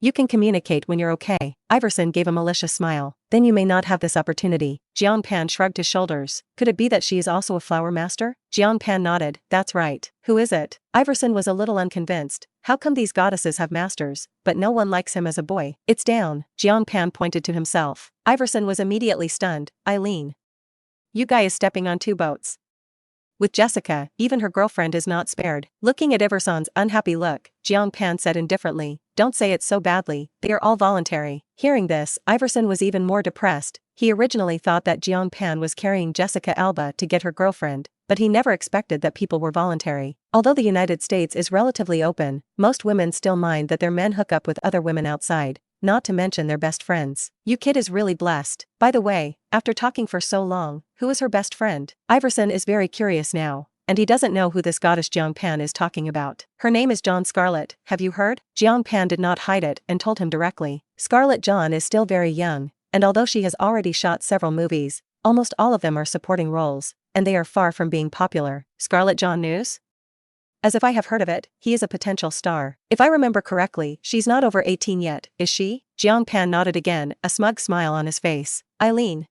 A: You can communicate when you're okay. Iverson gave a malicious smile. Then you may not have this opportunity. Jiang Pan shrugged his shoulders. Could it be that she is also a flower master? Jiang Pan nodded. That's right. Who is it? Iverson was a little unconvinced. How come these goddesses have masters, but no one likes him as a boy? It's down. Jiang Pan pointed to himself. Iverson was immediately stunned. Eileen. You guy is stepping on two boats. With Jessica, even her girlfriend is not spared. Looking at Iverson's unhappy look, Jiang Pan said indifferently, don't say it so badly, they are all voluntary. Hearing this, Iverson was even more depressed. He originally thought that Jiang Pan was carrying Jessica Alba to get her girlfriend, but he never expected that people were voluntary. Although the United States is relatively open, most women still mind that their men hook up with other women outside, not to mention they're best friends. You kid is really blessed. By the way, after talking for so long, who is her best friend? Iverson is very curious now, and he doesn't know who this goddess Jiang Pan is talking about. Her name is John Scarlet, have you heard? Jiang Pan did not hide it and told him directly. Scarlett John is still very young, and although she has already shot several movies, almost all of them are supporting roles, and they are far from being popular. Scarlett John news? As if I have heard of it, he is a potential star. If I remember correctly, she's not over 18 yet, is she? Jiang Pan nodded again, a smug smile on his face. Eileen.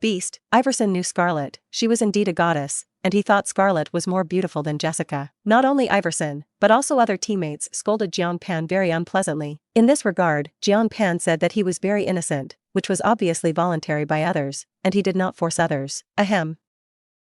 A: Beast, Iverson knew Scarlett, she was indeed a goddess, and he thought Scarlett was more beautiful than Jessica. Not only Iverson, but also other teammates scolded Jiang Pan very unpleasantly. In this regard, Jiang Pan said that he was very innocent, which was obviously voluntary by others, and he did not force others. Ahem.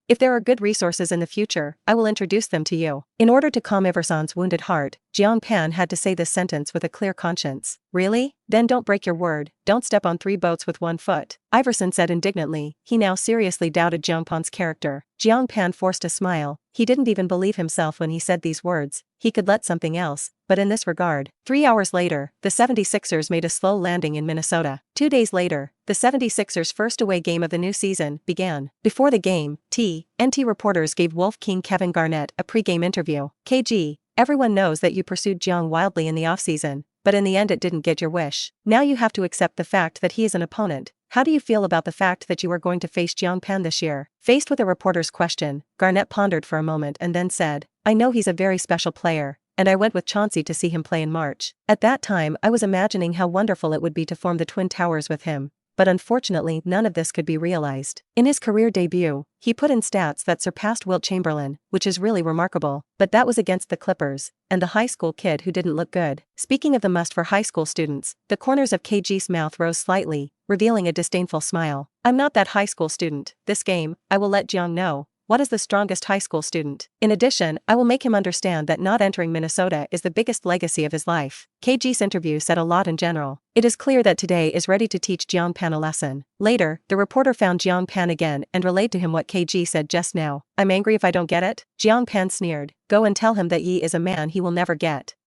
A: If there are good resources in the future, I will introduce them to you. In order to calm Iverson's wounded heart, Jiang Pan had to say this sentence with a clear conscience. Really? Then don't break your word, don't step on 3 boats with 1 foot. Iverson said indignantly, he now seriously doubted Jiang Pan's character. Jiang Pan forced a smile, he didn't even believe himself when he said these words, he could let something else, but in this regard. 3 hours later, the 76ers made a slow landing in Minnesota. 2 days later, the 76ers' first away game of the new season began. Before the game, TNT reporters gave Wolf King Kevin Garnett a pre-game interview. KG, everyone knows that you pursued Jiang wildly in the offseason, but in the end it didn't get your wish. Now you have to accept the fact that he is an opponent. How do you feel about the fact that you are going to face Jiang Pan this year? Faced with a reporter's question, Garnett pondered for a moment and then said, I know he's a very special player, and I went with Chauncey to see him play in March. At that time I was imagining how wonderful it would be to form the Twin Towers with him, but unfortunately none of this could be realized. In his career debut, he put in stats that surpassed Wilt Chamberlain, which is really remarkable, but that was against the Clippers, and the high school kid who didn't look good. Speaking of the must for high school students, the corners of KG's mouth rose slightly, revealing a disdainful smile. I'm not that high school student. This game, I will let Jiang know what is the strongest high school student. In addition, I will make him understand that not entering Minnesota is the biggest legacy of his life. KG's interview said a lot in general. It is clear that today is ready to teach Jiang Pan a lesson. Later, the reporter found Jiang Pan again and relayed to him what KG said just now. I'm angry if I don't get it? Jiang Pan sneered. Go and tell him that Yi is a man he will never get.